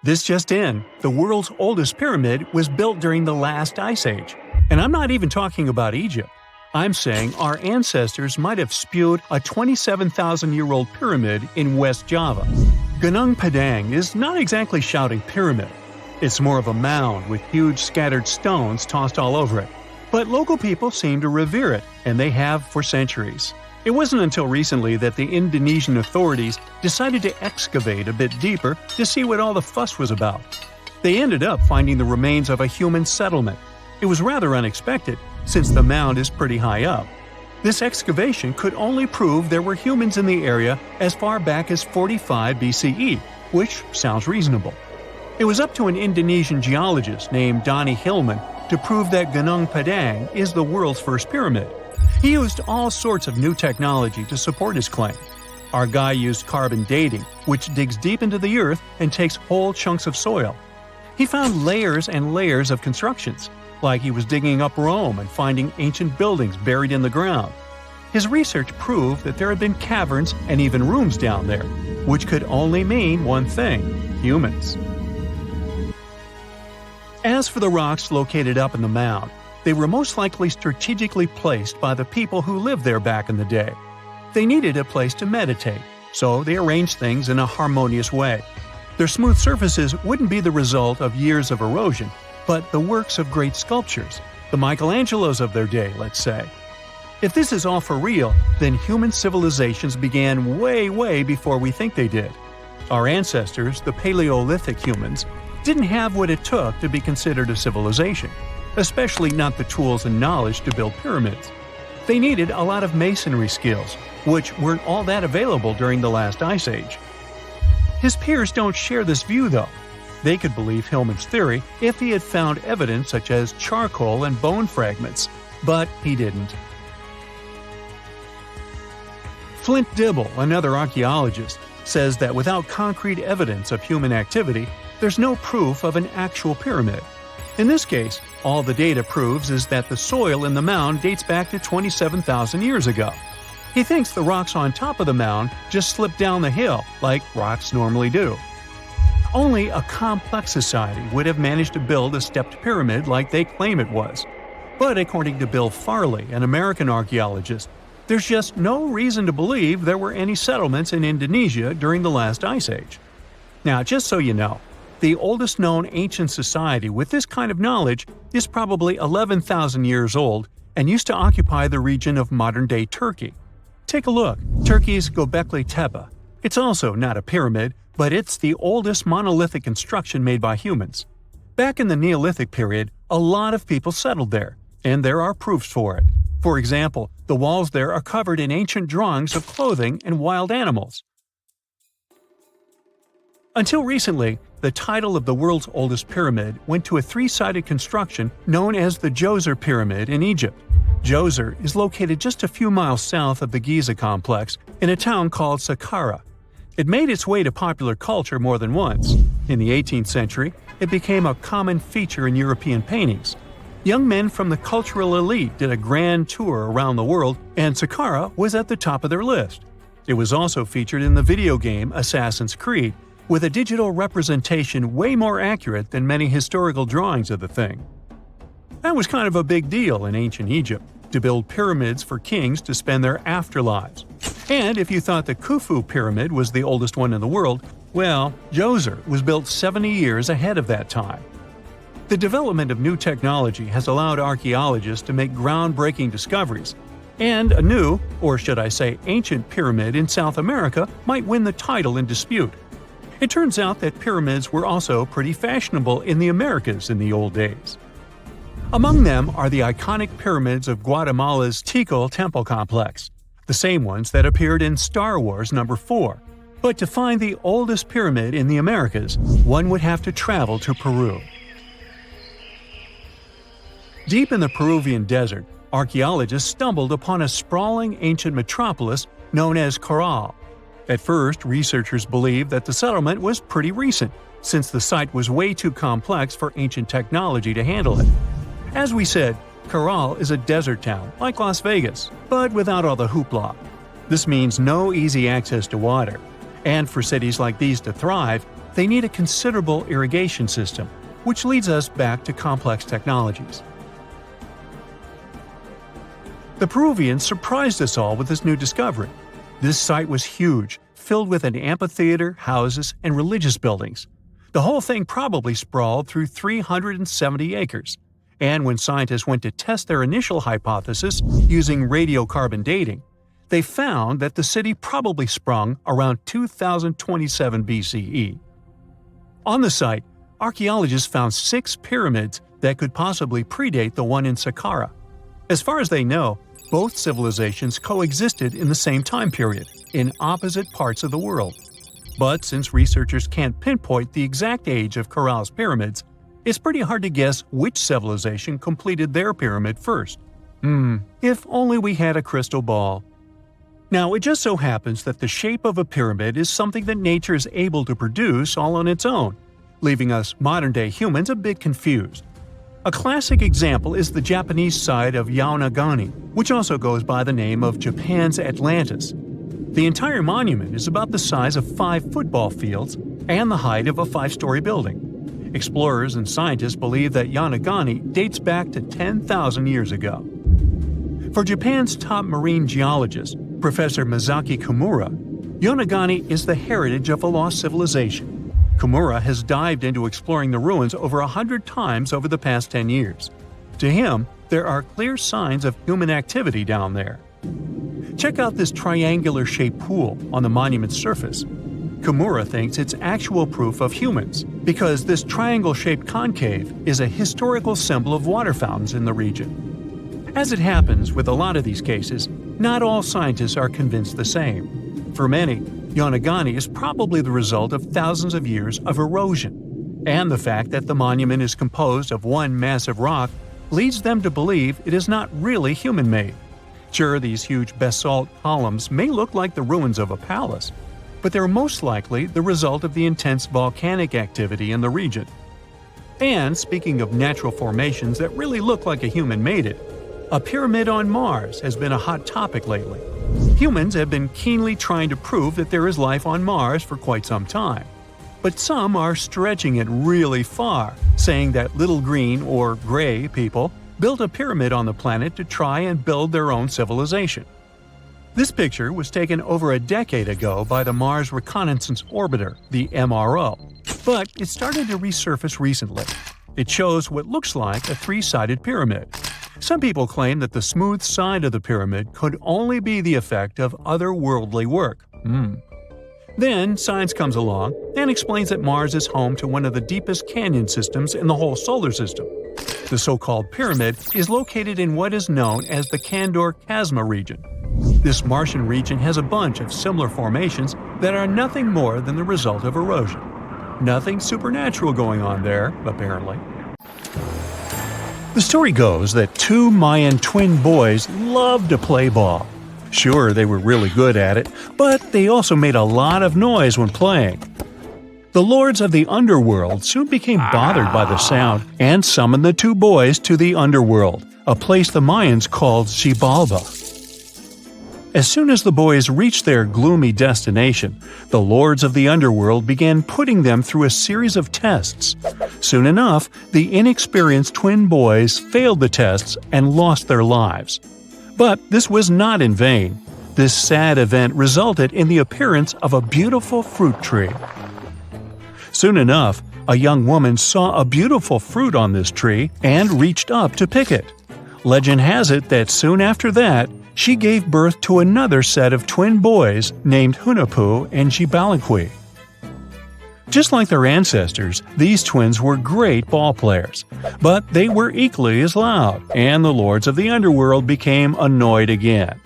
This just in, the world's oldest pyramid was built during the last ice age. And I'm not even talking about Egypt. I'm saying our ancestors might have spewed a 27,000-year-old pyramid in West Java. Gunung Padang is not exactly shouting pyramid. It's more of a mound with huge scattered stones tossed all over it. But local people seem to revere it, and they have for centuries. It wasn't until recently that the Indonesian authorities decided to excavate a bit deeper to see what all the fuss was about. They ended up finding the remains of a human settlement. It was rather unexpected, since the mound is pretty high up. This excavation could only prove there were humans in the area as far back as 45 BCE, which sounds reasonable. It was up to an Indonesian geologist named Donny Hillman to prove that Gunung Padang is the world's first pyramid. He used all sorts of new technology to support his claim. Our guy used carbon dating, which digs deep into the earth and takes whole chunks of soil. He found layers and layers of constructions, like he was digging up Rome and finding ancient buildings buried in the ground. His research proved that there had been caverns and even rooms down there, which could only mean one thing: humans. As for the rocks located up in the mound, they were most likely strategically placed by the people who lived there back in the day. They needed a place to meditate, so they arranged things in a harmonious way. Their smooth surfaces wouldn't be the result of years of erosion, but the works of great sculptures, the Michelangelos of their day, let's say. If this is all for real, then human civilizations began way before we think they did. Our ancestors, the Paleolithic humans, didn't have what it took to be considered a civilization, especially not the tools and knowledge to build pyramids. They needed a lot of masonry skills, which weren't all that available during the last ice age. His peers don't share this view, though. They could believe Hillman's theory if he had found evidence such as charcoal and bone fragments, but he didn't. Flint Dibble, another archaeologist, says that without concrete evidence of human activity, there's no proof of an actual pyramid. In this case, all the data proves is that the soil in the mound dates back to 27,000 years ago. He thinks the rocks on top of the mound just slipped down the hill, like rocks normally do. Only a complex society would have managed to build a stepped pyramid like they claim it was. But according to Bill Farley, an American archaeologist, there's just no reason to believe there were any settlements in Indonesia during the last ice age. Now, just so you know, the oldest known ancient society with this kind of knowledge is probably 11,000 years old and used to occupy the region of modern-day Turkey. Take a look, Turkey's Göbekli Tepe. It's also not a pyramid, but it's the oldest monolithic construction made by humans. Back in the Neolithic period, a lot of people settled there, and there are proofs for it. For example, the walls there are covered in ancient drawings of clothing and wild animals. Until recently, the title of the world's oldest pyramid went to a three-sided construction known as the Djoser Pyramid in Egypt. Djoser is located just a few miles south of the Giza complex in a town called Sakara. It made its way to popular culture more than once. In the 18th century, it became a common feature in European paintings. Young men from the cultural elite did a grand tour around the world, and Sakara was at the top of their list. It was also featured in the video game Assassin's Creed, with a digital representation way more accurate than many historical drawings of the thing. That was kind of a big deal in ancient Egypt, to build pyramids for kings to spend their afterlives. And if you thought the Khufu pyramid was the oldest one in the world, well, Djoser was built 70 years ahead of that time. The development of new technology has allowed archaeologists to make groundbreaking discoveries, and a new, or should I say ancient pyramid in South America might win the title in dispute. It turns out that pyramids were also pretty fashionable in the Americas in the old days. Among them are the iconic pyramids of Guatemala's Tikal temple complex, the same ones that appeared in Star Wars No. 4. But to find the oldest pyramid in the Americas, one would have to travel to Peru. Deep in the Peruvian desert, archaeologists stumbled upon a sprawling ancient metropolis known as Caral. At first, researchers believed that the settlement was pretty recent, since the site was way too complex for ancient technology to handle it. As we said, Caral is a desert town, like Las Vegas, but without all the hoopla. This means no easy access to water. And for cities like these to thrive, they need a considerable irrigation system, which leads us back to complex technologies. The Peruvians surprised us all with this new discovery. This site was huge, filled with an amphitheater, houses, and religious buildings. The whole thing probably sprawled through 370 acres. And when scientists went to test their initial hypothesis using radiocarbon dating, they found that the city probably sprung around 2027 BCE. On the site, archaeologists found 6 pyramids that could possibly predate the one in Sakara. As far as they know, both civilizations coexisted in the same time period, in opposite parts of the world. But since researchers can't pinpoint the exact age of Corral's pyramids, it's pretty hard to guess which civilization completed their pyramid first. If only we had a crystal ball. Now, it just so happens that the shape of a pyramid is something that nature is able to produce all on its own, leaving us modern-day humans a bit confused. A classic example is the Japanese side of Yaonagani, which also goes by the name of Japan's Atlantis. The entire monument is about the size of 5 football fields and the height of a 5-story building. Explorers and scientists believe that Yaonagani dates back to 10,000 years ago. For Japan's top marine geologist, Professor Masaki Kimura, Yaonagani is the heritage of a lost civilization. Kimura has dived into exploring the ruins over 100 times over the past 10 years. To him, there are clear signs of human activity down there. Check out this triangular-shaped pool on the monument's surface. Kimura thinks it's actual proof of humans, because this triangle-shaped concave is a historical symbol of water fountains in the region. As it happens with a lot of these cases, not all scientists are convinced the same. For many, Yaonagani is probably the result of thousands of years of erosion, and the fact that the monument is composed of one massive rock leads them to believe it is not really human-made. Sure, these huge basalt columns may look like the ruins of a palace, but they're most likely the result of the intense volcanic activity in the region. And speaking of natural formations that really look like a human made it, a pyramid on Mars has been a hot topic lately. Humans have been keenly trying to prove that there is life on Mars for quite some time. But some are stretching it really far, saying that little green or gray people built a pyramid on the planet to try and build their own civilization. This picture was taken over a decade ago by the Mars Reconnaissance Orbiter, the MRO, but it started to resurface recently. It shows what looks like a 3-sided pyramid. Some people claim that the smooth side of the pyramid could only be the effect of otherworldly work. Then science comes along and explains that Mars is home to one of the deepest canyon systems in the whole solar system. The so-called pyramid is located in what is known as the Kandor-Chasma region. This Martian region has a bunch of similar formations that are nothing more than the result of erosion. Nothing supernatural going on there, apparently. The story goes that 2 Mayan twin boys loved to play ball. Sure, they were really good at it, but they also made a lot of noise when playing. The lords of the underworld soon became bothered by the sound and summoned the 2 boys to the underworld, a place the Mayans called Xibalba. As soon as the boys reached their gloomy destination, the lords of the underworld began putting them through a series of tests. Soon enough, the inexperienced twin boys failed the tests and lost their lives. But this was not in vain. This sad event resulted in the appearance of a beautiful fruit tree. Soon enough, a young woman saw a beautiful fruit on this tree and reached up to pick it. Legend has it that soon after that, she gave birth to another set of twin boys named Hunahpu and Xibalba. Just like their ancestors, these twins were great ball players, but they were equally as loud, and the lords of the underworld became annoyed again.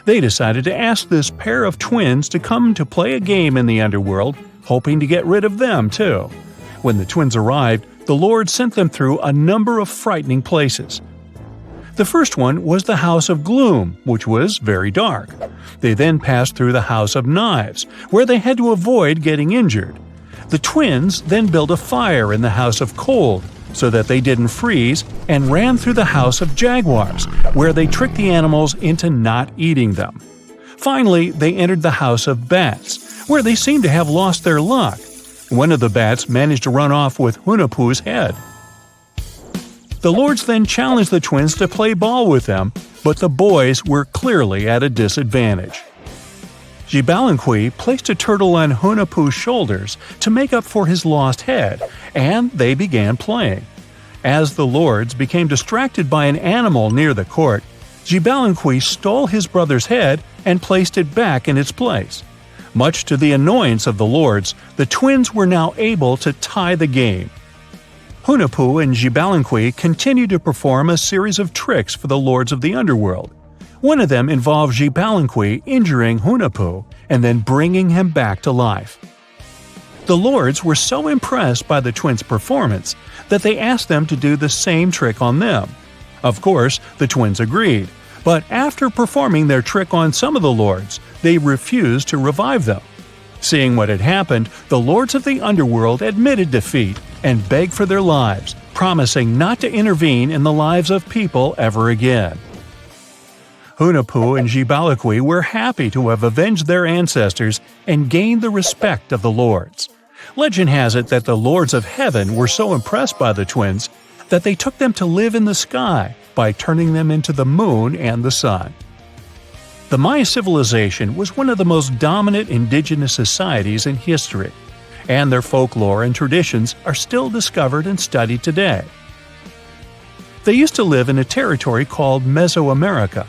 They decided to ask this pair of twins to come to play a game in the underworld, hoping to get rid of them too. When the twins arrived, the lord sent them through a number of frightening places. The first one was the House of Gloom, which was very dark. They then passed through the House of Knives, where they had to avoid getting injured. The twins then built a fire in the House of Cold, so that they didn't freeze, and ran through the House of Jaguars, where they tricked the animals into not eating them. Finally, they entered the House of Bats, where they seemed to have lost their luck. One of the bats managed to run off with Hunapu's head. The lords then challenged the twins to play ball with them, but the boys were clearly at a disadvantage. Gibalanqui placed a turtle on Hunapu's shoulders to make up for his lost head, and they began playing. As the lords became distracted by an animal near the court, Gibalanqui stole his brother's head and placed it back in its place. Much to the annoyance of the lords, the twins were now able to tie the game. Hunapu and Gibalanqui continued to perform a series of tricks for the lords of the underworld. One of them involved Gibalanqui injuring Hunapu and then bringing him back to life. The lords were so impressed by the twins' performance that they asked them to do the same trick on them. Of course, the twins agreed, but after performing their trick on some of the lords, they refused to revive them. Seeing what had happened, the lords of the underworld admitted defeat and begged for their lives, promising not to intervene in the lives of people ever again. Hunapu and Gibalanqui were happy to have avenged their ancestors and gained the respect of the lords. Legend has it that the lords of heaven were so impressed by the twins that they took them to live in the sky by turning them into the moon and the sun. The Maya civilization was one of the most dominant indigenous societies in history, and their folklore and traditions are still discovered and studied today. They used to live in a territory called Mesoamerica.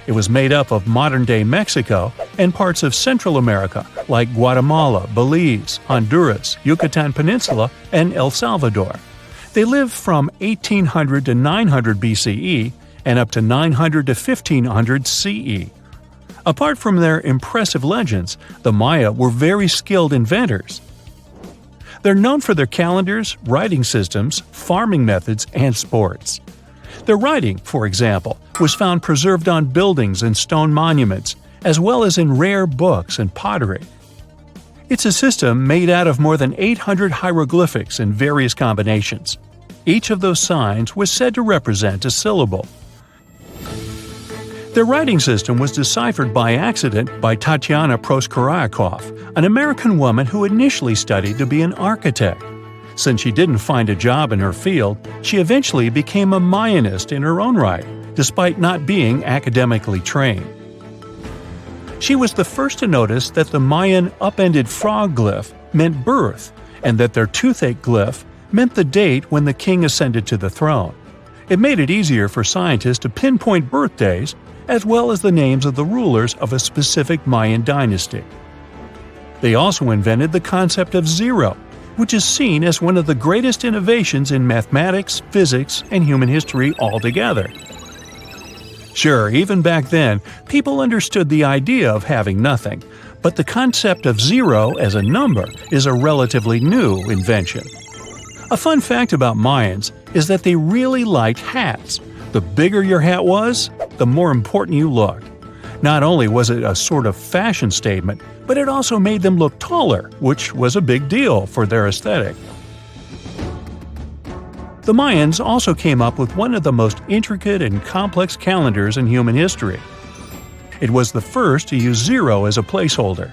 It was made up of modern-day Mexico and parts of Central America like Guatemala, Belize, Honduras, Yucatan Peninsula, and El Salvador. They lived from 1800 to 900 BCE and up to 900 to 1500 CE. Apart from their impressive legends, the Maya were very skilled inventors. They're known for their calendars, writing systems, farming methods, and sports. Their writing, for example, was found preserved on buildings and stone monuments, as well as in rare books and pottery. It's a system made out of more than 800 hieroglyphics in various combinations. Each of those signs was said to represent a syllable. Their writing system was deciphered by accident by Tatiana Proskorakov, an American woman who initially studied to be an architect. Since she didn't find a job in her field, she eventually became a Mayanist in her own right, despite not being academically trained. She was the first to notice that the Mayan upended frog glyph meant birth, and that their toothache glyph meant the date when the king ascended to the throne. It made it easier for scientists to pinpoint birthdays, as well as the names of the rulers of a specific Mayan dynasty. They also invented the concept of zero, which is seen as one of the greatest innovations in mathematics, physics, and human history altogether. Sure, even back then, people understood the idea of having nothing, but the concept of zero as a number is a relatively new invention. A fun fact about Mayans is that they really liked hats. The bigger your hat was, the more important you looked. Not only was it a sort of fashion statement, but it also made them look taller, which was a big deal for their aesthetic. The Mayans also came up with one of the most intricate and complex calendars in human history. It was the first to use zero as a placeholder.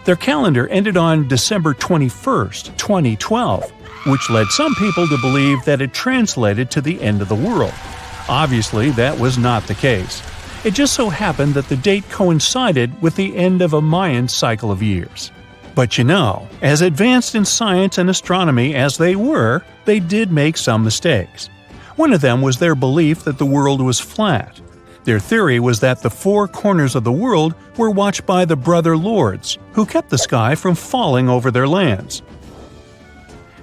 Their calendar ended on December 21st, 2012, which led some people to believe that it translated to the end of the world. Obviously, that was not the case. It just so happened that the date coincided with the end of a Mayan cycle of years. But you know, as advanced in science and astronomy as they were, they did make some mistakes. One of them was their belief that the world was flat. Their theory was that the four corners of the world were watched by the brother lords, who kept the sky from falling over their lands.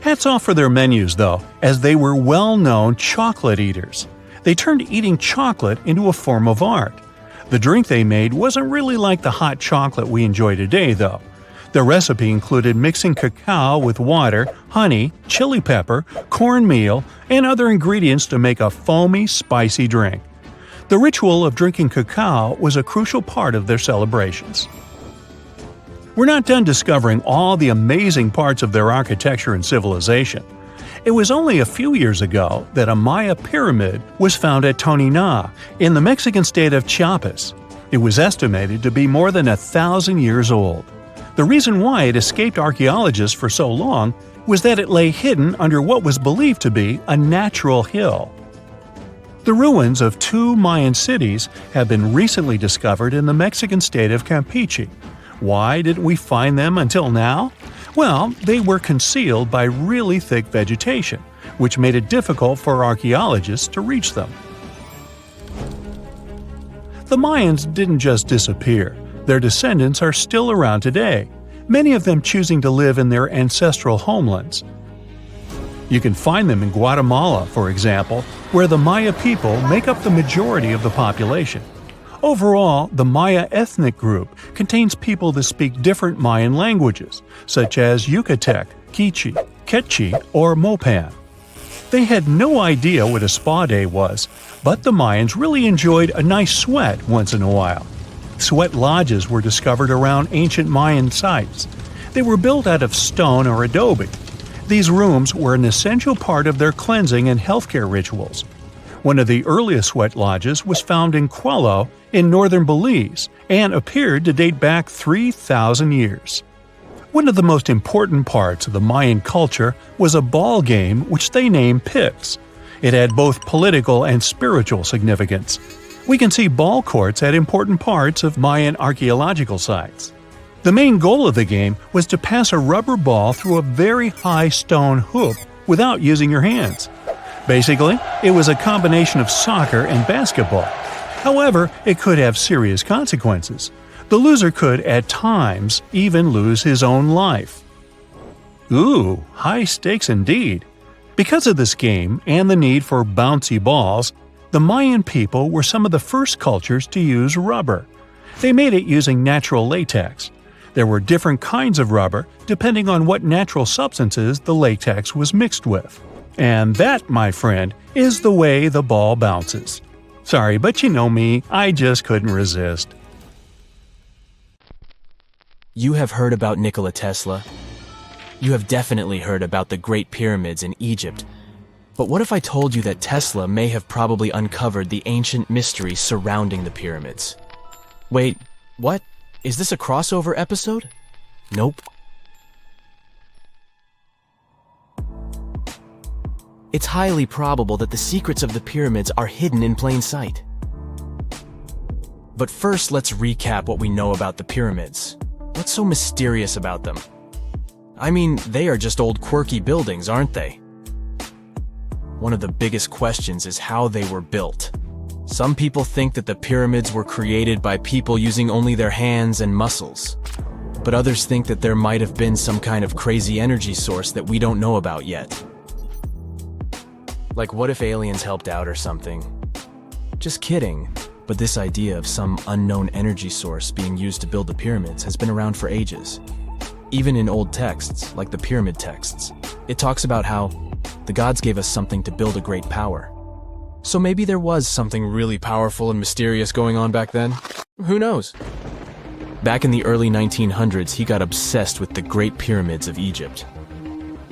Hats off for their menus, though, as they were well-known chocolate eaters. They turned eating chocolate into a form of art. The drink they made wasn't really like the hot chocolate we enjoy today, though. The recipe included mixing cacao with water, honey, chili pepper, cornmeal, and other ingredients to make a foamy, spicy drink. The ritual of drinking cacao was a crucial part of their celebrations. We're not done discovering all the amazing parts of their architecture and civilization. It was only a few years ago that a Maya pyramid was found at Tonina, in the Mexican state of Chiapas. It was estimated to be more than 1,000 years old. The reason why it escaped archaeologists for so long was that it lay hidden under what was believed to be a natural hill. The ruins of 2 Mayan cities have been recently discovered in the Mexican state of Campeche. Why didn't we find them until now? Well, they were concealed by really thick vegetation, which made it difficult for archaeologists to reach them. The Mayans didn't just disappear. Their descendants are still around today, many of them choosing to live in their ancestral homelands. You can find them in Guatemala, for example, where the Maya people make up the majority of the population. Overall, the Maya ethnic group contains people that speak different Mayan languages, such as Yucatec, Quiche, Quechua, or Mopan. They had no idea what a spa day was, but the Mayans really enjoyed a nice sweat once in a while. Sweat lodges were discovered around ancient Mayan sites. They were built out of stone or adobe. These rooms were an essential part of their cleansing and healthcare rituals. One of the earliest sweat lodges was found in Quello in northern Belize and appeared to date back 3,000 years. One of the most important parts of the Mayan culture was a ball game which they named Pix. It had both political and spiritual significance. We can see ball courts at important parts of Mayan archaeological sites. The main goal of the game was to pass a rubber ball through a very high stone hoop without using your hands. Basically, it was a combination of soccer and basketball. However, it could have serious consequences. The loser could, at times, even lose his own life. Ooh, high stakes indeed. Because of this game and the need for bouncy balls, the Mayan people were some of the first cultures to use rubber. They made it using natural latex. There were different kinds of rubber depending on what natural substances the latex was mixed with. And that, my friend, is the way the ball bounces. Sorry, but you know me, I just couldn't resist. You have heard about Nikola Tesla. You have definitely heard about the Great Pyramids in Egypt. But what if I told you that Tesla may have probably uncovered the ancient mystery surrounding the pyramids? Wait, what? Is this a crossover episode? Nope. It's highly probable that the secrets of the pyramids are hidden in plain sight. But first, let's recap what we know about the pyramids. What's so mysterious about them? I mean, they are just old quirky buildings, aren't they? One of the biggest questions is how they were built. Some people think that the pyramids were created by people using only their hands and muscles. But others think that there might have been some kind of crazy energy source that we don't know about yet. Like, what if aliens helped out or something? Just kidding, but this idea of some unknown energy source being used to build the pyramids has been around for ages. Even in old texts, like the pyramid texts, it talks about how the gods gave us something to build a great power. So maybe there was something really powerful and mysterious going on back then? Who knows? Back in the early 1900s, he got obsessed with the Great Pyramids of Egypt.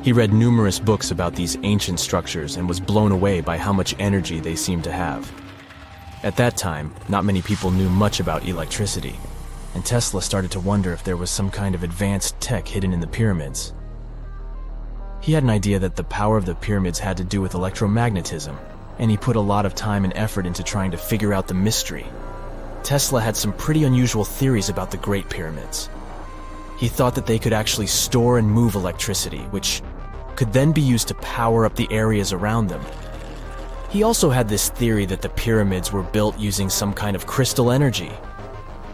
He read numerous books about these ancient structures and was blown away by how much energy they seemed to have. At that time, not many people knew much about electricity, and Tesla started to wonder if there was some kind of advanced tech hidden in the pyramids. He had an idea that the power of the pyramids had to do with electromagnetism, and he put a lot of time and effort into trying to figure out the mystery. Tesla had some pretty unusual theories about the Great Pyramids. He thought that they could actually store and move electricity, which could then be used to power up the areas around them. He also had this theory that the pyramids were built using some kind of crystal energy.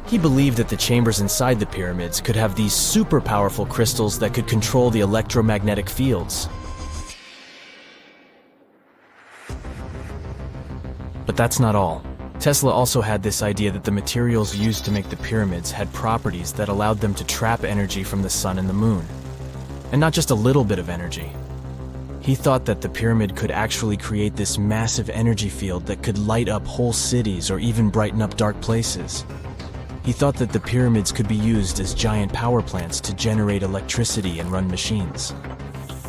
He believed that the chambers inside the pyramids could have these super powerful crystals that could control the electromagnetic fields. But that's not all. Tesla also had this idea that the materials used to make the pyramids had properties that allowed them to trap energy from the sun and the moon. And not just a little bit of energy. He thought that the pyramid could actually create this massive energy field that could light up whole cities or even brighten up dark places. He thought that the pyramids could be used as giant power plants to generate electricity and run machines.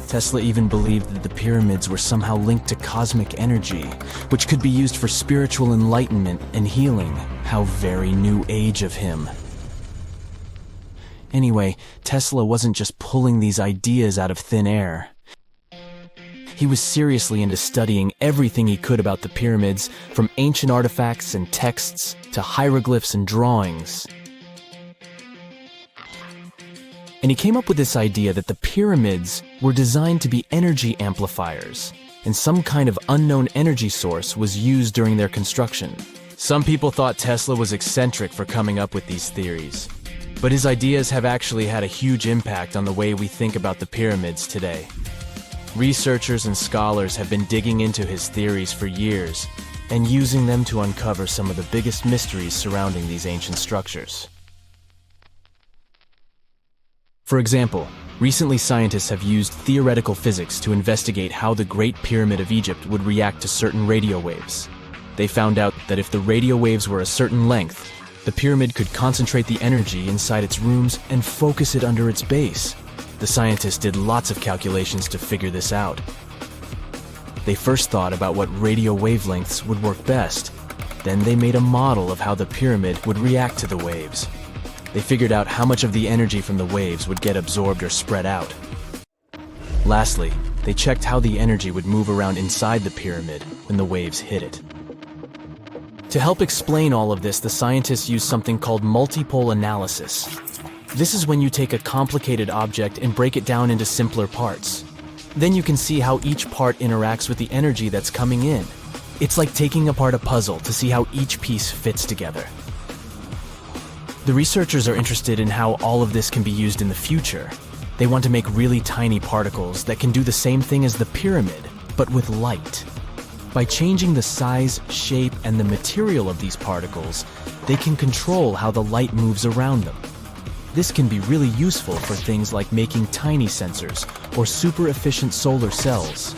Tesla even believed that the pyramids were somehow linked to cosmic energy, which could be used for spiritual enlightenment and healing. How very new age of him. Anyway, Tesla wasn't just pulling these ideas out of thin air. He was seriously into studying everything he could about the pyramids, from ancient artifacts and texts to hieroglyphs and drawings. And he came up with this idea that the pyramids were designed to be energy amplifiers, and some kind of unknown energy source was used during their construction. Some people thought Tesla was eccentric for coming up with these theories, but his ideas have actually had a huge impact on the way we think about the pyramids today. Researchers and scholars have been digging into his theories for years and using them to uncover some of the biggest mysteries surrounding these ancient structures. For example, recently scientists have used theoretical physics to investigate how the Great Pyramid of Egypt would react to certain radio waves. They found out that if the radio waves were a certain length, the pyramid could concentrate the energy inside its rooms and focus it under its base. The scientists did lots of calculations to figure this out. They first thought about what radio wavelengths would work best. Then they made a model of how the pyramid would react to the waves. They figured out how much of the energy from the waves would get absorbed or spread out. Lastly, they checked how the energy would move around inside the pyramid when the waves hit it. To help explain all of this, the scientists used something called multipole analysis. This is when you take a complicated object and break it down into simpler parts. Then you can see how each part interacts with the energy that's coming in. It's like taking apart a puzzle to see how each piece fits together. The researchers are interested in how all of this can be used in the future. They want to make really tiny particles that can do the same thing as the pyramid, but with light. By changing the size, shape, and the material of these particles, they can control how the light moves around them. This can be really useful for things like making tiny sensors or super efficient solar cells.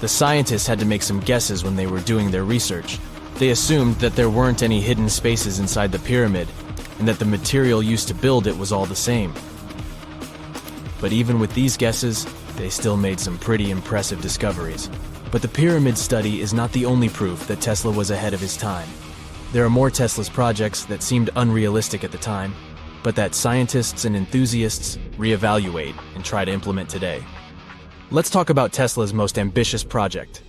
The scientists had to make some guesses when they were doing their research. They assumed that there weren't any hidden spaces inside the pyramid, and that the material used to build it was all the same. But even with these guesses, they still made some pretty impressive discoveries. But the pyramid study is not the only proof that Tesla was ahead of his time. There are more Tesla's projects that seemed unrealistic at the time, but that scientists and enthusiasts reevaluate and try to implement today. Let's talk about Tesla's most ambitious project,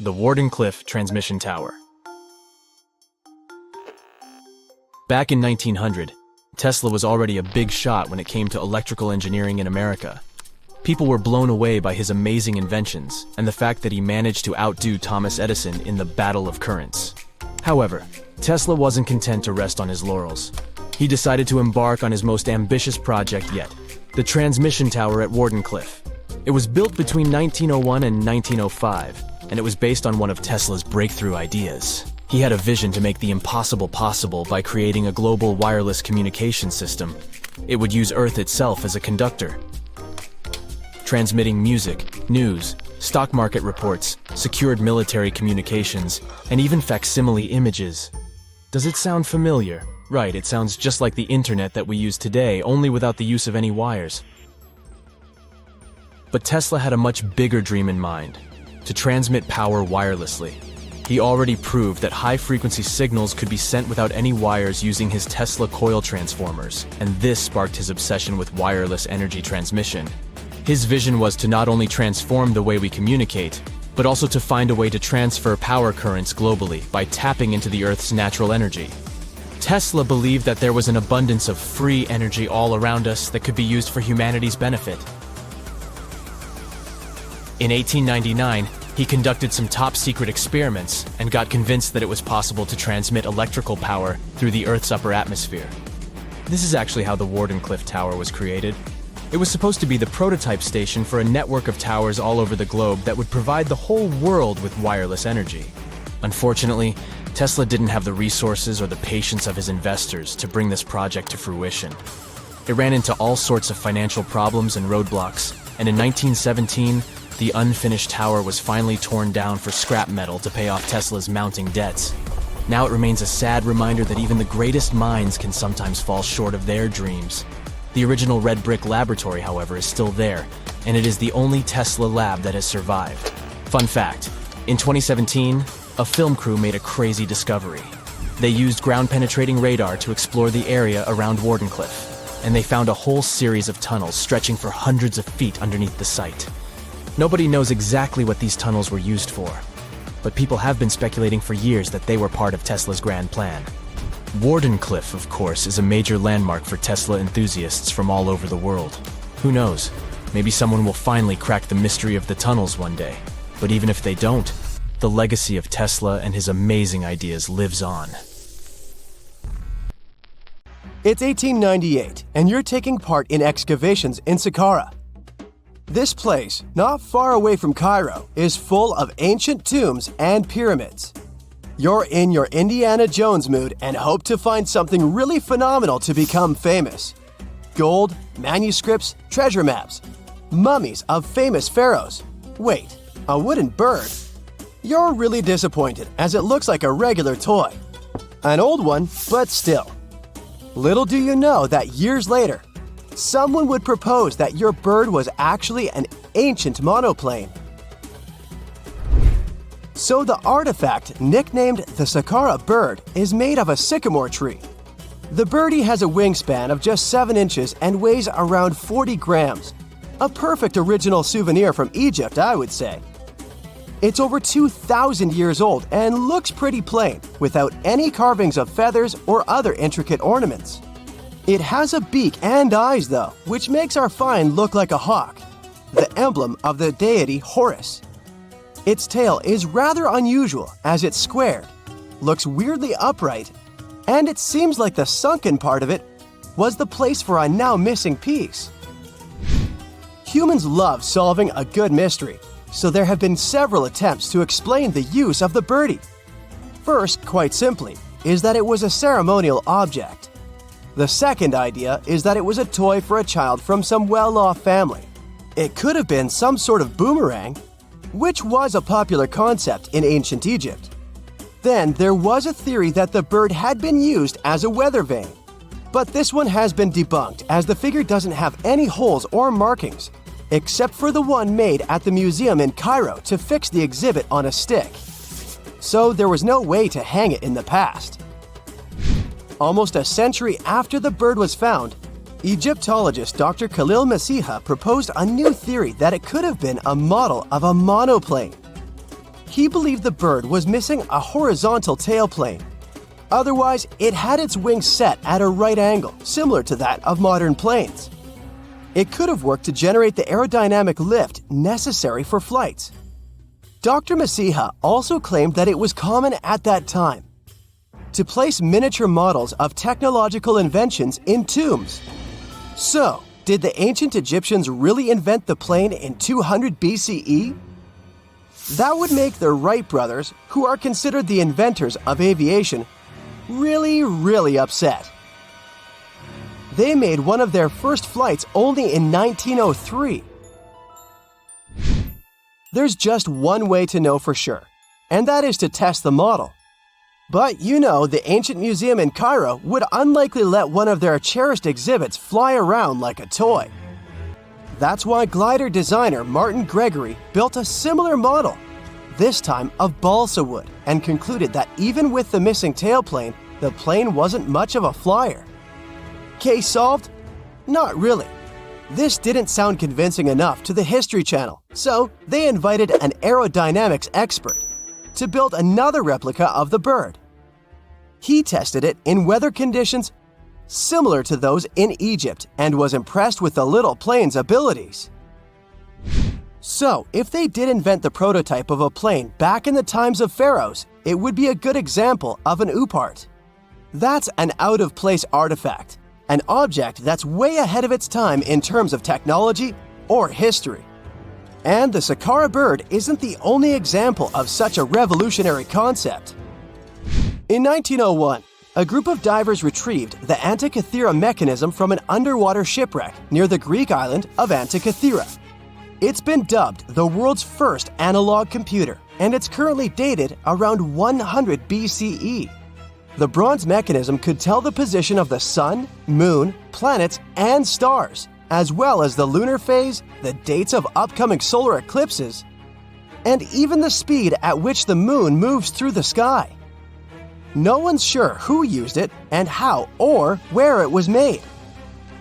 the Wardenclyffe Transmission Tower. Back in 1900, Tesla was already a big shot when it came to electrical engineering in America. People were blown away by his amazing inventions and the fact that he managed to outdo Thomas Edison in the Battle of Currents. However, Tesla wasn't content to rest on his laurels. He decided to embark on his most ambitious project yet, the transmission tower at Wardenclyffe. It was built between 1901 and 1905, and it was based on one of Tesla's breakthrough ideas. He had a vision to make the impossible possible by creating a global wireless communication system. It would use Earth itself as a conductor, transmitting music, news, stock market reports, secured military communications, and even facsimile images. Does it sound familiar? Right, it sounds just like the internet that we use today, only without the use of any wires. But Tesla had a much bigger dream in mind: to transmit power wirelessly. He already proved that high-frequency signals could be sent without any wires using his Tesla coil transformers, and this sparked his obsession with wireless energy transmission. His vision was to not only transform the way we communicate, but also to find a way to transfer power currents globally by tapping into the Earth's natural energy. Tesla believed that there was an abundance of free energy all around us that could be used for humanity's benefit. In 1899, he conducted some top-secret experiments and got convinced that it was possible to transmit electrical power through the Earth's upper atmosphere. This is actually how the Wardenclyffe Tower was created. It was supposed to be the prototype station for a network of towers all over the globe that would provide the whole world with wireless energy. Unfortunately, Tesla didn't have the resources or the patience of his investors to bring this project to fruition. It ran into all sorts of financial problems and roadblocks, and in 1917, the unfinished tower was finally torn down for scrap metal to pay off Tesla's mounting debts. Now it remains a sad reminder that even the greatest minds can sometimes fall short of their dreams. The original red brick laboratory, however, is still there, and it is the only Tesla lab that has survived. Fun fact, in 2017, a film crew made a crazy discovery. They used ground-penetrating radar to explore the area around Wardenclyffe. and they found a whole series of tunnels stretching for hundreds of feet underneath the site. Nobody knows exactly what these tunnels were used for, but people have been speculating for years that they were part of Tesla's grand plan. Wardenclyffe, of course, is a major landmark for Tesla enthusiasts from all over the world. Who knows? Maybe someone will finally crack the mystery of the tunnels one day. But even if they don't, the legacy of Tesla and his amazing ideas lives on. It's 1898, and you're taking part in excavations in Sakara. This place, not far away from Cairo, is full of ancient tombs and pyramids. You're in your Indiana Jones mood and hope to find something really phenomenal to become famous. Gold, manuscripts, treasure maps, mummies of famous pharaohs. Wait, a wooden bird? You're really disappointed as it looks like a regular toy. An old one, but still. Little do you know that years later, someone would propose that your bird was actually an ancient monoplane. So the artifact, nicknamed the Sakara bird, is made of a sycamore tree. The birdie has a wingspan of just 7 inches and weighs around 40 grams. A perfect original souvenir from Egypt, I would say. It's over 2,000 years old and looks pretty plain, without any carvings of feathers or other intricate ornaments. It has a beak and eyes though, which makes our find look like a hawk, the emblem of the deity Horus. Its tail is rather unusual as it's squared, looks weirdly upright, and it seems like the sunken part of it was the place for a now missing piece. Humans love solving a good mystery, so there have been several attempts to explain the use of the birdie. First, quite simply, is that it was a ceremonial object. The second idea is that it was a toy for a child from some well-off family. It could have been some sort of boomerang, which was a popular concept in ancient Egypt. Then there was a theory that the bird had been used as a weather vane. But this one has been debunked as the figure doesn't have any holes or markings, except for the one made at the museum in Cairo to fix the exhibit on a stick. So there was no way to hang it in the past. Almost a century after the bird was found, Egyptologist Dr. Khalil Masiha proposed a new theory that it could have been a model of a monoplane. He believed the bird was missing a horizontal tailplane. Otherwise, it had its wings set at a right angle, similar to that of modern planes. It could have worked to generate the aerodynamic lift necessary for flights. Dr. Masiha also claimed that it was common at that time to place miniature models of technological inventions in tombs. So, did the ancient Egyptians really invent the plane in 200 BCE? That would make the Wright brothers, who are considered the inventors of aviation, really upset. They made one of their first flights only in 1903. There's just one way to know for sure, and that is to test the model. But you know, the ancient museum in Cairo would unlikely let one of their cherished exhibits fly around like a toy. That's why glider designer Martin Gregory built a similar model, this time of balsa wood, and concluded that even with the missing tailplane, the plane wasn't much of a flyer. Case solved? Not really. This didn't sound convincing enough to the History Channel, so they invited an aerodynamics expert to build another replica of the bird. He tested it in weather conditions similar to those in Egypt and was impressed with the little plane's abilities. So, if they did invent the prototype of a plane back in the times of pharaohs, it would be a good example of an oopart. That's an out-of-place artifact, an object that's way ahead of its time in terms of technology or history. And the Sakara bird isn't the only example of such a revolutionary concept. In 1901, a group of divers retrieved the Antikythera mechanism from an underwater shipwreck near the Greek island of Antikythera. It's been dubbed the world's first analog computer, and it's currently dated around 100 BCE. The bronze mechanism could tell the position of the sun, moon, planets, and stars, as well as the lunar phase, the dates of upcoming solar eclipses, and even the speed at which the moon moves through the sky. No one's sure who used it and how or where it was made.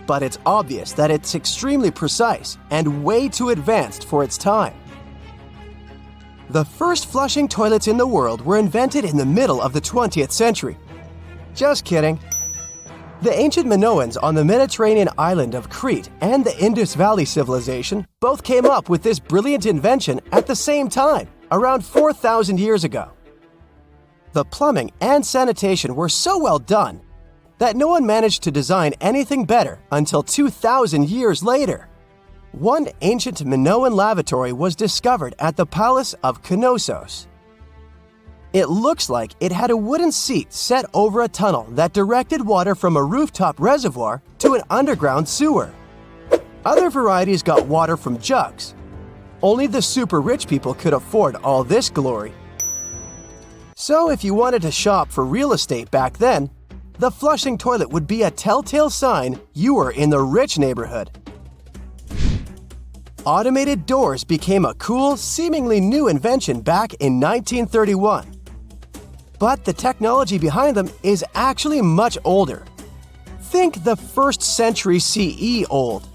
but it's obvious that it's extremely precise and way too advanced for its time. The first flushing toilets in the world were invented in the middle of the 20th century. Just kidding. The ancient Minoans on the Mediterranean island of Crete and the Indus Valley civilization both came up with this brilliant invention at the same time, around 4,000 years ago. The plumbing and sanitation were so well done that no one managed to design anything better until 2,000 years later. One ancient Minoan lavatory was discovered at the Palace of Knossos. It looks like it had a wooden seat set over a tunnel that directed water from a rooftop reservoir to an underground sewer. Other varieties got water from jugs. Only the super rich people could afford all this glory. So if you wanted to shop for real estate back then, the flushing toilet would be a telltale sign you were in the rich neighborhood. Automated doors became a cool, seemingly new invention back in 1931. But the technology behind them is actually much older. Think the 1st century CE old.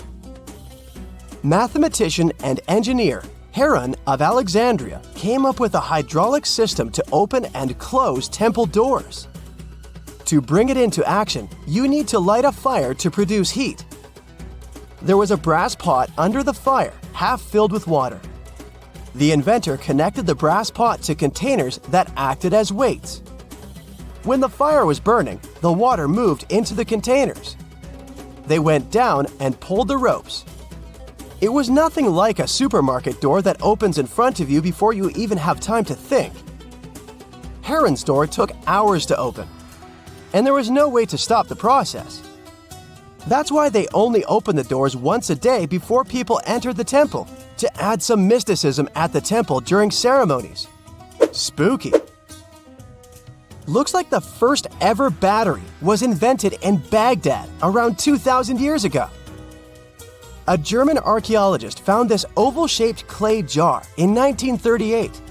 Mathematician and engineer Heron of Alexandria came up with a hydraulic system to open and close temple doors. To bring it into action, you need to light a fire to produce heat. There was a brass pot under the fire, half filled with water. The inventor connected the brass pot to containers that acted as weights. When the fire was burning, the water moved into the containers. They went down and pulled the ropes. It was nothing like a supermarket door that opens in front of you before you even have time to think. Heron's door took hours to open, and there was no way to stop the process. That's why they only opened the doors once a day before people entered the temple, to add some mysticism at the temple during ceremonies. Spooky. Looks like the first ever battery was invented in Baghdad around 2,000 years ago. A German archaeologist found this oval-shaped clay jar in 1938.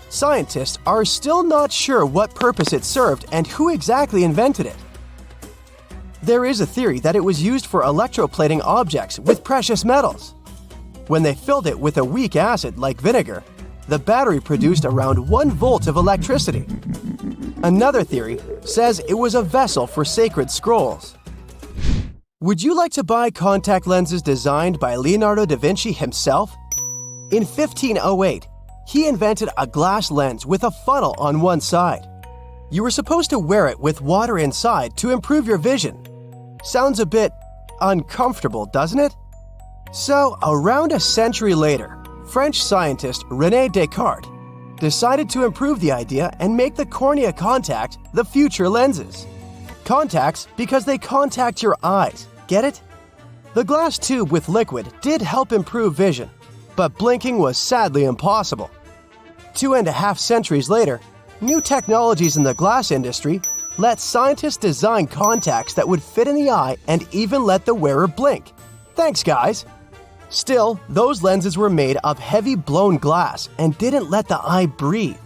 Scientists are still not sure what purpose it served and who exactly invented it. There is a theory that it was used for electroplating objects with precious metals. When they filled it with a weak acid like vinegar, the battery produced around 1 volt of electricity. Another theory says it was a vessel for sacred scrolls. Would you like to buy contact lenses designed by Leonardo da Vinci himself? In 1508, he invented a glass lens with a funnel on one side. You were supposed to wear it with water inside to improve your vision. Sounds a bit uncomfortable, doesn't it? So, around a century later, French scientist René Descartes decided to improve the idea and make the cornea contact the future lenses. Contacts because they contact your eyes, get it? The glass tube with liquid did help improve vision, but blinking was sadly impossible. 2.5 centuries later, new technologies in the glass industry let scientists design contacts that would fit in the eye and even let the wearer blink. Thanks, guys! Still, those lenses were made of heavy blown glass and didn't let the eye breathe.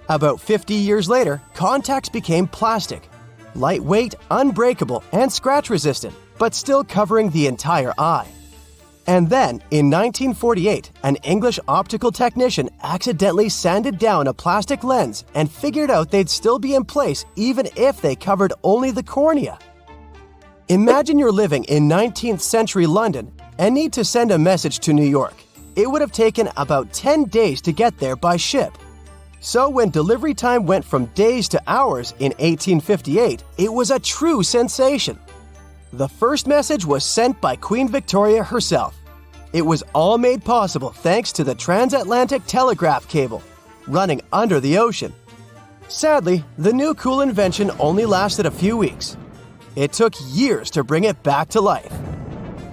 About 50 years later, contacts became plastic, lightweight, unbreakable, and scratch-resistant, but still covering the entire eye. And then, in 1948, an English optical technician accidentally sanded down a plastic lens and figured out they'd still be in place even if they covered only the cornea. Imagine you're living in 19th century London and need to send a message to New York. It would have taken about 10 days to get there by ship. So when delivery time went from days to hours in 1858, it was a true sensation. The first message was sent by Queen Victoria herself. It was all made possible thanks to the transatlantic telegraph cable, running under the ocean. Sadly, the new cool invention only lasted a few weeks. It took years to bring it back to life.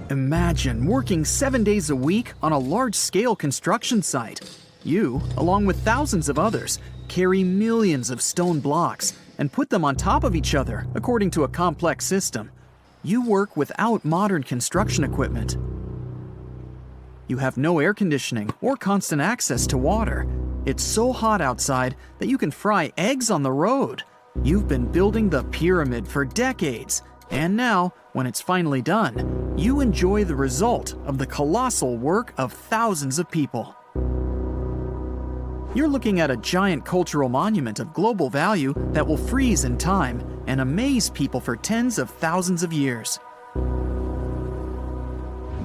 Imagine working 7 days a week on a large-scale construction site. You, along with thousands of others, carry millions of stone blocks and put them on top of each other according to a complex system. You work without modern construction equipment. You have no air conditioning or constant access to water. It's so hot outside that you can fry eggs on the road. You've been building the pyramid for decades, And now, when it's finally done, you enjoy the result of the colossal work of thousands of people. You're looking at a giant cultural monument of global value that will freeze in time and amaze people for tens of thousands of years.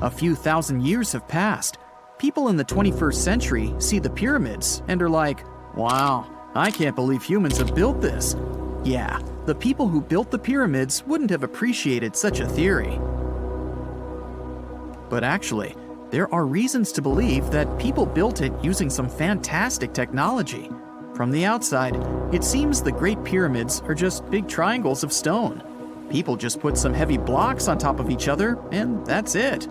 A few thousand years have passed. People in the 21st century see the pyramids and are like, wow, I can't believe humans have built this. Yeah, the people who built the pyramids wouldn't have appreciated such a theory. But actually, there are reasons to believe that people built it using some fantastic technology. From the outside, it seems the Great Pyramids are just big triangles of stone. People just put some heavy blocks on top of each other, and that's it.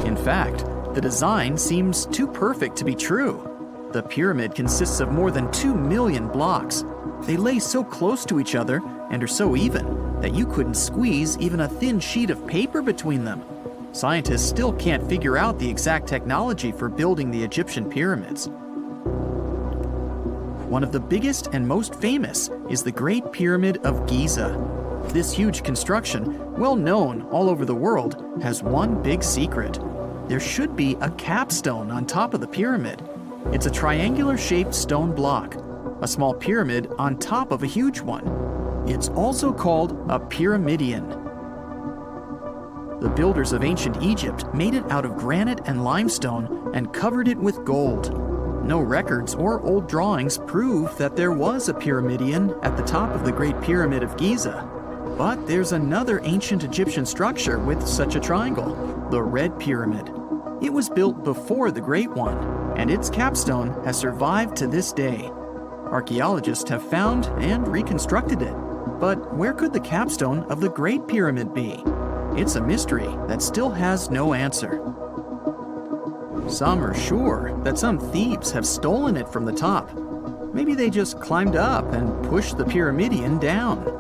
In fact, the design seems too perfect to be true. The pyramid consists of more than 2 million blocks. They lay so close to each other and are so even that you couldn't squeeze even a thin sheet of paper between them. Scientists still can't figure out the exact technology for building the Egyptian pyramids. One of the biggest and most famous is the Great Pyramid of Giza. This huge construction, well known all over the world, has one big secret. There should be a capstone on top of the pyramid. It's a triangular-shaped stone block, a small pyramid on top of a huge one. It's also called a pyramidion. The builders of ancient Egypt made it out of granite and limestone and covered it with gold. No records or old drawings prove that there was a pyramidion at the top of the Great Pyramid of Giza. But there's another ancient Egyptian structure with such a triangle, the Red Pyramid. It was built before the Great One, and its capstone has survived to this day. Archaeologists have found and reconstructed it. But where could the capstone of the Great Pyramid be? It's a mystery that still has no answer. Some are sure that some thieves have stolen it from the top. Maybe they just climbed up and pushed the pyramidion down.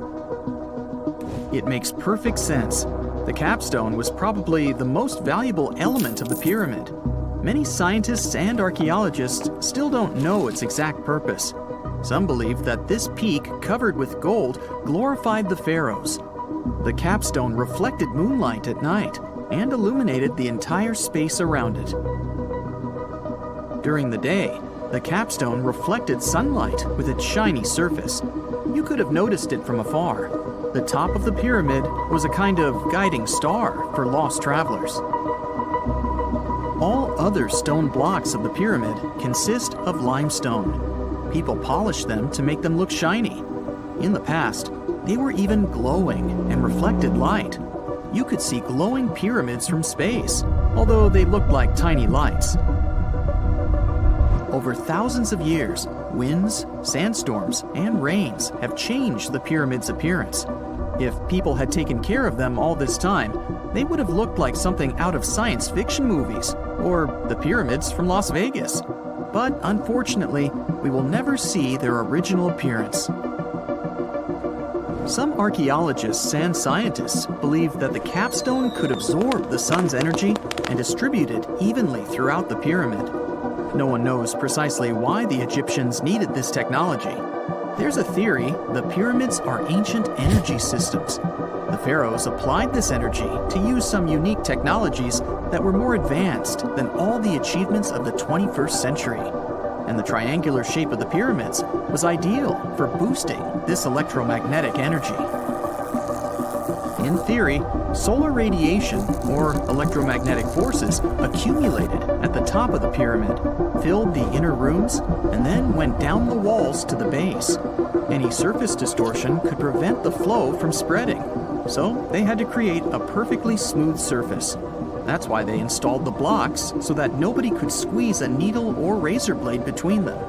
It makes perfect sense. The capstone was probably the most valuable element of the pyramid. Many scientists and archaeologists still don't know its exact purpose. Some believe that this peak covered with gold glorified the pharaohs. The capstone reflected moonlight at night and illuminated the entire space around it. During the day, the capstone reflected sunlight with its shiny surface. You could have noticed it from afar. The top of the pyramid was a kind of guiding star for lost travelers. All other stone blocks of the pyramid consist of limestone. People polished them to make them look shiny. In the past, they were even glowing and reflected light. You could see glowing pyramids from space, although they looked like tiny lights. Over thousands of years, winds, sandstorms, and rains have changed the pyramid's appearance. If people had taken care of them all this time, they would have looked like something out of science fiction movies, or the pyramids from Las Vegas. But unfortunately, we will never see their original appearance. Some archaeologists and scientists believe that the capstone could absorb the sun's energy and distribute it evenly throughout the pyramid. No one knows precisely why the Egyptians needed this technology. There's a theory the pyramids are ancient energy systems. The pharaohs applied this energy to use some unique technologies that were more advanced than all the achievements of the 21st century. And the triangular shape of the pyramids was ideal for boosting this electromagnetic energy. In theory, solar radiation, or electromagnetic forces, accumulated at the top of the pyramid, filled the inner rooms, and then went down the walls to the base. Any surface distortion could prevent the flow from spreading, so they had to create a perfectly smooth surface. That's why they installed the blocks so that nobody could squeeze a needle or razor blade between them.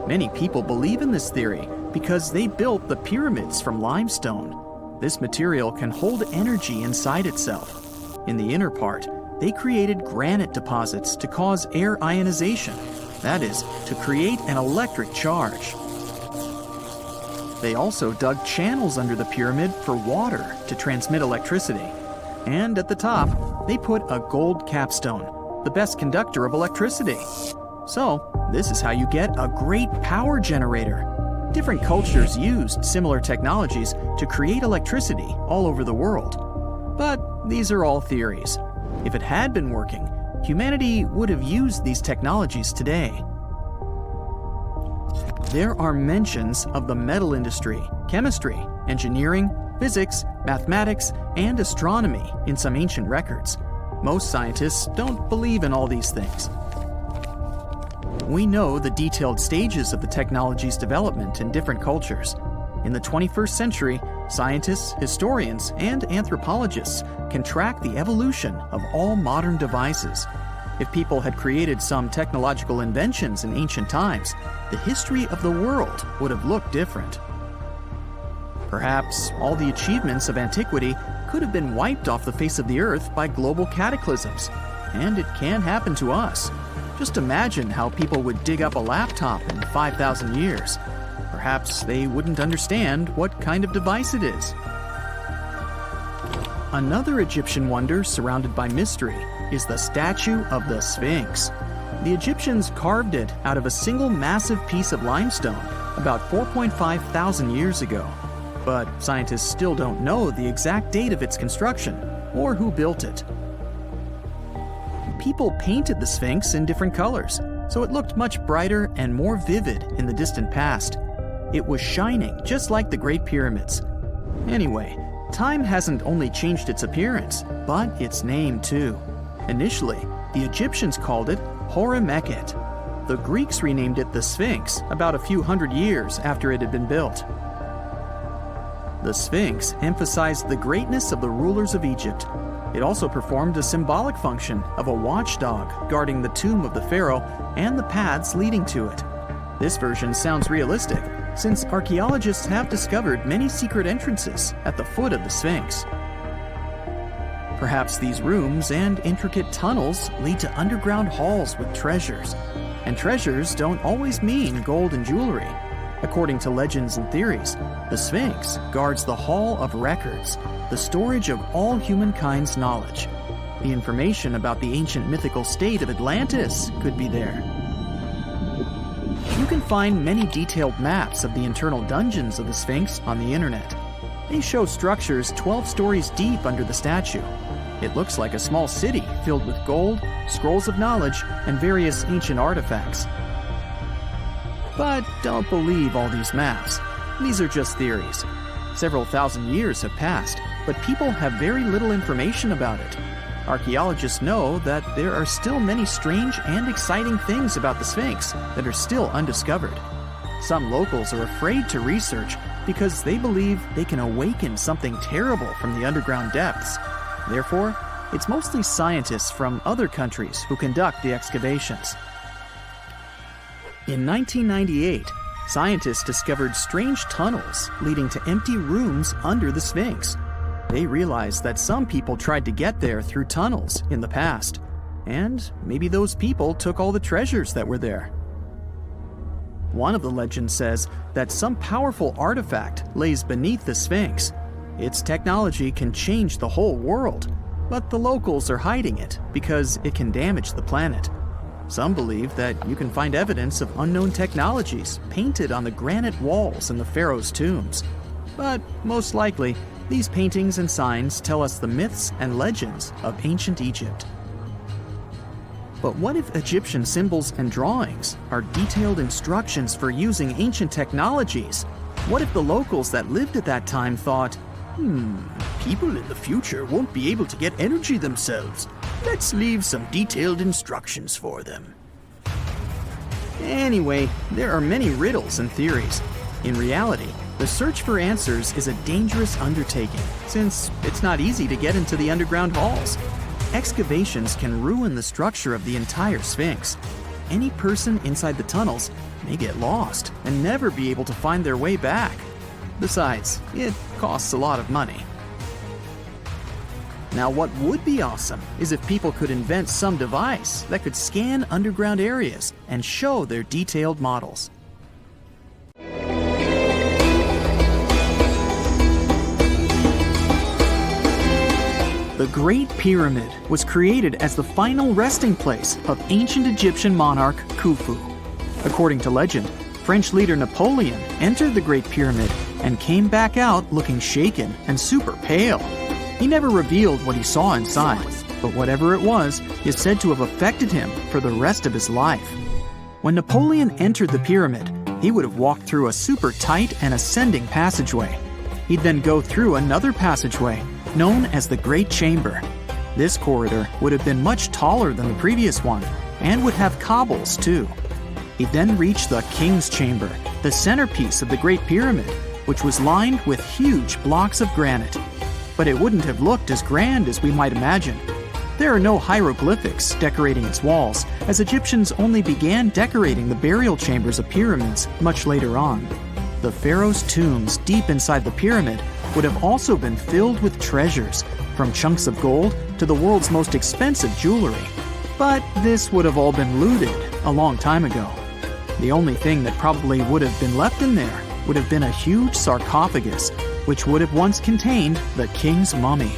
Many people believe in this theory because they built the pyramids from limestone. This material can hold energy inside itself. In the inner part, they created granite deposits to cause air ionization, that is, to create an electric charge. They also dug channels under the pyramid for water to transmit electricity. And at the top, they put a gold capstone, the best conductor of electricity. So, this is how you get a great power generator. Different cultures used similar technologies to create electricity all over the world. But these are all theories. If it had been working, humanity would have used these technologies today. There are mentions of the metal industry, chemistry, engineering, physics, mathematics, and astronomy in some ancient records. Most scientists don't believe in all these things. We know the detailed stages of the technology's development in different cultures. In the 21st century, scientists, historians, and anthropologists can track the evolution of all modern devices. If people had created some technological inventions in ancient times, the history of the world would have looked different. Perhaps all the achievements of antiquity could have been wiped off the face of the earth by global cataclysms, and it can happen to us. Just imagine how people would dig up a laptop in 5,000 years. Perhaps they wouldn't understand what kind of device it is. Another Egyptian wonder surrounded by mystery is the statue of the Sphinx. The Egyptians carved it out of a single massive piece of limestone about 4.5 thousand years ago. But scientists still don't know the exact date of its construction or who built it. People painted the Sphinx in different colors, so it looked much brighter and more vivid in the distant past. It was shining just like the Great Pyramids. Anyway, time hasn't only changed its appearance, but its name too. Initially, the Egyptians called it Horemheb. The Greeks renamed it the Sphinx about a few hundred years after it had been built. The Sphinx emphasized the greatness of the rulers of Egypt. It also performed a symbolic function of a watchdog guarding the tomb of the pharaoh and the paths leading to it. This version sounds realistic, since archaeologists have discovered many secret entrances at the foot of the Sphinx. Perhaps these rooms and intricate tunnels lead to underground halls with treasures. And treasures don't always mean gold and jewelry. According to legends and theories, the Sphinx guards the Hall of Records, the storage of all humankind's knowledge. The information about the ancient mythical state of Atlantis could be there. You can find many detailed maps of the internal dungeons of the Sphinx on the internet. They show structures 12 stories deep under the statue. It looks like a small city filled with gold, scrolls of knowledge, and various ancient artifacts. But don't believe all these maps. These are just theories. Several thousand years have passed, but people have very little information about it. Archaeologists know that there are still many strange and exciting things about the Sphinx that are still undiscovered. Some locals are afraid to research because they believe they can awaken something terrible from the underground depths. Therefore, it's mostly scientists from other countries who conduct the excavations. In 1998, scientists discovered strange tunnels leading to empty rooms under the Sphinx. They realized that some people tried to get there through tunnels in the past, and maybe those people took all the treasures that were there. One of the legends says that some powerful artifact lays beneath the Sphinx. Its technology can change the whole world, but the locals are hiding it because it can damage the planet. Some believe that you can find evidence of unknown technologies painted on the granite walls in the pharaoh's tombs. But most likely, these paintings and signs tell us the myths and legends of ancient Egypt. But what if Egyptian symbols and drawings are detailed instructions for using ancient technologies? What if the locals that lived at that time thought, people in the future won't be able to get energy themselves. Let's leave some detailed instructions for them. Anyway, there are many riddles and theories. In reality, the search for answers is a dangerous undertaking, since it's not easy to get into the underground halls. Excavations can ruin the structure of the entire Sphinx. Any person inside the tunnels may get lost and never be able to find their way back. Besides, it costs a lot of money. Now, what would be awesome is if people could invent some device that could scan underground areas and show their detailed models. The Great Pyramid was created as the final resting place of ancient Egyptian monarch Khufu. According to legend, French leader Napoleon entered the Great Pyramid and came back out looking shaken and super pale. He never revealed what he saw inside, but whatever it was is said to have affected him for the rest of his life. When Napoleon entered the pyramid, he would have walked through a super tight and ascending passageway. He'd then go through another passageway, known as the Great Chamber. This corridor would have been much taller than the previous one, and would have cobbles too. He'd then reach the King's Chamber, the centerpiece of the Great Pyramid, which was lined with huge blocks of granite. But it wouldn't have looked as grand as we might imagine. There are no hieroglyphics decorating its walls, as Egyptians only began decorating the burial chambers of pyramids much later on. The pharaoh's tombs deep inside the pyramid would have also been filled with treasures, from chunks of gold to the world's most expensive jewelry. But this would have all been looted a long time ago. The only thing that probably would have been left in there would have been a huge sarcophagus, which would have once contained the king's mummy.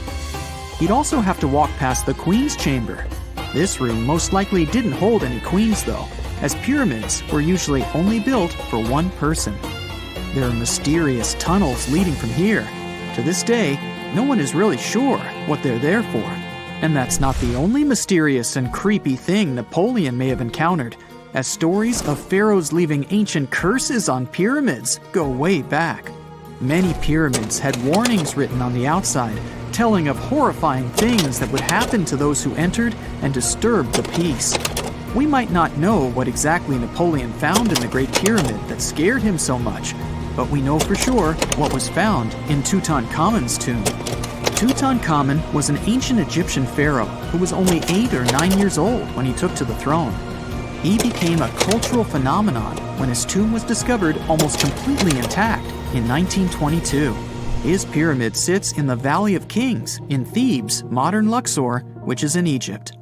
He'd also have to walk past the queen's chamber. This room most likely didn't hold any queens though, as pyramids were usually only built for one person. There are mysterious tunnels leading from here. To this day, no one is really sure what they're there for. And that's not the only mysterious and creepy thing Napoleon may have encountered, as stories of pharaohs leaving ancient curses on pyramids go way back. Many pyramids had warnings written on the outside, telling of horrifying things that would happen to those who entered and disturbed the peace. We might not know what exactly Napoleon found in the Great Pyramid that scared him so much, but we know for sure what was found in Tutankhamun's tomb. Tutankhamun was an ancient Egyptian pharaoh who was only 8 or 9 years old when he took to the throne. He became a cultural phenomenon when his tomb was discovered almost completely intact in 1922. His pyramid sits in the Valley of Kings in Thebes, modern Luxor, which is in Egypt.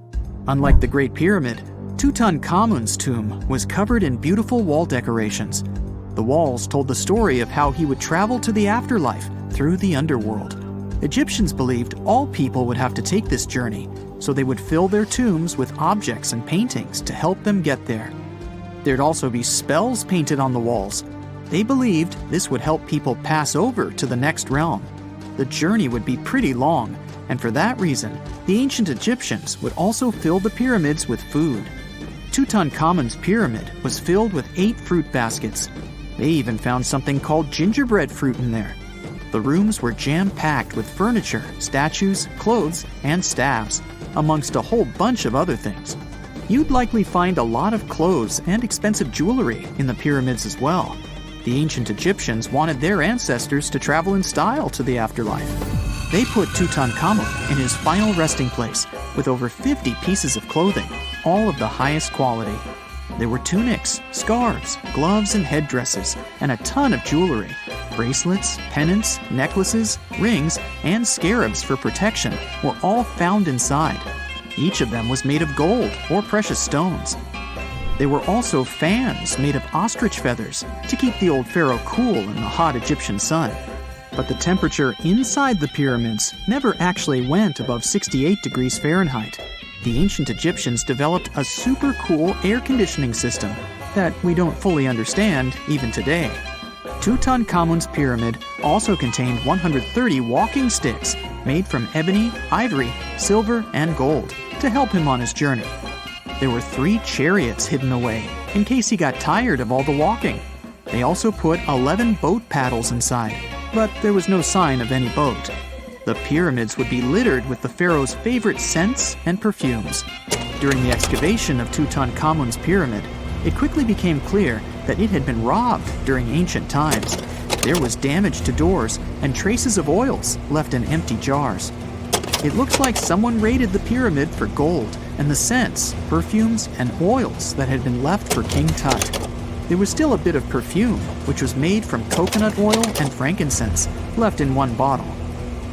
Unlike the Great Pyramid, Tutankhamun's tomb was covered in beautiful wall decorations. The walls told the story of how he would travel to the afterlife through the underworld. Egyptians believed all people would have to take this journey, so they would fill their tombs with objects and paintings to help them get there. There'd also be spells painted on the walls. They believed this would help people pass over to the next realm. The journey would be pretty long, and for that reason, the ancient Egyptians would also fill the pyramids with food. Tutankhamun's pyramid was filled with 8 fruit baskets. They even found something called gingerbread fruit in there. The rooms were jam-packed with furniture, statues, clothes, and staffs, amongst a whole bunch of other things. You'd likely find a lot of clothes and expensive jewelry in the pyramids as well. The ancient Egyptians wanted their ancestors to travel in style to the afterlife. They put Tutankhamun in his final resting place with over 50 pieces of clothing, all of the highest quality. There were tunics, scarves, gloves, and headdresses, and a ton of jewelry. Bracelets, pendants, necklaces, rings, and scarabs for protection were all found inside. Each of them was made of gold or precious stones. There were also fans made of ostrich feathers to keep the old pharaoh cool in the hot Egyptian sun. But the temperature inside the pyramids never actually went above 68 degrees Fahrenheit. The ancient Egyptians developed a super cool air conditioning system that we don't fully understand even today. Tutankhamun's pyramid also contained 130 walking sticks made from ebony, ivory, silver, and gold to help him on his journey. There were 3 chariots hidden away in case he got tired of all the walking. They also put 11 boat paddles inside, but there was no sign of any boat. The pyramids would be littered with the pharaoh's favorite scents and perfumes. During the excavation of Tutankhamun's pyramid, it quickly became clear that it had been robbed during ancient times. There was damage to doors and traces of oils left in empty jars. It looks like someone raided the pyramid for gold and the scents, perfumes, and oils that had been left for King Tut. There was still a bit of perfume, which was made from coconut oil and frankincense, left in one bottle.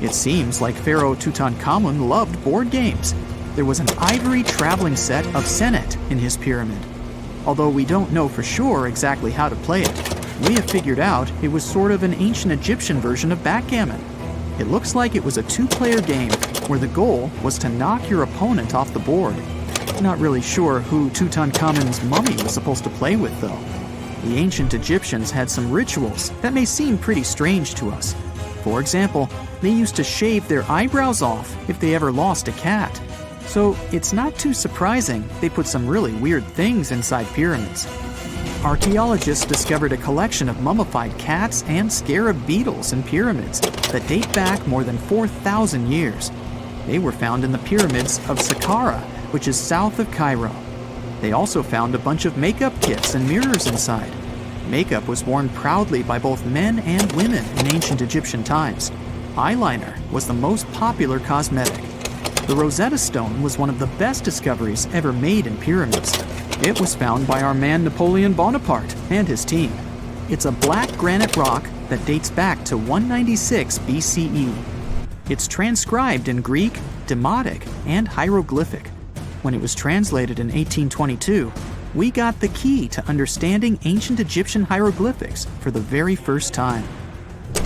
It seems like Pharaoh Tutankhamun loved board games. There was an ivory traveling set of senet in his pyramid. Although we don't know for sure exactly how to play it, we have figured out it was sort of an ancient Egyptian version of backgammon. It looks like it was a 2-player game where the goal was to knock your opponent off the board. Not really sure who Tutankhamun's mummy was supposed to play with though. The ancient Egyptians had some rituals that may seem pretty strange to us. For example, they used to shave their eyebrows off if they ever lost a cat. So it's not too surprising they put some really weird things inside pyramids. Archaeologists discovered a collection of mummified cats and scarab beetles in pyramids that date back more than 4,000 years. They were found in the pyramids of Sakara, which is south of Cairo. They also found a bunch of makeup kits and mirrors inside. Makeup was worn proudly by both men and women in ancient Egyptian times. Eyeliner was the most popular cosmetic. The Rosetta Stone was one of the best discoveries ever made in pyramids. It was found by our man Napoleon Bonaparte and his team. It's a black granite rock that dates back to 196 BCE. It's transcribed in Greek, demotic, and hieroglyphic. When it was translated in 1822, we got the key to understanding ancient Egyptian hieroglyphics for the very first time.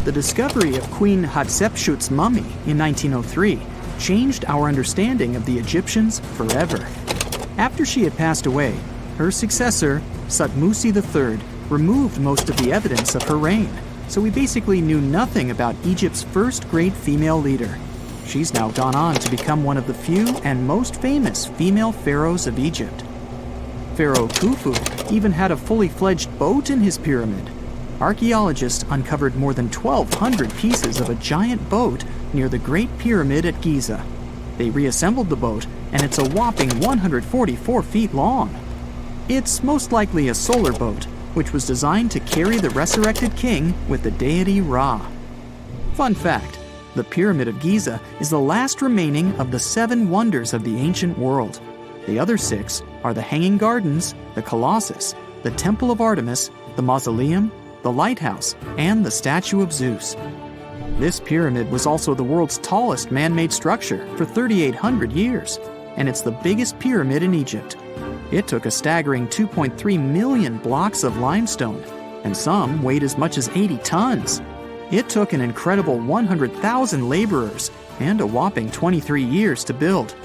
The discovery of Queen Hatshepsut's mummy in 1903 changed our understanding of the Egyptians forever. After she had passed away, her successor, Thutmose III, removed most of the evidence of her reign, so we basically knew nothing about Egypt's first great female leader. She's now gone on to become one of the few and most famous female pharaohs of Egypt. Pharaoh Khufu even had a fully fledged boat in his pyramid. Archaeologists uncovered more than 1,200 pieces of a giant boat near the Great Pyramid at Giza. They reassembled the boat, and it's a whopping 144 feet long. It's most likely a solar boat, which was designed to carry the resurrected king with the deity Ra. Fun fact, the Pyramid of Giza is the last remaining of the 7 wonders of the ancient world. The other 6 are the Hanging Gardens, the Colossus, the Temple of Artemis, the Mausoleum, the Lighthouse, and the Statue of Zeus. This pyramid was also the world's tallest man-made structure for 3,800 years, and it's the biggest pyramid in Egypt. It took a staggering 2.3 million blocks of limestone, and some weighed as much as 80 tons. It took an incredible 100,000 laborers and a whopping 23 years to build.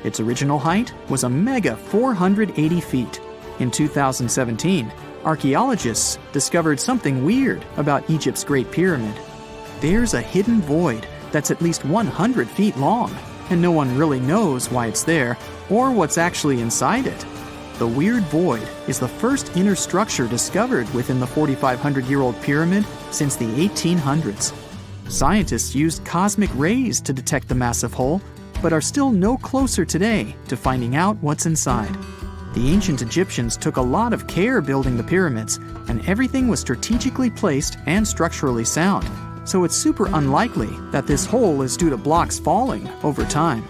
Its original height was a mega 480 feet. In 2017, archaeologists discovered something weird about Egypt's Great Pyramid. There's a hidden void that's at least 100 feet long, and no one really knows why it's there or what's actually inside it. The weird void is the first inner structure discovered within the 4,500-year-old pyramid since the 1800s. Scientists used cosmic rays to detect the massive hole, but are still no closer today to finding out what's inside. The ancient Egyptians took a lot of care building the pyramids, and everything was strategically placed and structurally sound, so it's super unlikely that this hole is due to blocks falling over time.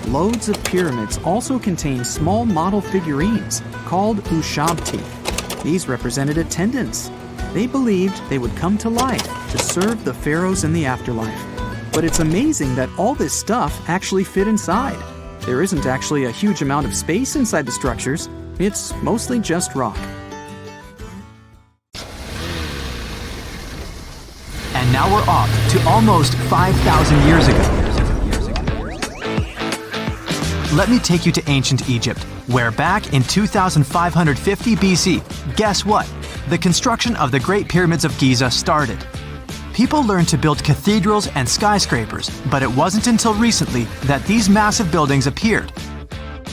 Loads of pyramids also contain small model figurines called ushabti. These represented attendants. They believed they would come to life to serve the pharaohs in the afterlife. But it's amazing that all this stuff actually fit inside. There isn't actually a huge amount of space inside the structures. It's mostly just rock. And now we're off to almost 5,000 years ago. Let me take you to ancient Egypt, where back in 2550 BC, guess what? The construction of the Great Pyramids of Giza started. People learned to build cathedrals and skyscrapers, but it wasn't until recently that these massive buildings appeared.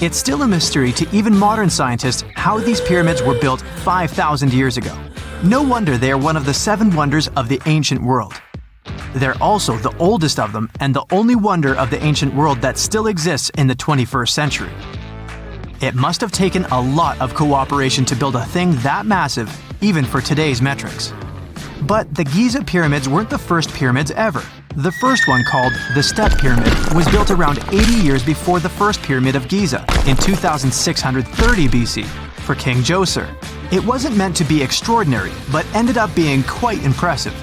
It's still a mystery to even modern scientists how these pyramids were built 5,000 years ago. No wonder they are one of the 7 wonders of the ancient world. They're also the oldest of them and the only wonder of the ancient world that still exists in the 21st century. It must have taken a lot of cooperation to build a thing that massive, even for today's metrics. But the Giza pyramids weren't the first pyramids ever. The first one, called the Step Pyramid, was built around 80 years before the first pyramid of Giza in 2630 BC for King Djoser. It wasn't meant to be extraordinary, but ended up being quite impressive.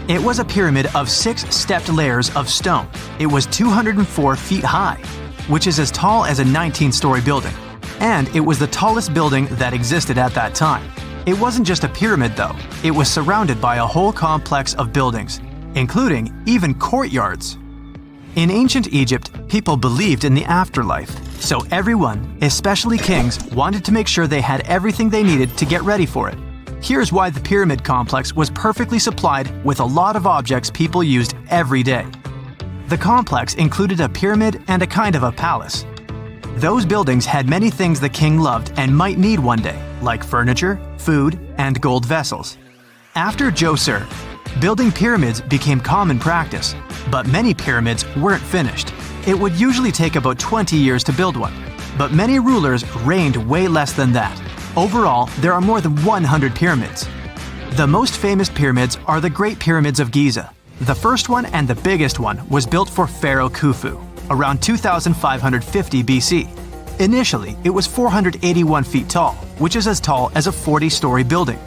It was a pyramid of 6 stepped layers of stone. It was 204 feet high, which is as tall as a 19-story building. And it was the tallest building that existed at that time. It wasn't just a pyramid though, it was surrounded by a whole complex of buildings, including even courtyards. In ancient Egypt, people believed in the afterlife, so everyone, especially kings, wanted to make sure they had everything they needed to get ready for it. Here's why the pyramid complex was perfectly supplied with a lot of objects people used every day. The complex included a pyramid and a kind of a palace. Those buildings had many things the king loved and might need one day, like furniture, food, and gold vessels. After Djoser, building pyramids became common practice, but many pyramids weren't finished. It would usually take about 20 years to build one, but many rulers reigned way less than that. Overall, there are more than 100 pyramids. The most famous pyramids are the Great Pyramids of Giza. The first one and the biggest one was built for Pharaoh Khufu, around 2550 BC. Initially, it was 481 feet tall, which is as tall as a 40-story building.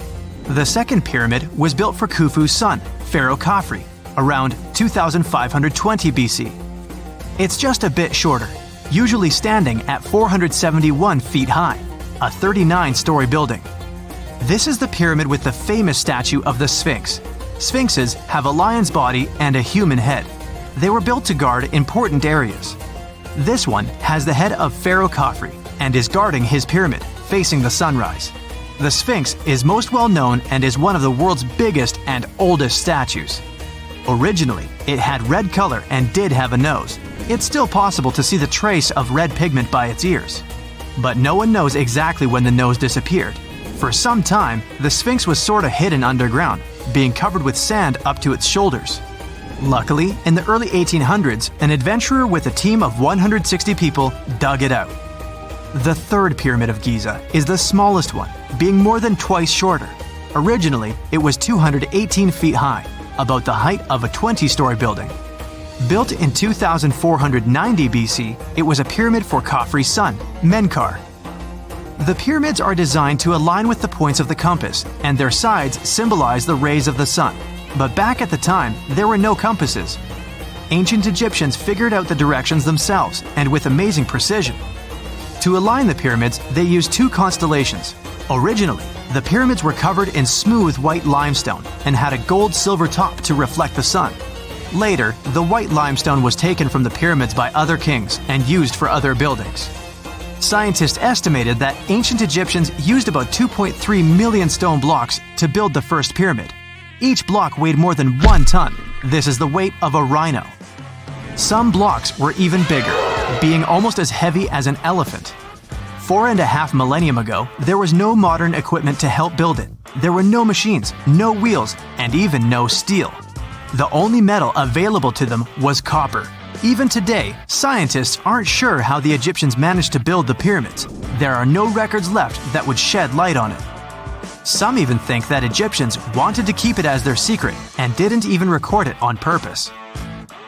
The second pyramid was built for Khufu's son, Pharaoh Khafre, around 2520 BC. It's just a bit shorter, usually standing at 471 feet high, a 39-story building. This is the pyramid with the famous statue of the Sphinx. Sphinxes have a lion's body and a human head. They were built to guard important areas. This one has the head of Pharaoh Khafre and is guarding his pyramid, facing the sunrise. The Sphinx is most well known and is one of the world's biggest and oldest statues. Originally, it had red color and did have a nose. It's still possible to see the trace of red pigment by its ears. But no one knows exactly when the nose disappeared. For some time, the Sphinx was sort of hidden underground, being covered with sand up to its shoulders. Luckily, in the early 1800s, an adventurer with a team of 160 people dug it out. The third pyramid of Giza is the smallest one, being more than twice shorter. Originally, it was 218 feet high, about the height of a 20-story building. Built in 2490 BC, it was a pyramid for Khafre's son, Menkaure. The pyramids are designed to align with the points of the compass, and their sides symbolize the rays of the sun. But back at the time, there were no compasses. Ancient Egyptians figured out the directions themselves, and with amazing precision. To align the pyramids, they used two constellations. Originally, the pyramids were covered in smooth white limestone and had a gold-silver top to reflect the sun. Later, the white limestone was taken from the pyramids by other kings and used for other buildings. Scientists estimated that ancient Egyptians used about 2.3 million stone blocks to build the first pyramid. Each block weighed more than 1 ton. This is the weight of a rhino. Some blocks were even bigger, being almost as heavy as an elephant. 4.5 millennia ago, there was no modern equipment to help build it. There were no machines, no wheels, and even no steel. The only metal available to them was copper. Even today, scientists aren't sure how the Egyptians managed to build the pyramids. There are no records left that would shed light on it. Some even think that Egyptians wanted to keep it as their secret and didn't even record it on purpose.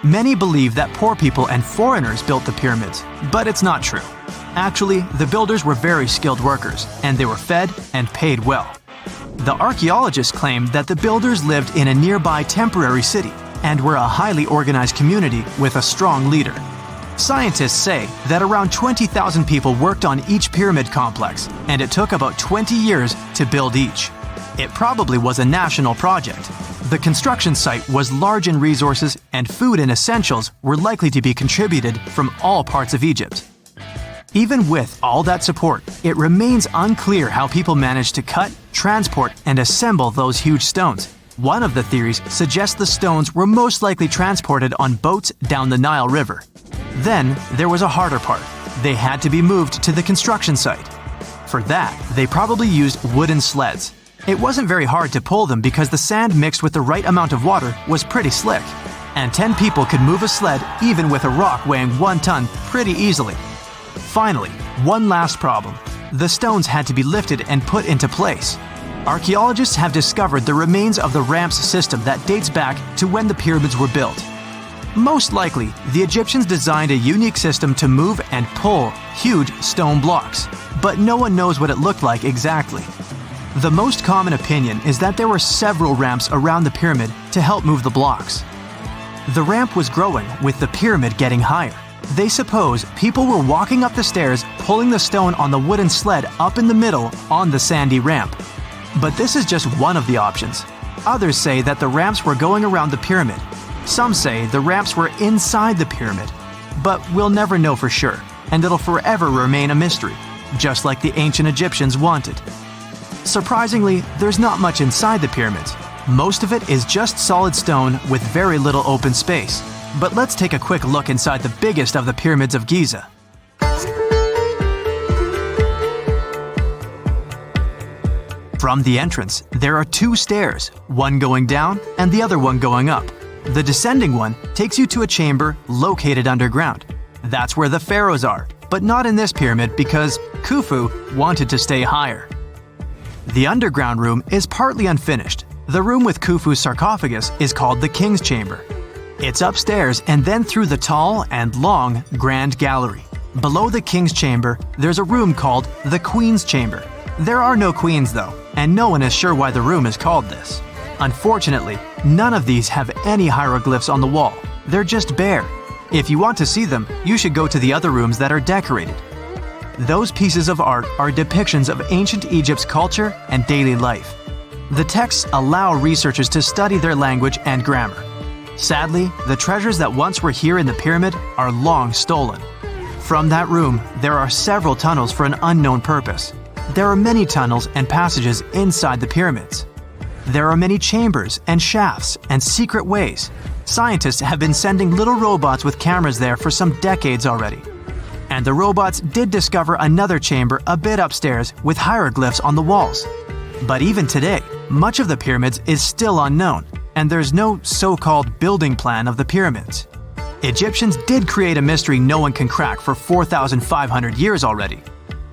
Many believe that poor people and foreigners built the pyramids, but it's not true. Actually, the builders were very skilled workers, and they were fed and paid well. The archaeologists claimed that the builders lived in a nearby temporary city and were a highly organized community with a strong leader. Scientists say that around 20,000 people worked on each pyramid complex, and it took about 20 years to build each. It probably was a national project. The construction site was large in resources, and food and essentials were likely to be contributed from all parts of Egypt. Even with all that support, it remains unclear how people managed to cut, transport, and assemble those huge stones. One of the theories suggests the stones were most likely transported on boats down the Nile River. Then, there was a harder part. They had to be moved to the construction site. For that, they probably used wooden sleds. It wasn't very hard to pull them because the sand mixed with the right amount of water was pretty slick. And 10 people could move a sled even with a rock weighing 1 ton pretty easily. Finally, one last problem. The stones had to be lifted and put into place. Archaeologists have discovered the remains of the ramps system that dates back to when the pyramids were built. Most likely, the Egyptians designed a unique system to move and pull huge stone blocks, but no one knows what it looked like exactly. The most common opinion is that there were several ramps around the pyramid to help move the blocks. The ramp was growing with the pyramid getting higher. They suppose people were walking up the stairs, pulling the stone on the wooden sled up in the middle on the sandy ramp. But this is just one of the options. Others say that the ramps were going around the pyramid. Some say the ramps were inside the pyramid. But we'll never know for sure, and it'll forever remain a mystery, just like the ancient Egyptians wanted. Surprisingly, there's not much inside the pyramids. Most of it is just solid stone with very little open space. But let's take a quick look inside the biggest of the pyramids of Giza. From the entrance, there are two stairs, one going down and the other one going up. The descending one takes you to a chamber located underground. That's where the pharaohs are, but not in this pyramid because Khufu wanted to stay higher. The underground room is partly unfinished. The room with Khufu's sarcophagus is called the King's Chamber. It's upstairs and then through the tall and long Grand Gallery. Below the King's Chamber, there's a room called the Queen's Chamber. There are no queens though, and no one is sure why the room is called this. Unfortunately, none of these have any hieroglyphs on the wall. They're just bare. If you want to see them, you should go to the other rooms that are decorated. Those pieces of art are depictions of ancient Egypt's culture and daily life. The texts allow researchers to study their language and grammar. Sadly, the treasures that once were here in the pyramid are long stolen. From that room, there are several tunnels for an unknown purpose. There are many tunnels and passages inside the pyramids. There are many chambers and shafts and secret ways. Scientists have been sending little robots with cameras there for some decades already. And the robots did discover another chamber a bit upstairs with hieroglyphs on the walls. But even today, much of the pyramids is still unknown, and there's no so-called building plan of the pyramids. Egyptians did create a mystery no one can crack for 4,500 years already.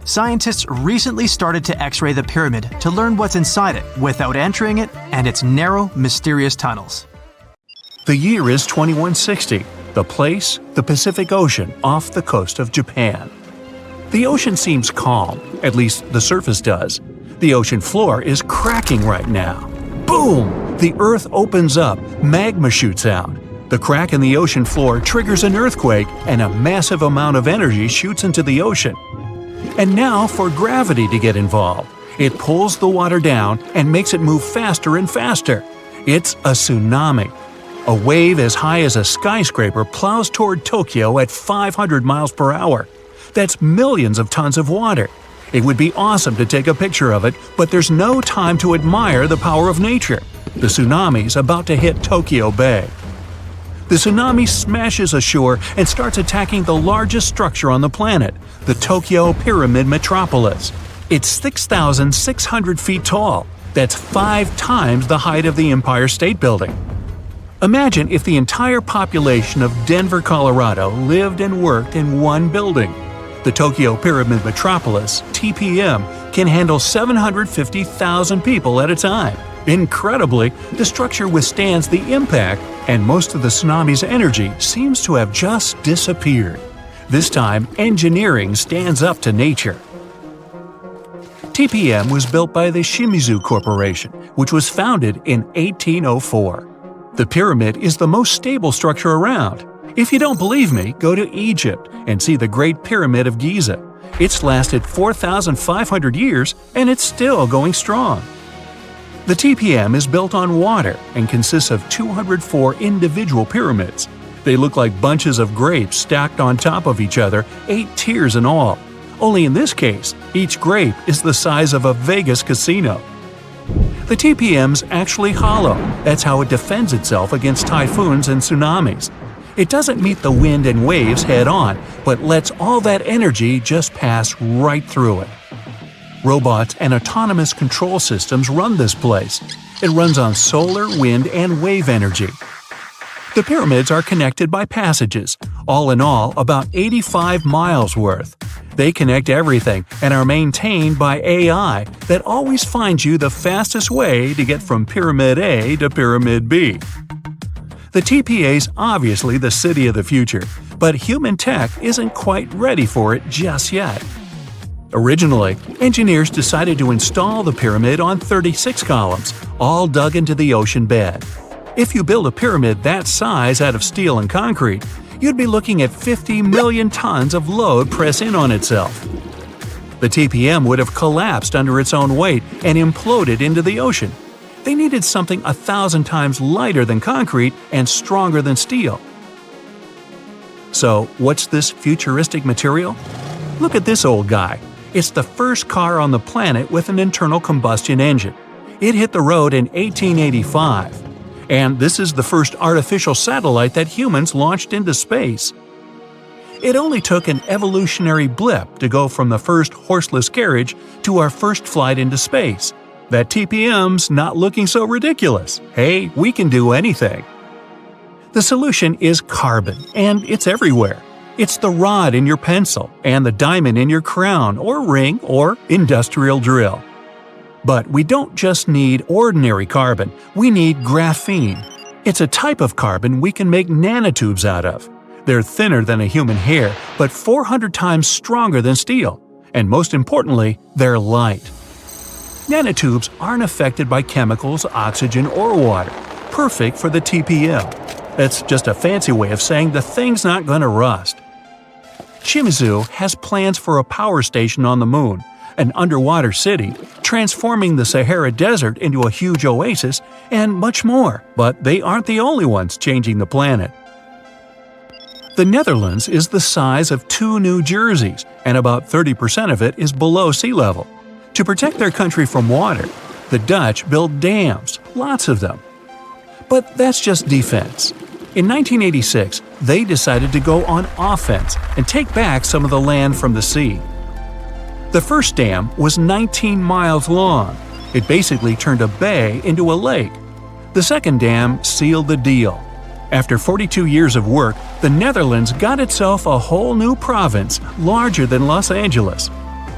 Scientists recently started to X-ray the pyramid to learn what's inside it without entering it and its narrow, mysterious tunnels. The year is 2160. The place, the Pacific Ocean off the coast of Japan. The ocean seems calm, at least the surface does. The ocean floor is cracking right now. Boom! The earth opens up, magma shoots out. The crack in the ocean floor triggers an earthquake and a massive amount of energy shoots into the ocean. And now for gravity to get involved. It pulls the water down and makes it move faster and faster. It's a tsunami. A wave as high as a skyscraper plows toward Tokyo at 500 miles per hour. That's millions of tons of water. It would be awesome to take a picture of it, but there's no time to admire the power of nature. The tsunami's about to hit Tokyo Bay. The tsunami smashes ashore and starts attacking the largest structure on the planet, the Tokyo Pyramid Metropolis. It's 6,600 feet tall. That's 5 times the height of the Empire State Building. Imagine if the entire population of Denver, Colorado lived and worked in one building. The Tokyo Pyramid Metropolis, TPM, can handle 750,000 people at a time. Incredibly, the structure withstands the impact, and most of the tsunami's energy seems to have just disappeared. This time, engineering stands up to nature. TPM was built by the Shimizu Corporation, which was founded in 1804. The pyramid is the most stable structure around. If you don't believe me, go to Egypt and see the Great Pyramid of Giza. It's lasted 4,500 years and it's still going strong. The TPM is built on water and consists of 204 individual pyramids. They look like bunches of grapes stacked on top of each other, 8 tiers in all. Only in this case, each grape is the size of a Vegas casino. The TPM's actually hollow. That's how it defends itself against typhoons and tsunamis. It doesn't meet the wind and waves head-on, but lets all that energy just pass right through it. Robots and autonomous control systems run this place. It runs on solar, wind, and wave energy. The pyramids are connected by passages, all in all about 85 miles worth. They connect everything and are maintained by AI that always finds you the fastest way to get from Pyramid A to Pyramid B. The TPA's obviously the city of the future, but human tech isn't quite ready for it just yet. Originally, engineers decided to install the pyramid on 36 columns, all dug into the ocean bed. If you build a pyramid that size out of steel and concrete, you'd be looking at 50 million tons of load press in on itself. The TPM would have collapsed under its own weight and imploded into the ocean. They needed something 1,000 times lighter than concrete and stronger than steel. So, what's this futuristic material? Look at this old guy. It's the first car on the planet with an internal combustion engine. It hit the road in 1885. And this is the first artificial satellite that humans launched into space. It only took an evolutionary blip to go from the first horseless carriage to our first flight into space. That TPM's not looking so ridiculous. Hey, we can do anything. The solution is carbon, and it's everywhere. It's the rod in your pencil, and the diamond in your crown or ring or industrial drill. But we don't just need ordinary carbon, we need graphene. It's a type of carbon we can make nanotubes out of. They're thinner than a human hair, but 400 times stronger than steel. And most importantly, they're light. Nanotubes aren't affected by chemicals, oxygen, or water. Perfect for the TPM. That's just a fancy way of saying the thing's not gonna rust. Shimizu has plans for a power station on the moon, an underwater city, transforming the Sahara Desert into a huge oasis, and much more. But they aren't the only ones changing the planet. The Netherlands is the size of 2 New Jerseys, and about 30% of it is below sea level. To protect their country from water, the Dutch built dams, lots of them. But that's just defense. In 1986, they decided to go on offense and take back some of the land from the sea. The first dam was 19 miles long. It basically turned a bay into a lake. The second dam sealed the deal. After 42 years of work, the Netherlands got itself a whole new province, larger than Los Angeles.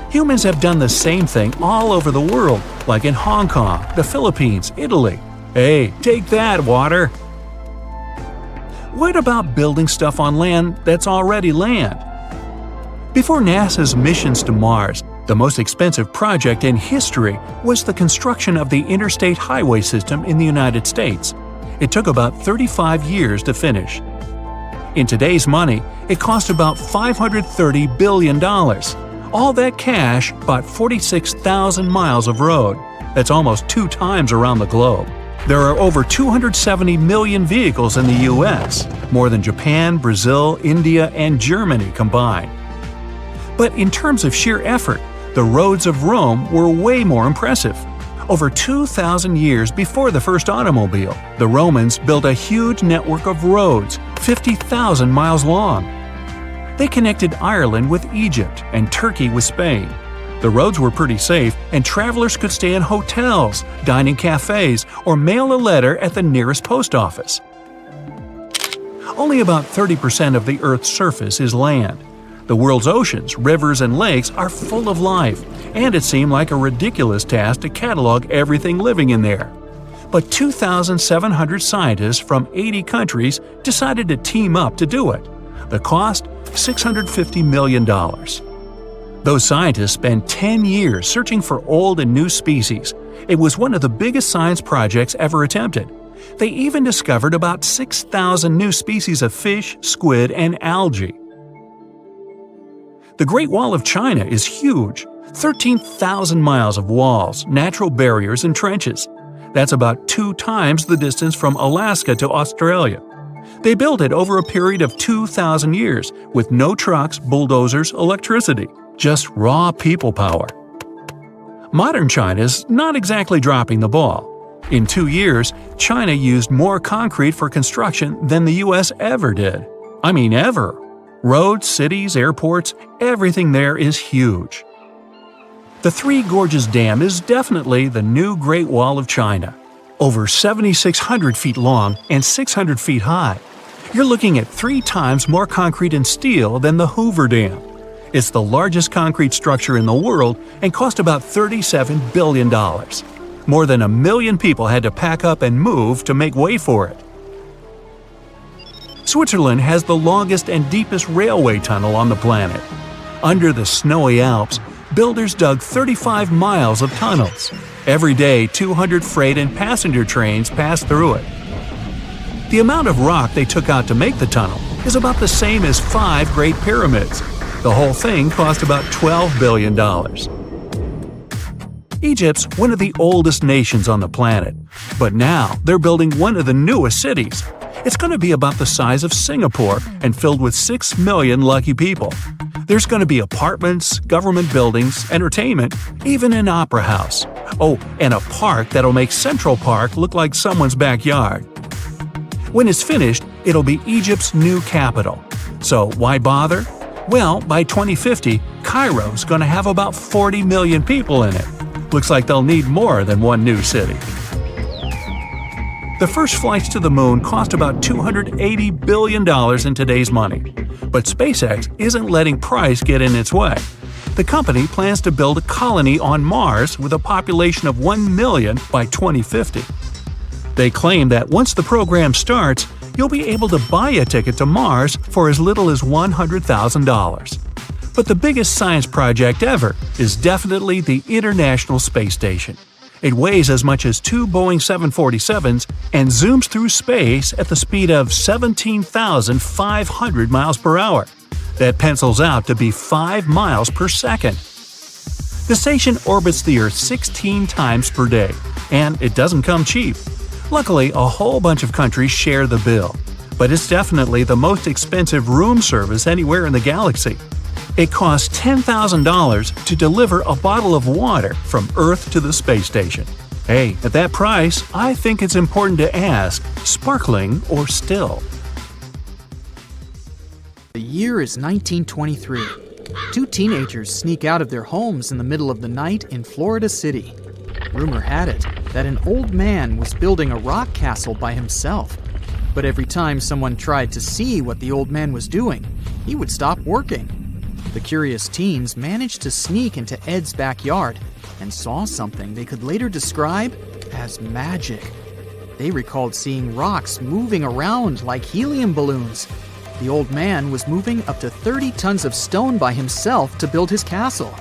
Humans have done the same thing all over the world, like in Hong Kong, the Philippines, Italy. Hey, take that, water! What about building stuff on land that's already land? Before NASA's missions to Mars, the most expensive project in history was the construction of the interstate highway system in the United States. It took about 35 years to finish. In today's money, it cost about $530 billion. All that cash bought 46,000 miles of road. That's almost 2 times around the globe. There are over 270 million vehicles in the US, more than Japan, Brazil, India, and Germany combined. But in terms of sheer effort, the roads of Rome were way more impressive. Over 2,000 years before the first automobile, the Romans built a huge network of roads, 50,000 miles long. They connected Ireland with Egypt and Turkey with Spain. The roads were pretty safe, and travelers could stay in hotels, dine in cafes, or mail a letter at the nearest post office. Only about 30% of the Earth's surface is land. The world's oceans, rivers, and lakes are full of life, and it seemed like a ridiculous task to catalog everything living in there. But 2,700 scientists from 80 countries decided to team up to do it. The cost? $650 million. Those scientists spent 10 years searching for old and new species. It was one of the biggest science projects ever attempted. They even discovered about 6,000 new species of fish, squid, and algae. The Great Wall of China is huge. 13,000 miles of walls, natural barriers, and trenches. That's about 2 times the distance from Alaska to Australia. They built it over a period of 2,000 years, with no trucks, bulldozers, electricity, just raw people power. Modern China's not exactly dropping the ball. In 2 years, China used more concrete for construction than the US ever did. I mean ever. Roads, cities, airports, everything there is huge. The Three Gorges Dam is definitely the new Great Wall of China. Over 7,600 feet long and 600 feet high. You're looking at 3 times more concrete and steel than the Hoover Dam. It's the largest concrete structure in the world and cost about $37 billion. More than 1 million people had to pack up and move to make way for it. Switzerland has the longest and deepest railway tunnel on the planet. Under the snowy Alps, builders dug 35 miles of tunnels. Every day, 200 freight and passenger trains pass through it. The amount of rock they took out to make the tunnel is about the same as 5 Great Pyramids. The whole thing cost about $12 billion. Egypt's one of the oldest nations on the planet, but now they're building one of the newest cities. It's going to be about the size of Singapore and filled with 6 million lucky people. There's going to be apartments, government buildings, entertainment, even an opera house. Oh, and a park that'll make Central Park look like someone's backyard. When it's finished, it'll be Egypt's new capital. So why bother? Well, by 2050, Cairo's going to have about 40 million people in it. Looks like they'll need more than one new city. The first flights to the moon cost about $280 billion in today's money. But SpaceX isn't letting price get in its way. The company plans to build a colony on Mars with a population of 1 million by 2050. They claim that once the program starts, you'll be able to buy a ticket to Mars for as little as $100,000. But the biggest science project ever is definitely the International Space Station. It weighs as much as 2 Boeing 747s and zooms through space at the speed of 17,500 miles per hour. That pencils out to be 5 miles per second. The station orbits the Earth 16 times per day, and it doesn't come cheap. Luckily, a whole bunch of countries share the bill, but it's definitely the most expensive room service anywhere in the galaxy. It costs $10,000 to deliver a bottle of water from Earth to the space station. Hey, at that price, I think it's important to ask, sparkling or still? The year is 1923. Two teenagers sneak out of their homes in the middle of the night in Florida City. Rumor had it that an old man was building a rock castle by himself. But every time someone tried to see what the old man was doing, he would stop working. The curious teens managed to sneak into Ed's backyard and saw something they could later describe as magic. They recalled seeing rocks moving around like helium balloons. The old man was moving up to 30 tons of stone by himself to build his castle.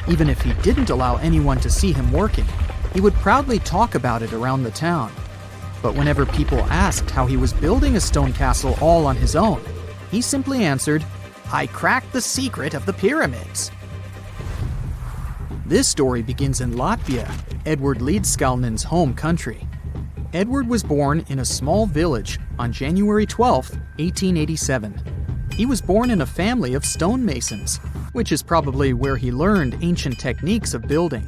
Even if he didn't allow anyone to see him working, he would proudly talk about it around the town. But whenever people asked how he was building a stone castle all on his own, he simply answered, "I cracked the secret of the pyramids." This story begins in Latvia, Edward Leedskalnin's home country. Edward was born in a small village on January 12, 1887. He was born in a family of stonemasons, which is probably where he learned ancient techniques of building.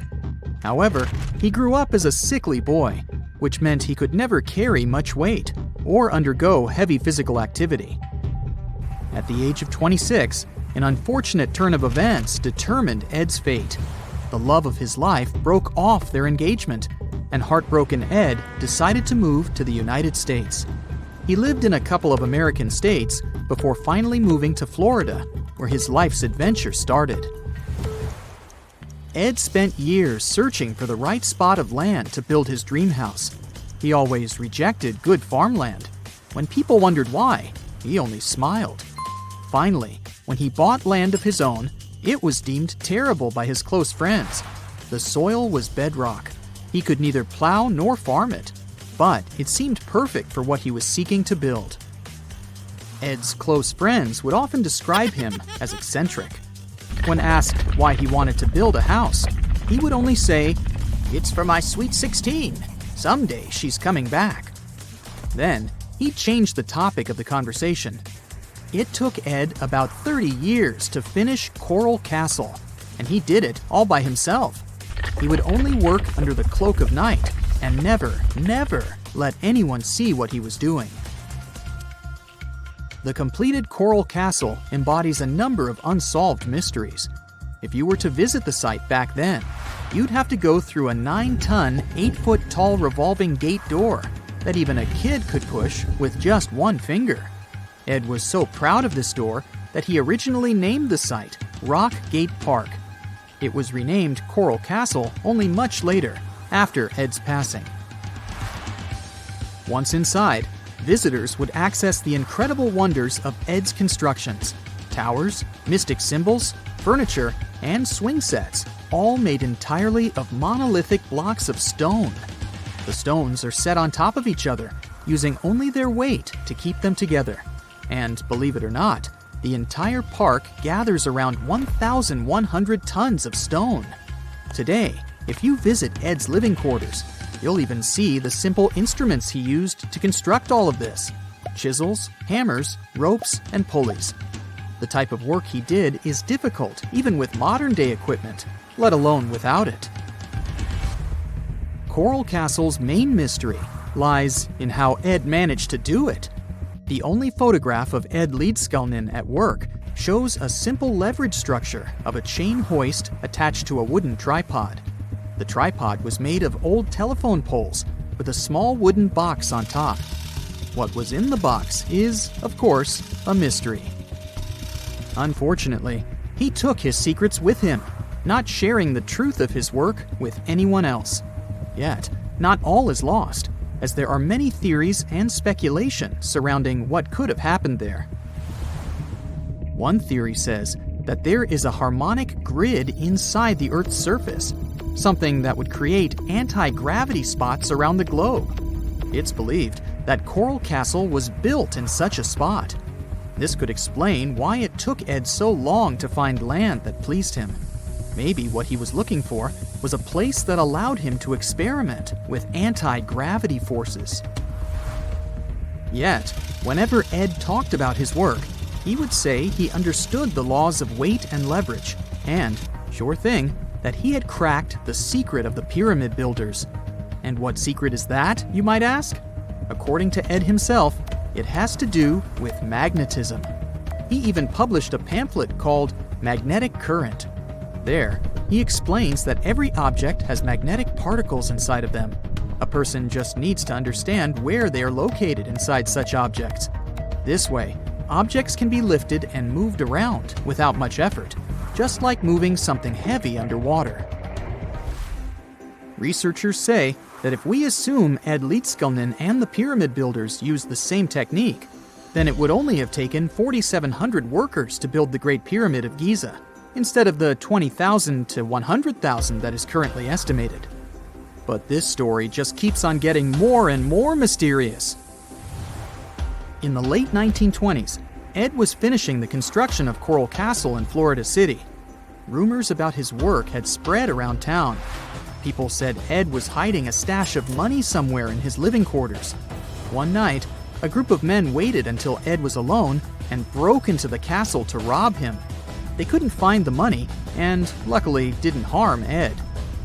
However, he grew up as a sickly boy, which meant he could never carry much weight or undergo heavy physical activity. At the age of 26, an unfortunate turn of events determined Ed's fate. The love of his life broke off their engagement, and heartbroken Ed decided to move to the United States. He lived in a couple of American states before finally moving to Florida, where his life's adventure started. Ed spent years searching for the right spot of land to build his dream house. He always rejected good farmland. When people wondered why, he only smiled. Finally, when he bought land of his own, it was deemed terrible by his close friends. The soil was bedrock. He could neither plow nor farm it, but it seemed perfect for what he was seeking to build. Ed's close friends would often describe him as eccentric. When asked why he wanted to build a house, he would only say, "It's for my sweet 16. Someday she's coming back." Then, he'd change the topic of the conversation. It took Ed about 30 years to finish Coral Castle, and he did it all by himself. He would only work under the cloak of night and never let anyone see what he was doing. The completed Coral Castle embodies a number of unsolved mysteries. If you were to visit the site back then, you'd have to go through a 9-ton, 8-foot-tall revolving gate door that even a kid could push with just one finger. Ed was so proud of this door that he originally named the site Rock Gate Park. It was renamed Coral Castle only much later, after Ed's passing. Once inside, visitors would access the incredible wonders of Ed's constructions: towers, mystic symbols, furniture, and swing sets, all made entirely of monolithic blocks of stone. The stones are set on top of each other, using only their weight to keep them together. And believe it or not, the entire park gathers around 1,100 tons of stone. Today, if you visit Ed's living quarters, you'll even see the simple instruments he used to construct all of this: chisels, hammers, ropes, and pulleys. The type of work he did is difficult even with modern-day equipment, let alone without it. Coral Castle's main mystery lies in how Ed managed to do it. The only photograph of Ed Leedskalnin at work shows a simple leverage structure of a chain hoist attached to a wooden tripod. The tripod was made of old telephone poles with a small wooden box on top. What was in the box is, of course, a mystery. Unfortunately, he took his secrets with him, not sharing the truth of his work with anyone else. Yet, not all is lost, as there are many theories and speculation surrounding what could have happened there. One theory says that there is a harmonic grid inside the Earth's surface, something that would create anti-gravity spots around the globe. It's believed that Coral Castle was built in such a spot. This could explain why it took Ed so long to find land that pleased him. Maybe what he was looking for was a place that allowed him to experiment with anti-gravity forces. Yet, whenever Ed talked about his work, he would say he understood the laws of weight and leverage, and, sure thing, that he had cracked the secret of the pyramid builders. And what secret is that, you might ask? According to Ed himself, it has to do with magnetism. He even published a pamphlet called Magnetic Current. There, he explains that every object has magnetic particles inside of them. A person just needs to understand where they are located inside such objects. This way, objects can be lifted and moved around without much effort, just like moving something heavy underwater. Researchers say that if we assume Ed Leedskalnin and the pyramid builders used the same technique, then it would only have taken 4,700 workers to build the Great Pyramid of Giza, instead of the 20,000 to 100,000 that is currently estimated. But this story just keeps on getting more and more mysterious. In the late 1920s, Ed was finishing the construction of Coral Castle in Florida City. Rumors about his work had spread around town. People said Ed was hiding a stash of money somewhere in his living quarters. One night, a group of men waited until Ed was alone and broke into the castle to rob him. They couldn't find the money and, luckily, didn't harm Ed.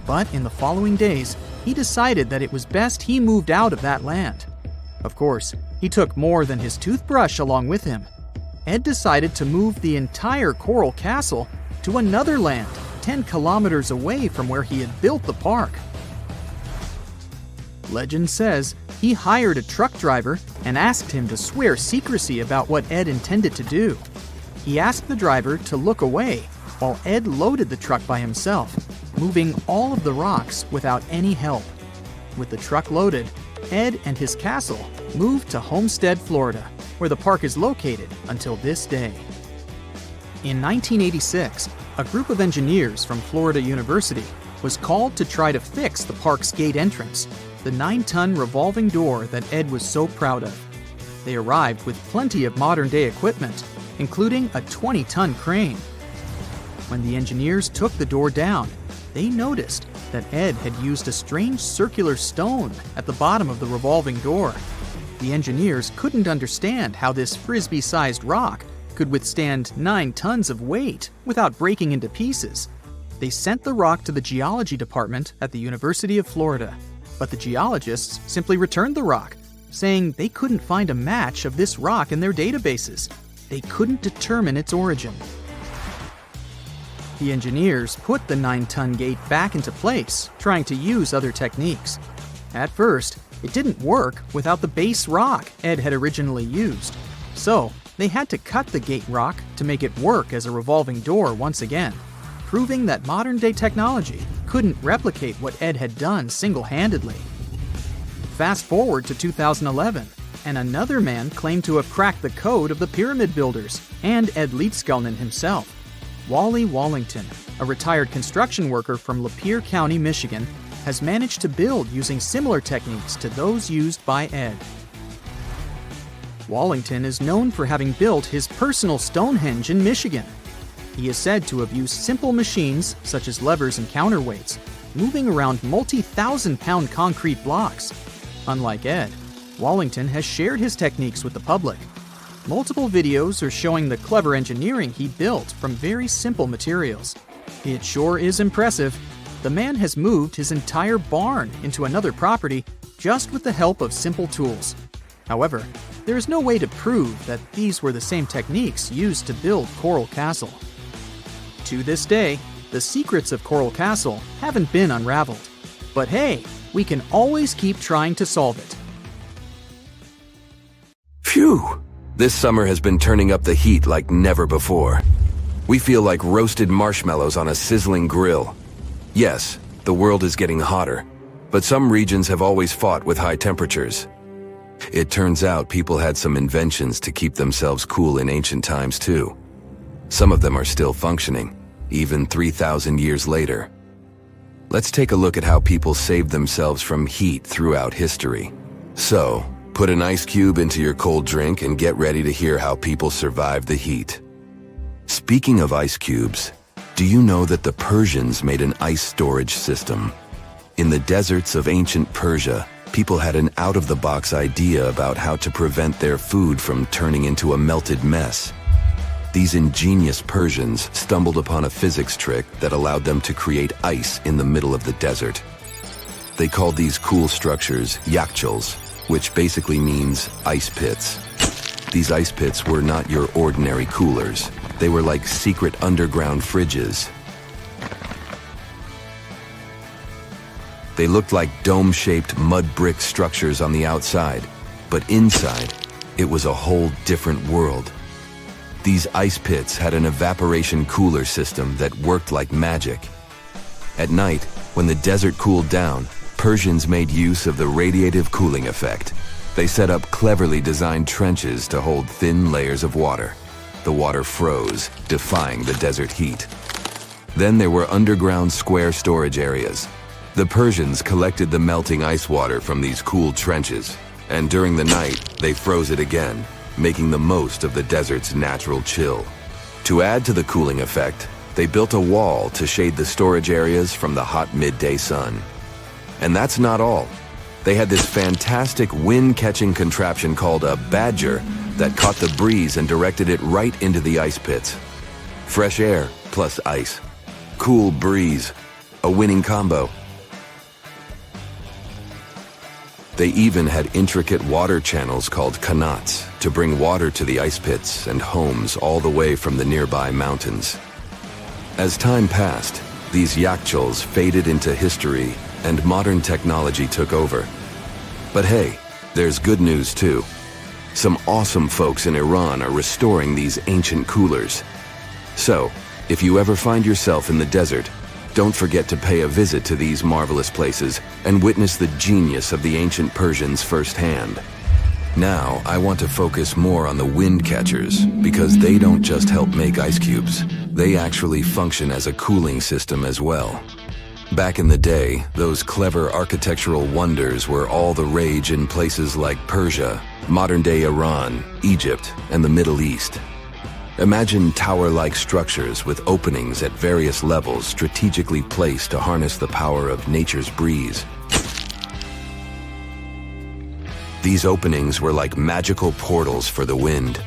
But in the following days, he decided that it was best he moved out of that land. Of course, he took more than his toothbrush along with him. Ed decided to move the entire Coral Castle to another land 10 kilometers away from where he had built the park. Legend says he hired a truck driver and asked him to swear secrecy about what Ed intended to do. He asked the driver to look away while Ed loaded the truck by himself, moving all of the rocks without any help. With the truck loaded, Ed and his castle moved to Homestead, Florida, where the park is located until this day. In 1986, a group of engineers from Florida University was called to try to fix the park's gate entrance, the 9-ton revolving door that Ed was so proud of. They arrived with plenty of modern-day equipment, including a 20-ton crane. When the engineers took the door down, they noticed that Ed had used a strange circular stone at the bottom of the revolving door. The engineers couldn't understand how this frisbee-sized rock could withstand 9 tons of weight without breaking into pieces. They sent the rock to the geology department at the University of Florida, but the geologists simply returned the rock, saying they couldn't find a match of this rock in their databases. They couldn't determine its origin. The engineers put the 9-ton gate back into place, trying to use other techniques. At first, it didn't work without the base rock Ed had originally used. So, they had to cut the gate rock to make it work as a revolving door once again, proving that modern-day technology couldn't replicate what Ed had done single-handedly. Fast forward to 2011, and another man claimed to have cracked the code of the pyramid builders and Ed Leedskalnin himself. Wally Wallington, a retired construction worker from Lapeer County, Michigan, has managed to build using similar techniques to those used by Ed. Wallington is known for having built his personal Stonehenge in Michigan. He is said to have used simple machines, such as levers and counterweights, moving around multi-thousand-pound concrete blocks. Unlike Ed, Wallington has shared his techniques with the public. Multiple videos are showing the clever engineering he built from very simple materials. It sure is impressive. The man has moved his entire barn into another property just with the help of simple tools. However, there is no way to prove that these were the same techniques used to build Coral Castle. To this day, the secrets of Coral Castle haven't been unraveled. But hey, we can always keep trying to solve it. Phew! This summer has been turning up the heat like never before. We feel like roasted marshmallows on a sizzling grill. Yes, the world is getting hotter, but some regions have always fought with high temperatures. It turns out people had some inventions to keep themselves cool in ancient times too. Some of them are still functioning, even 3,000 years later. Let's take a look at how people saved themselves from heat throughout history. So, put an ice cube into your cold drink and get ready to hear how people survived the heat. Speaking of ice cubes, do you know that the Persians made an ice storage system? In the deserts of ancient Persia, people had an out-of-the-box idea about how to prevent their food from turning into a melted mess. These ingenious Persians stumbled upon a physics trick that allowed them to create ice in the middle of the desert. They called these cool structures yakhchals, which basically means ice pits. These ice pits were not your ordinary coolers. They were like secret underground fridges. They looked like dome-shaped mud brick structures on the outside, but inside, it was a whole different world. These ice pits had an evaporation cooler system that worked like magic. At night, when the desert cooled down, Persians made use of the radiative cooling effect. They set up cleverly designed trenches to hold thin layers of water. The water froze, defying the desert heat. Then there were underground square storage areas. The Persians collected the melting ice water from these cool trenches, and during the night, they froze it again, making the most of the desert's natural chill. To add to the cooling effect, they built a wall to shade the storage areas from the hot midday sun. And that's not all. They had this fantastic wind-catching contraption called a badger that caught the breeze and directed it right into the ice pits. Fresh air plus ice. Cool breeze. A winning combo. They even had intricate water channels called qanats to bring water to the ice pits and homes all the way from the nearby mountains. As time passed, these yakhchals faded into history and modern technology took over. But hey, there's good news too. Some awesome folks in Iran are restoring these ancient coolers. So, if you ever find yourself in the desert, don't forget to pay a visit to these marvelous places and witness the genius of the ancient Persians firsthand. Now, I want to focus more on the wind catchers because they don't just help make ice cubes. They actually function as a cooling system as well. Back in the day, those clever architectural wonders were all the rage in places like Persia, modern-day Iran, Egypt, and the Middle East. Imagine tower-like structures with openings at various levels strategically placed to harness the power of nature's breeze. These openings were like magical portals for the wind.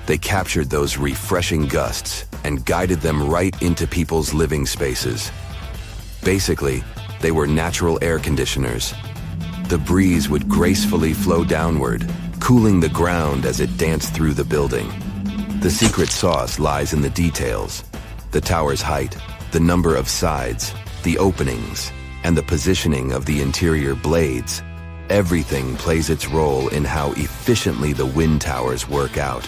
They captured those refreshing gusts and guided them right into people's living spaces. Basically, they were natural air conditioners. The breeze would gracefully flow downward, cooling the ground as it danced through the building. The secret sauce lies in the details. The tower's height, the number of sides, the openings, and the positioning of the interior blades. Everything plays its role in how efficiently the wind towers work out.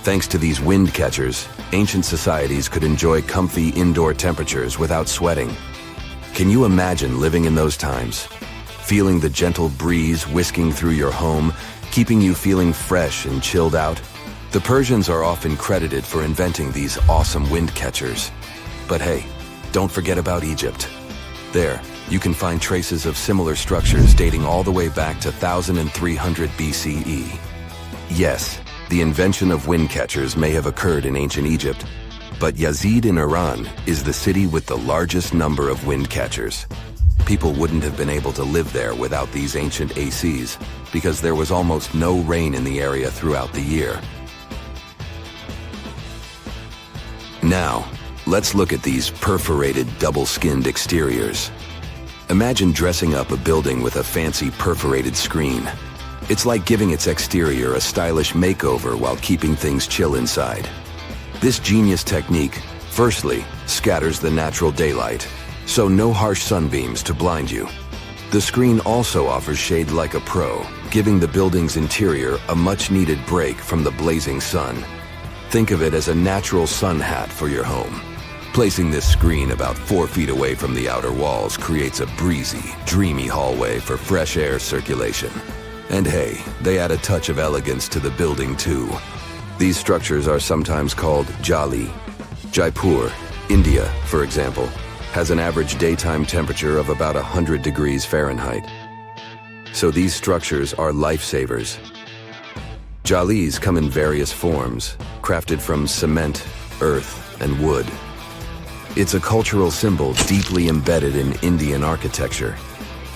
Thanks to these wind catchers, ancient societies could enjoy comfy indoor temperatures without sweating. Can you imagine living in those times? Feeling the gentle breeze whisking through your home, keeping you feeling fresh and chilled out? The Persians are often credited for inventing these awesome wind catchers. But hey, don't forget about Egypt. There, you can find traces of similar structures dating all the way back to 1300 BCE. Yes, the invention of wind catchers may have occurred in ancient Egypt, but Yazid in Iran is the city with the largest number of wind catchers. People wouldn't have been able to live there without these ancient ACs because there was almost no rain in the area throughout the year. Now, let's look at these perforated, double-skinned exteriors. Imagine dressing up a building with a fancy perforated screen. It's like giving its exterior a stylish makeover while keeping things chill inside. This genius technique, firstly, scatters the natural daylight, so no harsh sunbeams to blind you. The screen also offers shade like a pro, giving the building's interior a much-needed break from the blazing sun. Think of it as a natural sun hat for your home. Placing this screen about 4 feet away from the outer walls creates a breezy, dreamy hallway for fresh air circulation. And hey, they add a touch of elegance to the building too. These structures are sometimes called jali. Jaipur, India, for example, has an average daytime temperature of about 100 degrees Fahrenheit. So these structures are lifesavers. Jalis come in various forms, crafted from cement, earth, and wood. It's a cultural symbol deeply embedded in Indian architecture.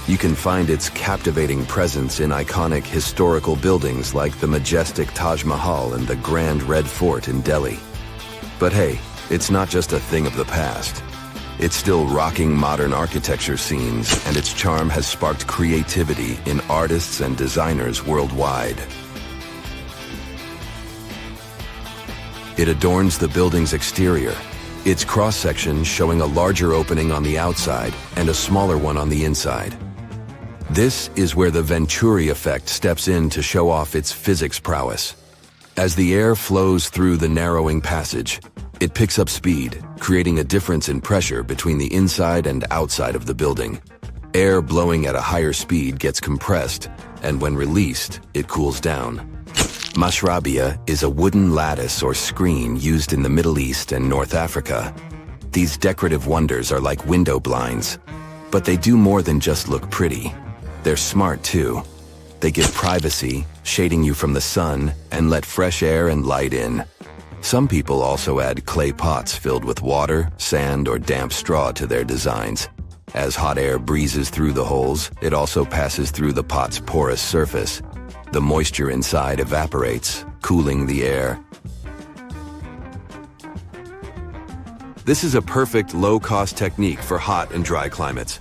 You can find its captivating presence in iconic historical buildings like the majestic Taj Mahal and the Grand Red Fort in Delhi. But hey, it's not just a thing of the past. It's still rocking modern architecture scenes, and its charm has sparked creativity in artists and designers worldwide. It adorns the building's exterior, its cross-section showing a larger opening on the outside and a smaller one on the inside. This is where the Venturi effect steps in to show off its physics prowess. As the air flows through the narrowing passage, it picks up speed, creating a difference in pressure between the inside and outside of the building. Air blowing at a higher speed gets compressed, and when released, it cools down. Mashrabia is a wooden lattice or screen used in the Middle East and North Africa. These decorative wonders are like window blinds, but they do more than just look pretty. They're smart too. They give privacy, shading you from the sun, and let fresh air and light in. Some people also add clay pots filled with water, sand, or damp straw to their designs. As hot air breezes through the holes, it also passes through the pot's porous surface. The moisture inside evaporates, cooling the air. This is a perfect low-cost technique for hot and dry climates.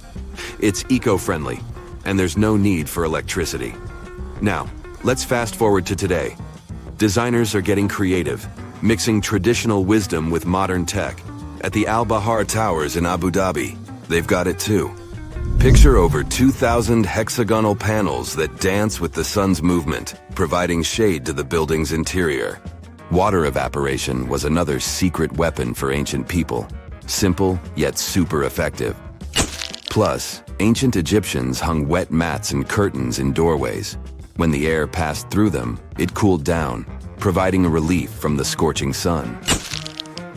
It's eco-friendly, and there's no need for electricity. Now, let's fast forward to today. Designers are getting creative, mixing traditional wisdom with modern tech. At the Al Bahar Towers in Abu Dhabi, they've got it too. Picture over 2,000 hexagonal panels that dance with the sun's movement, providing shade to the building's interior. Water evaporation was another secret weapon for ancient people. Simple, yet super effective. Plus, ancient Egyptians hung wet mats and curtains in doorways. When the air passed through them, it cooled down, providing a relief from the scorching sun.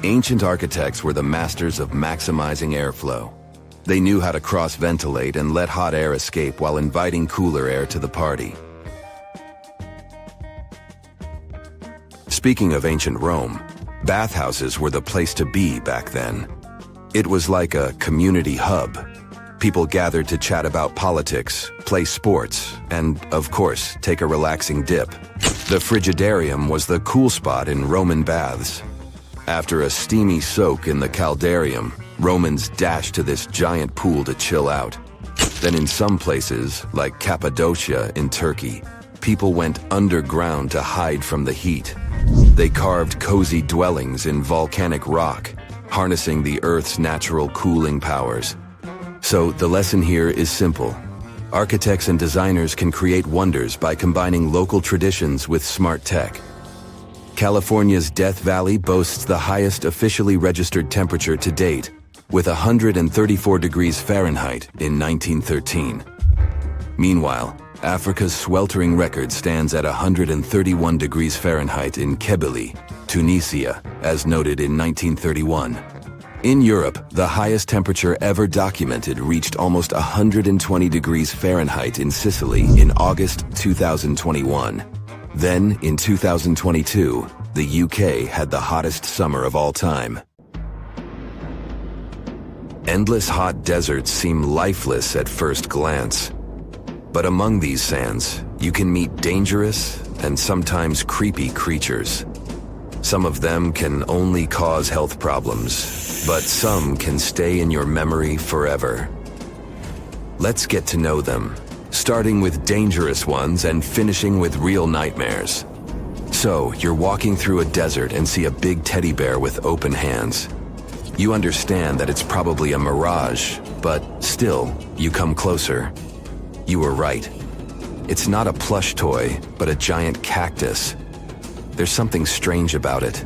Ancient architects were the masters of maximizing airflow. They knew how to cross-ventilate and let hot air escape while inviting cooler air to the party. Speaking of ancient Rome, bathhouses were the place to be back then. It was like a community hub. People gathered to chat about politics, play sports, and, of course, take a relaxing dip. The frigidarium was the cool spot in Roman baths. After a steamy soak in the caldarium, Romans dashed to this giant pool to chill out. Then in some places, like Cappadocia in Turkey, people went underground to hide from the heat. They carved cozy dwellings in volcanic rock, harnessing the Earth's natural cooling powers. So the lesson here is simple. Architects and designers can create wonders by combining local traditions with smart tech. California's Death Valley boasts the highest officially registered temperature to date, with 134 degrees Fahrenheit in 1913. Meanwhile, Africa's sweltering record stands at 131 degrees Fahrenheit in Kebili, Tunisia, as noted in 1931. In Europe, the highest temperature ever documented reached almost 120 degrees Fahrenheit in Sicily in August 2021. Then, in 2022, the UK had the hottest summer of all time. Endless hot deserts seem lifeless at first glance. But among these sands, you can meet dangerous and sometimes creepy creatures. Some of them can only cause health problems, but some can stay in your memory forever. Let's get to know them, starting with dangerous ones and finishing with real nightmares. So, you're walking through a desert and see a big teddy bear with open hands. You understand that it's probably a mirage, but still, you come closer. You were right. It's not a plush toy, but a giant cactus. There's something strange about it.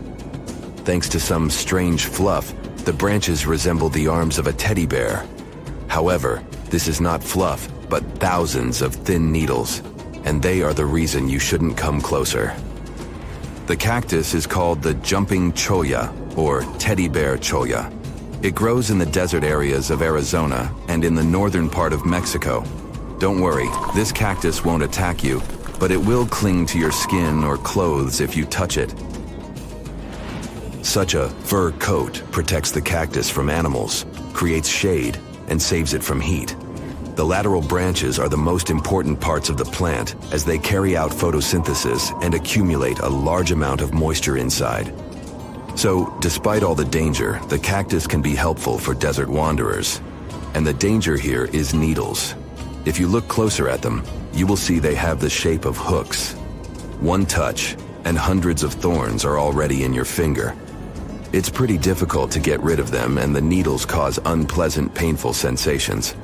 Thanks to some strange fluff, the branches resemble the arms of a teddy bear. However, this is not fluff, but thousands of thin needles, and they are the reason you shouldn't come closer. The cactus is called the jumping cholla, or teddy bear cholla. It grows in the desert areas of Arizona and in the northern part of Mexico. Don't worry, this cactus won't attack you, but it will cling to your skin or clothes if you touch it. Such a fur coat protects the cactus from animals, creates shade, and saves it from heat. The lateral branches are the most important parts of the plant as they carry out photosynthesis and accumulate a large amount of moisture inside. So, despite all the danger, the cactus can be helpful for desert wanderers. And the danger here is needles. If you look closer at them, you will see they have the shape of hooks. One touch, and hundreds of thorns are already in your finger. It's pretty difficult to get rid of them, and the needles cause unpleasant, painful sensations.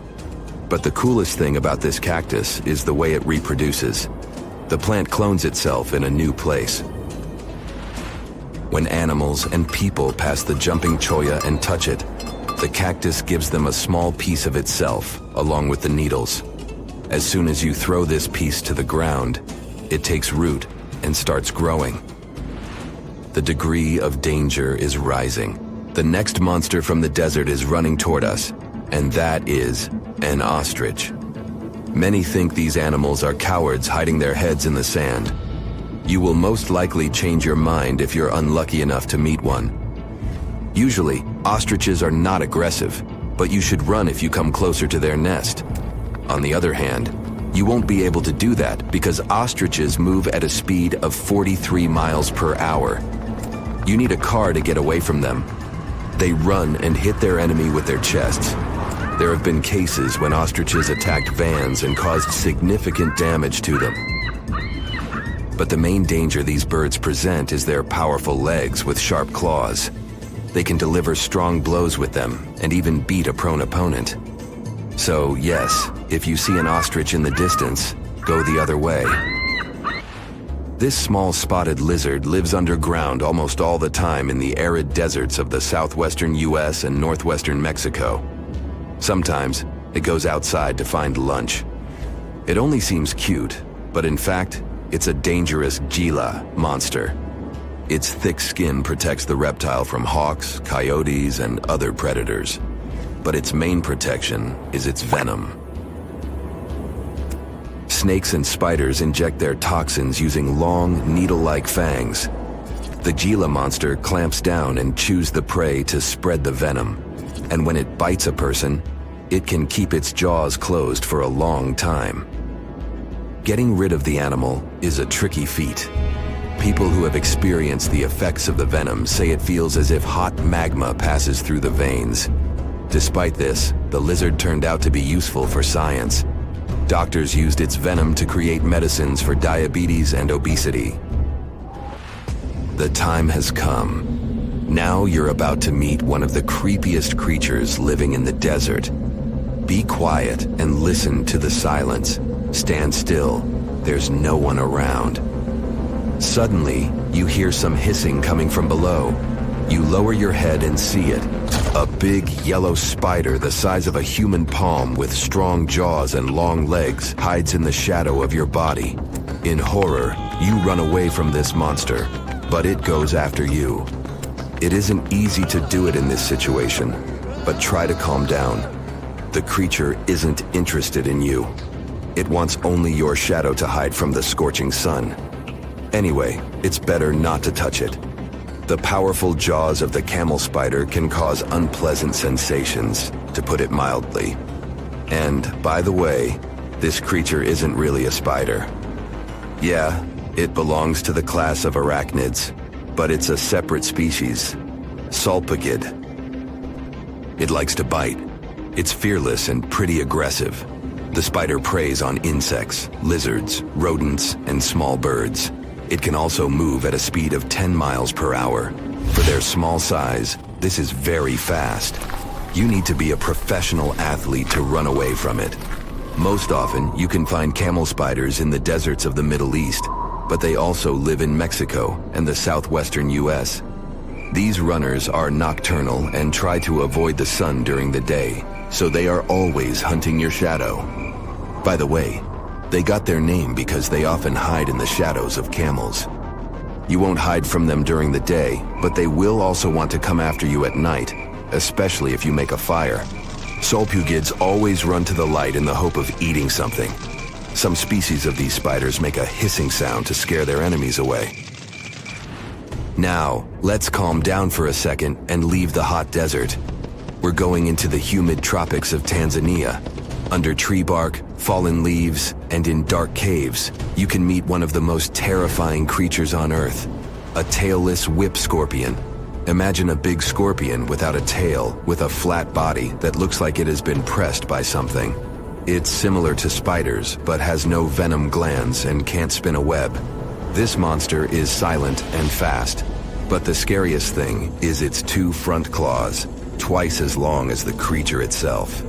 But the coolest thing about this cactus is the way it reproduces. The plant clones itself in a new place. When animals and people pass the jumping cholla and touch it, the cactus gives them a small piece of itself, along with the needles. As soon as you throw this piece to the ground, it takes root and starts growing. The degree of danger is rising. The next monster from the desert is running toward us, and that is an ostrich. Many think these animals are cowards hiding their heads in the sand. You will most likely change your mind if you're unlucky enough to meet one. Usually, ostriches are not aggressive, but you should run if you come closer to their nest. On the other hand, you won't be able to do that because ostriches move at a speed of 43 miles per hour. You need a car to get away from them. They run and hit their enemy with their chests. There have been cases when ostriches attacked vans and caused significant damage to them. But the main danger these birds present is their powerful legs with sharp claws. They can deliver strong blows with them and even beat a prone opponent. So yes, if you see an ostrich in the distance, go the other way. This small spotted lizard lives underground almost all the time in the arid deserts of the southwestern US and northwestern Mexico. Sometimes it goes outside to find lunch. It only seems cute, but in fact, it's a dangerous Giza monster. Its thick skin protects the reptile from hawks, coyotes, and other predators. But its main protection is its venom. Snakes and spiders inject their toxins using long, needle-like fangs. The Giza monster clamps down and chews the prey to spread the venom. And when it bites a person, it can keep its jaws closed for a long time. Getting rid of the animal is a tricky feat. People who have experienced the effects of the venom say it feels as if hot magma passes through the veins. Despite this, the lizard turned out to be useful for science. Doctors used its venom to create medicines for diabetes and obesity. The time has come. Now you're about to meet one of the creepiest creatures living in the desert. Be quiet and listen to the silence. Stand still. There's no one around. Suddenly, you hear some hissing coming from below. You lower your head and see it. A big yellow spider the size of a human palm with strong jaws and long legs hides in the shadow of your body. In horror, you run away from this monster, but it goes after you. It isn't easy to do it in this situation, but try to calm down. The creature isn't interested in you. It wants only your shadow to hide from the scorching sun. Anyway, it's better not to touch it. The powerful jaws of the camel spider can cause unpleasant sensations, to put it mildly. And, by the way, this creature isn't really a spider. Yeah, it belongs to the class of arachnids. but it's a separate species, Salpagid. It likes to bite. It's fearless and pretty aggressive. The spider preys on insects, lizards, rodents, and small birds. It can also move at a speed of 10 miles per hour. For their small size, this is very fast. You need to be a professional athlete to run away from it. Most often, you can find camel spiders in the deserts of the Middle East, but they also live in Mexico and the southwestern US. These runners are nocturnal and try to avoid the sun during the day, so they are always hunting your shadow. By the way, they got their name because they often hide in the shadows of camels. You won't hide from them during the day, but they will also want to come after you at night, especially if you make a fire. Salpugids always run to the light in the hope of eating something. Some species of these spiders make a hissing sound to scare their enemies away. Now, let's calm down for a second and leave the hot desert. We're going into the humid tropics of Tanzania. Under tree bark, fallen leaves, and in dark caves, you can meet one of the most terrifying creatures on Earth, a tailless whip scorpion. Imagine a big scorpion without a tail, with a flat body that looks like it has been pressed by something. It's similar to spiders, but has no venom glands and can't spin a web. This monster is silent and fast, but the scariest thing is its 2 front claws, twice as long as the creature itself.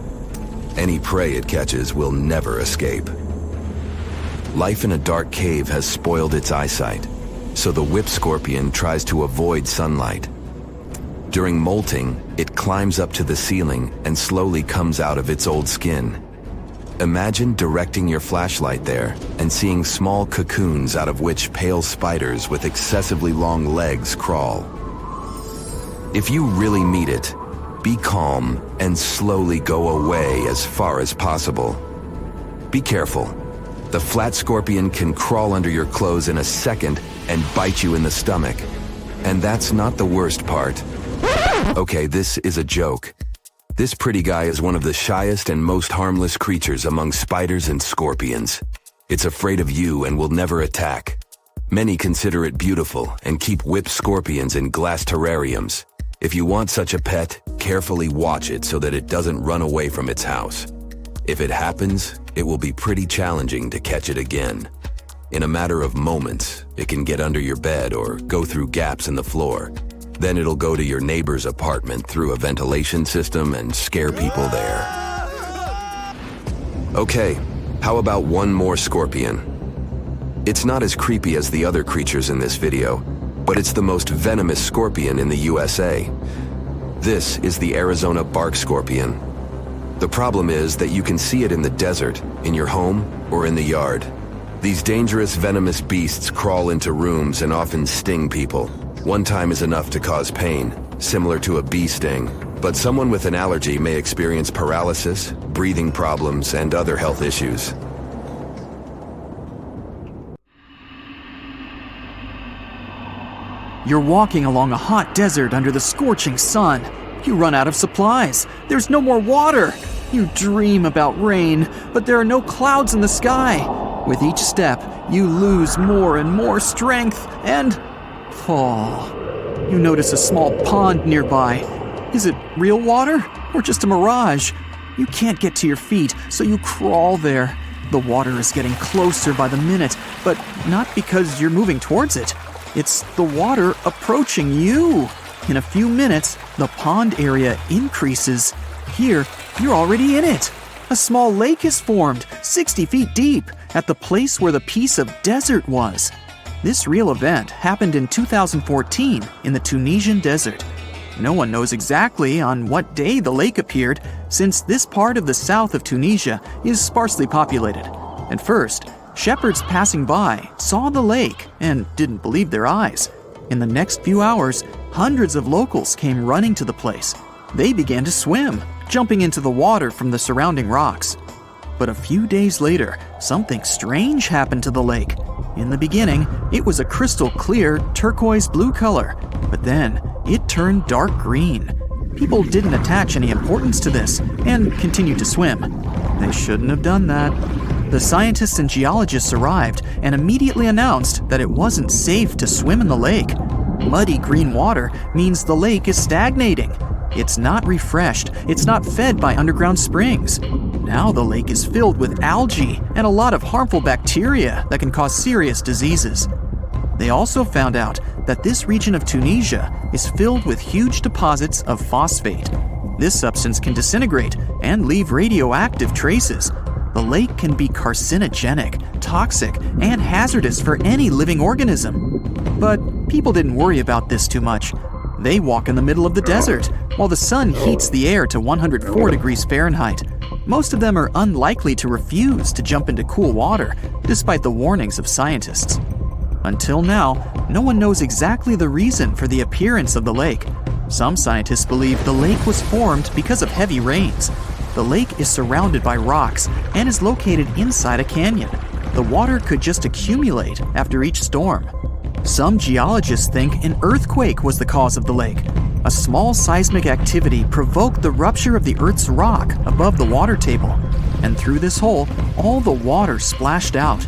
Any prey it catches will never escape. Life in a dark cave has spoiled its eyesight, so the whip scorpion tries to avoid sunlight. During molting, it climbs up to the ceiling and slowly comes out of its old skin. Imagine directing your flashlight there and seeing small cocoons out of which pale spiders with excessively long legs crawl. If you really meet it, be calm and slowly go away as far as possible. Be careful. The flat scorpion can crawl under your clothes in a second and bite you in the stomach. And that's not the worst part. Okay, this is a joke. This pretty guy is one of the shyest and most harmless creatures among spiders and scorpions. It's afraid of you and will never attack. Many consider it beautiful and keep whip scorpions in glass terrariums. If you want such a pet, carefully watch it so that it doesn't run away from its house. If it happens, it will be pretty challenging to catch it again. In a matter of moments, it can get under your bed or go through gaps in the floor. Then it'll go to your neighbor's apartment through a ventilation system and scare people there. Okay, how about one more scorpion? It's not as creepy as the other creatures in this video, but it's the most venomous scorpion in the USA. This is the Arizona bark scorpion. The problem is that you can see it in the desert, in your home, or in the yard. These dangerous venomous beasts crawl into rooms and often sting people. One time is enough to cause pain, similar to a bee sting, but someone with an allergy may experience paralysis, breathing problems, and other health issues. You're walking along a hot desert under the scorching sun. You run out of supplies. There's no more water. You dream about rain, but there are no clouds in the sky. With each step, you lose more and more strength and fall. You notice a small pond nearby. Is it real water or just a mirage? You can't get to your feet, so you crawl there. The water is getting closer by the minute, but not because you're moving towards it. It's the water approaching you. In a few minutes, the pond area increases. Here, you're already in it. A small lake is formed, 60 feet deep, at the place where the piece of desert was. This real event happened in 2014 in the Tunisian desert. No one knows exactly on what day the lake appeared, since this part of the south of Tunisia is sparsely populated. At first, shepherds passing by saw the lake and didn't believe their eyes. In the next few hours, hundreds of locals came running to the place. They began to swim, jumping into the water from the surrounding rocks. But a few days later, something strange happened to the lake. In the beginning, it was a crystal clear turquoise blue color, but then it turned dark green. People didn't attach any importance to this and continued to swim. They shouldn't have done that. The scientists and geologists arrived and immediately announced that it wasn't safe to swim in the lake. Muddy green water means the lake is stagnating. It's not refreshed, it's not fed by underground springs. Now the lake is filled with algae and a lot of harmful bacteria that can cause serious diseases. They also found out that this region of Tunisia is filled with huge deposits of phosphate. This substance can disintegrate and leave radioactive traces. The lake can be carcinogenic, toxic, and hazardous for any living organism. But people didn't worry about this too much. They walk in the middle of the desert, while the sun heats the air to 104 degrees Fahrenheit. Most of them are unlikely to refuse to jump into cool water, despite the warnings of scientists. Until now, no one knows exactly the reason for the appearance of the lake. Some scientists believe the lake was formed because of heavy rains. The lake is surrounded by rocks and is located inside a canyon. The water could just accumulate after each storm. Some geologists think an earthquake was the cause of the lake. A small seismic activity provoked the rupture of the Earth's rock above the water table, and through this hole, all the water splashed out.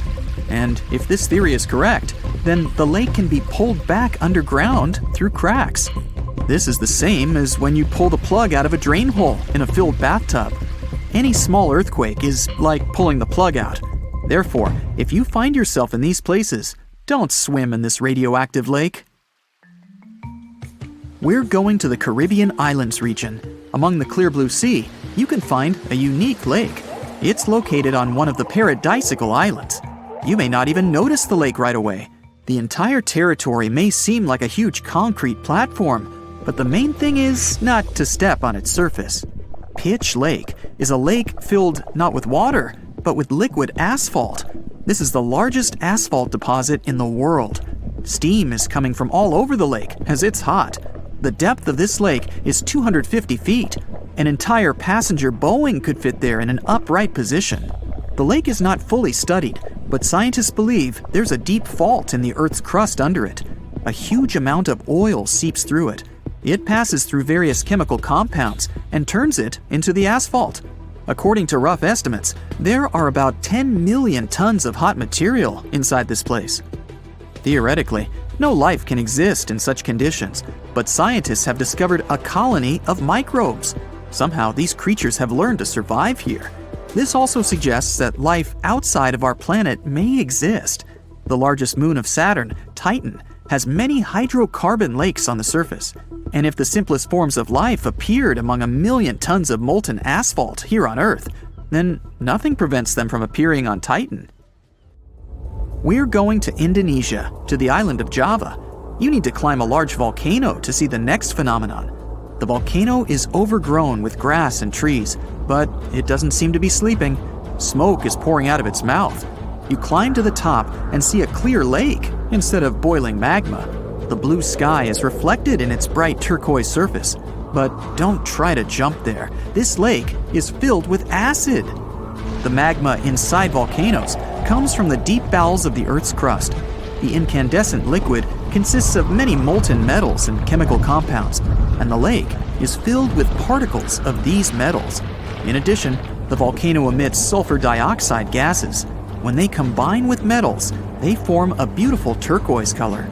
And if this theory is correct, then the lake can be pulled back underground through cracks. This is the same as when you pull the plug out of a drain hole in a filled bathtub. Any small earthquake is like pulling the plug out. Therefore, if you find yourself in these places, don't swim in this radioactive lake. We're going to the Caribbean Islands region. Among the clear blue sea, you can find a unique lake. It's located on one of the paradisical islands. You may not even notice the lake right away. The entire territory may seem like a huge concrete platform, but the main thing is not to step on its surface. Pitch Lake is a lake filled not with water, but with liquid asphalt. This is the largest asphalt deposit in the world. Steam is coming from all over the lake as it's hot. The depth of this lake is 250 feet. An entire passenger Boeing could fit there in an upright position. The lake is not fully studied, but scientists believe there's a deep fault in the Earth's crust under it. A huge amount of oil seeps through it. It passes through various chemical compounds and turns it into the asphalt. According to rough estimates, there are about 10 million tons of hot material inside this place. Theoretically, no life can exist in such conditions, but scientists have discovered a colony of microbes. Somehow, these creatures have learned to survive here. This also suggests that life outside of our planet may exist. The largest moon of Saturn, Titan, has many hydrocarbon lakes on the surface. And if the simplest forms of life appeared among 1 million tons of molten asphalt here on Earth, then nothing prevents them from appearing on Titan. We're going to Indonesia, to the island of Java. You need to climb a large volcano to see the next phenomenon. The volcano is overgrown with grass and trees, but it doesn't seem to be sleeping. Smoke is pouring out of its mouth. You climb to the top and see a clear lake instead of boiling magma. The blue sky is reflected in its bright turquoise surface. But don't try to jump there. This lake is filled with acid. The magma inside volcanoes comes from the deep bowels of the Earth's crust. The incandescent liquid consists of many molten metals and chemical compounds, and the lake is filled with particles of these metals. In addition, the volcano emits sulfur dioxide gases. When they combine with metals, they form a beautiful turquoise color.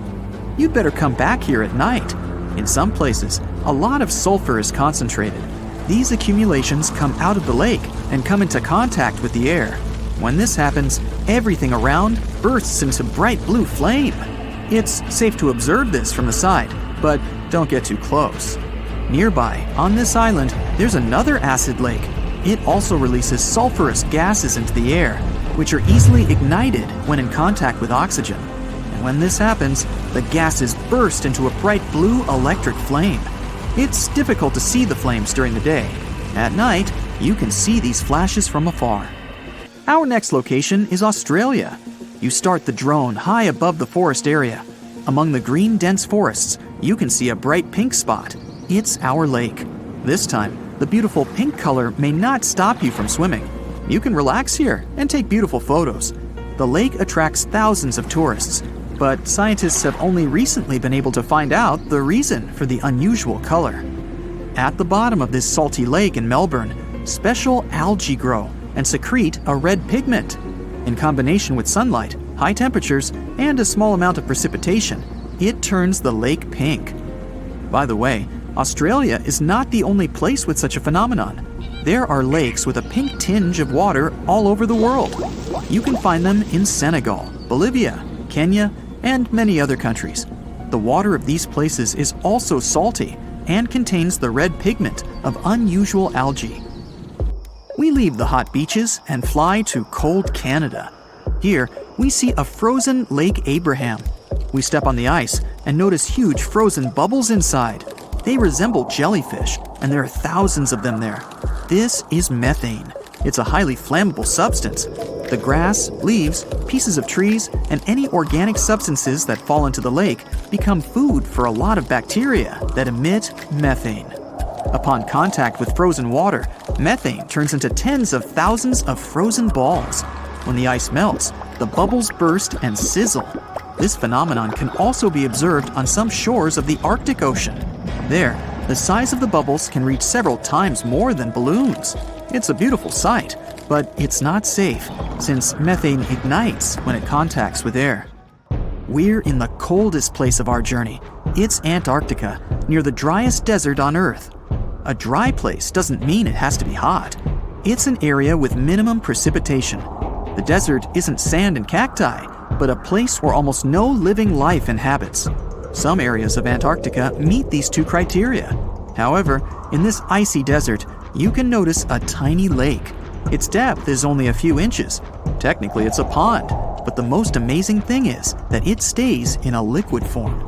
You'd better come back here at night. In some places, a lot of sulfur is concentrated. These accumulations come out of the lake and come into contact with the air. When this happens, everything around bursts into bright blue flame. It's safe to observe this from the side, but don't get too close. Nearby, on this island, there's another acid lake. It also releases sulfurous gases into the air, which are easily ignited when in contact with oxygen. And when this happens, the gases burst into a bright blue electric flame. It's difficult to see the flames during the day. At night, you can see these flashes from afar. Our next location is Australia. You start the drone high above the forest area. Among the green dense forests, you can see a bright pink spot. It's our lake. This time, the beautiful pink color may not stop you from swimming. You can relax here and take beautiful photos. The lake attracts thousands of tourists, but scientists have only recently been able to find out the reason for the unusual color. At the bottom of this salty lake in Melbourne, special algae grow and secrete a red pigment. In combination with sunlight, high temperatures, and a small amount of precipitation, it turns the lake pink. By the way, Australia is not the only place with such a phenomenon. There are lakes with a pink tinge of water all over the world. You can find them in Senegal, Bolivia, Kenya, and many other countries. The water of these places is also salty and contains the red pigment of unusual algae. We leave the hot beaches and fly to cold Canada. Here, we see a frozen Lake Abraham. We step on the ice and notice huge frozen bubbles inside. They resemble jellyfish, and there are thousands of them there. This is methane. It's a highly flammable substance. The grass, leaves, pieces of trees, and any organic substances that fall into the lake become food for a lot of bacteria that emit methane. Upon contact with frozen water, methane turns into tens of thousands of frozen balls. When the ice melts, the bubbles burst and sizzle. This phenomenon can also be observed on some shores of the Arctic Ocean. There, the size of the bubbles can reach several times more than balloons. It's a beautiful sight, but it's not safe, since methane ignites when it contacts with air. We're in the coldest place of our journey. It's Antarctica, near the driest desert on Earth. A dry place doesn't mean it has to be hot. It's an area with minimum precipitation. The desert isn't sand and cacti, but a place where almost no living life inhabits. Some areas of Antarctica meet these two criteria. However, in this icy desert, you can notice a tiny lake. Its depth is only a few inches. Technically, it's a pond, but the most amazing thing is that it stays in a liquid form.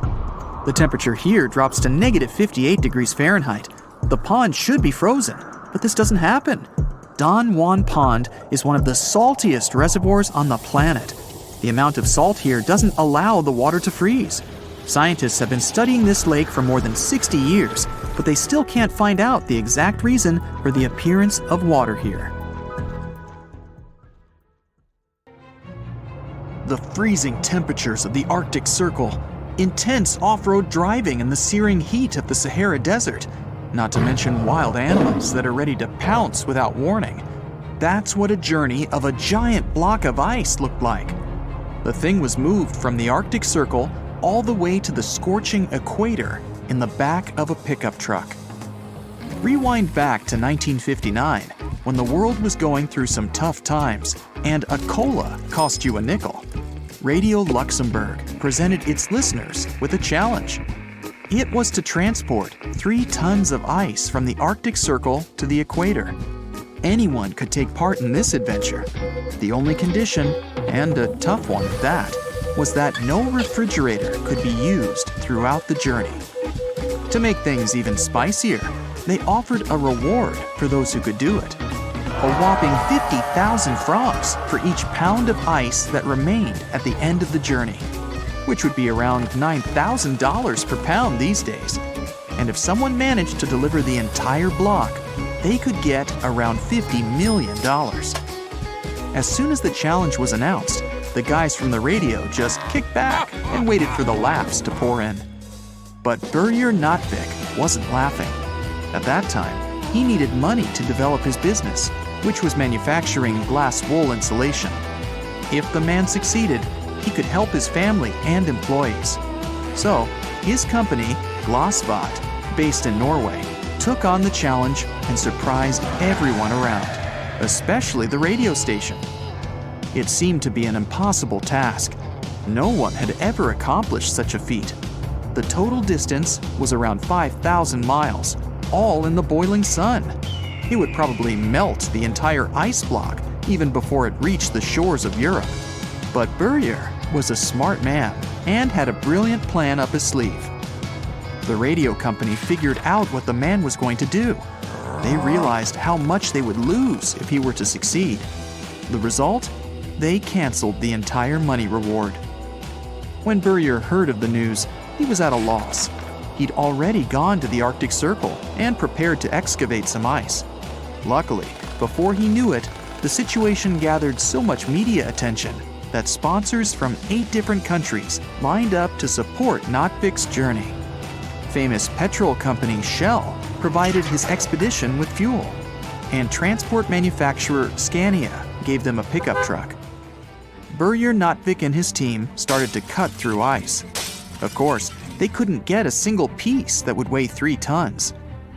The temperature here drops to negative 58 degrees Fahrenheit. The pond should be frozen, but this doesn't happen. Don Juan Pond is one of the saltiest reservoirs on the planet. The amount of salt here doesn't allow the water to freeze. Scientists have been studying this lake for more than 60 years, but they still can't find out the exact reason for the appearance of water here. The freezing temperatures of the Arctic Circle, intense off-road driving in the searing heat of the Sahara Desert, not to mention wild animals that are ready to pounce without warning. That's what a journey of a giant block of ice looked like. The thing was moved from the Arctic Circle all the way to the scorching equator in the back of a pickup truck. Rewind back to 1959, when the world was going through some tough times and a cola cost you a nickel. Radio Luxembourg presented its listeners with a challenge. It was to transport 3 tons of ice from the Arctic Circle to the equator. Anyone could take part in this adventure. The only condition, and a tough one at that, was that no refrigerator could be used throughout the journey. To make things even spicier, they offered a reward for those who could do it. A whopping 50,000 francs for each pound of ice that remained at the end of the journey, which would be around $9,000 per pound these days. And if someone managed to deliver the entire block, they could get around $50 million. As soon as the challenge was announced, the guys from the radio just kicked back and waited for the laughs to pour in. But Börje Notvik wasn't laughing. At that time, he needed money to develop his business, which was manufacturing glass wool insulation. If the man succeeded, he could help his family and employees. So, his company, Glasvat, based in Norway, took on the challenge and surprised everyone around, especially the radio station. It seemed to be an impossible task. No one had ever accomplished such a feat. The total distance was around 5,000 miles, all in the boiling sun. It would probably melt the entire ice block even before it reached the shores of Europe. But Börje was a smart man and had a brilliant plan up his sleeve. The radio company figured out what the man was going to do. They realized how much they would lose if he were to succeed. The result? They canceled the entire money reward. When Börje heard of the news, he was at a loss. He'd already gone to the Arctic Circle and prepared to excavate some ice. Luckily, before he knew it, the situation gathered so much media attention that sponsors from 8 different countries lined up to support Notvik's journey. Famous petrol company Shell provided his expedition with fuel, and transport manufacturer Scania gave them a pickup truck. Börje Notvik and his team started to cut through ice. Of course, they couldn't get a single piece that would weigh 3 tons.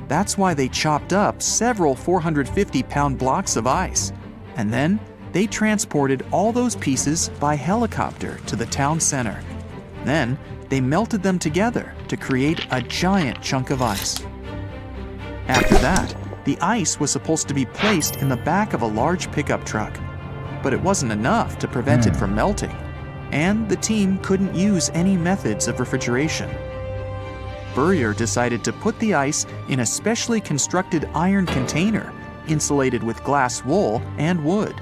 That's why they chopped up several 450-pound blocks of ice, and then they transported all those pieces by helicopter to the town center. Then they melted them together to create a giant chunk of ice. After that, the ice was supposed to be placed in the back of a large pickup truck, but it wasn't enough to prevent it from melting, and the team couldn't use any methods of refrigeration. Burrier decided to put the ice in a specially constructed iron container, insulated with glass wool and wood.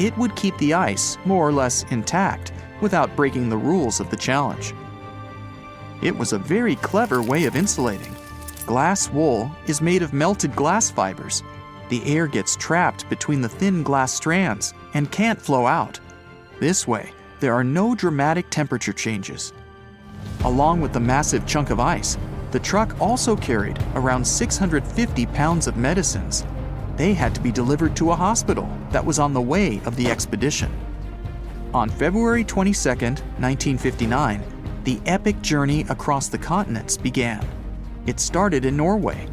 It would keep the ice more or less intact without breaking the rules of the challenge. It was a very clever way of insulating. Glass wool is made of melted glass fibers. The air gets trapped between the thin glass strands and can't flow out. This way, there are no dramatic temperature changes. Along with the massive chunk of ice, the truck also carried around 650 pounds of medicines. They had to be delivered to a hospital that was on the way of the expedition. On February 22, 1959, the epic journey across the continents began. It started in Norway.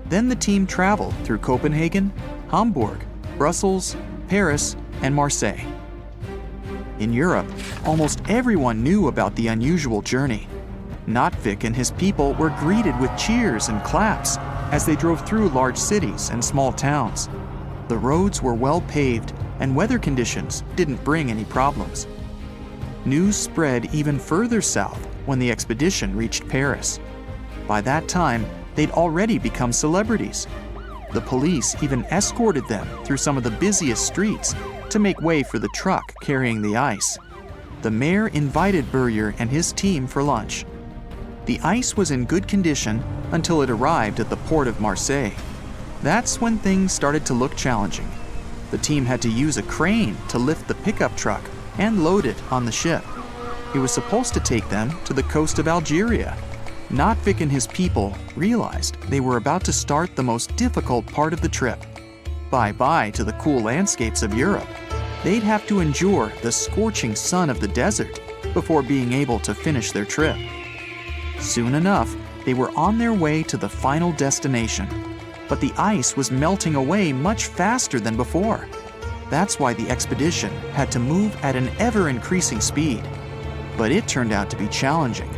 Then the team traveled through Copenhagen, Hamburg, Brussels, Paris, and Marseille. In Europe, almost everyone knew about the unusual journey. Notvik and his people were greeted with cheers and claps as they drove through large cities and small towns. The roads were well paved and weather conditions didn't bring any problems. News spread even further south when the expedition reached Paris. By that time, they'd already become celebrities. The police even escorted them through some of the busiest streets to make way for the truck carrying the ice. The mayor invited Burrier and his team for lunch. The ice was in good condition until it arrived at the port of Marseille. That's when things started to look challenging. The team had to use a crane to lift the pickup truck and load it on the ship. It was supposed to take them to the coast of Algeria. Notvik and his people realized they were about to start the most difficult part of the trip. Bye-bye to the cool landscapes of Europe. They'd have to endure the scorching sun of the desert before being able to finish their trip. Soon enough, they were on their way to the final destination, but the ice was melting away much faster than before. That's why the expedition had to move at an ever-increasing speed. But it turned out to be challenging.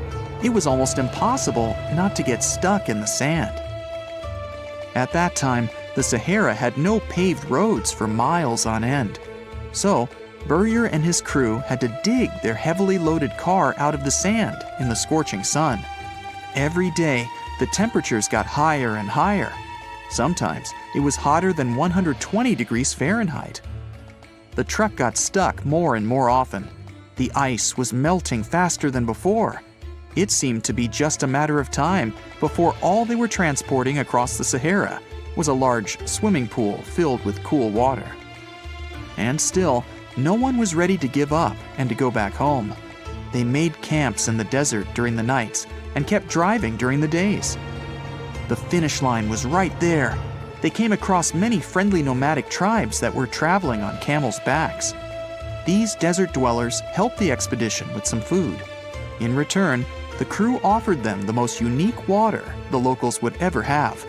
It was almost impossible not to get stuck in the sand. At that time, the Sahara had no paved roads for miles on end. So, Burrier and his crew had to dig their heavily loaded car out of the sand in the scorching sun. Every day, the temperatures got higher and higher. Sometimes it was hotter than 120 degrees Fahrenheit. The truck got stuck more and more often. The ice was melting faster than before. It seemed to be just a matter of time before all they were transporting across the Sahara was a large swimming pool filled with cool water. And still, no one was ready to give up and to go back home. They made camps in the desert during the nights and kept driving during the days. The finish line was right there. They came across many friendly nomadic tribes that were traveling on camels' backs. These desert dwellers helped the expedition with some food. In return, the crew offered them the most unique water the locals would ever have: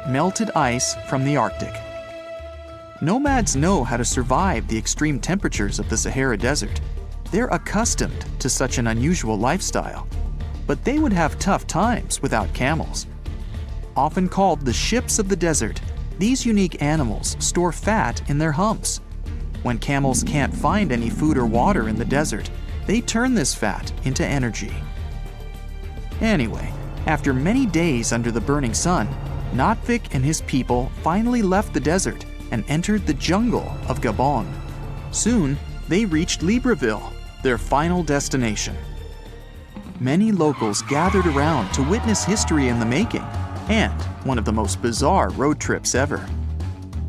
melted ice from the Arctic. Nomads know how to survive the extreme temperatures of the Sahara Desert. They're accustomed to such an unusual lifestyle. But they would have tough times without camels. Often called the ships of the desert, these unique animals store fat in their humps. When camels can't find any food or water in the desert, they turn this fat into energy. Anyway, after many days under the burning sun, Notvik and his people finally left the desert and entered the jungle of Gabon. Soon, they reached Libreville, their final destination. Many locals gathered around to witness history in the making, and one of the most bizarre road trips ever.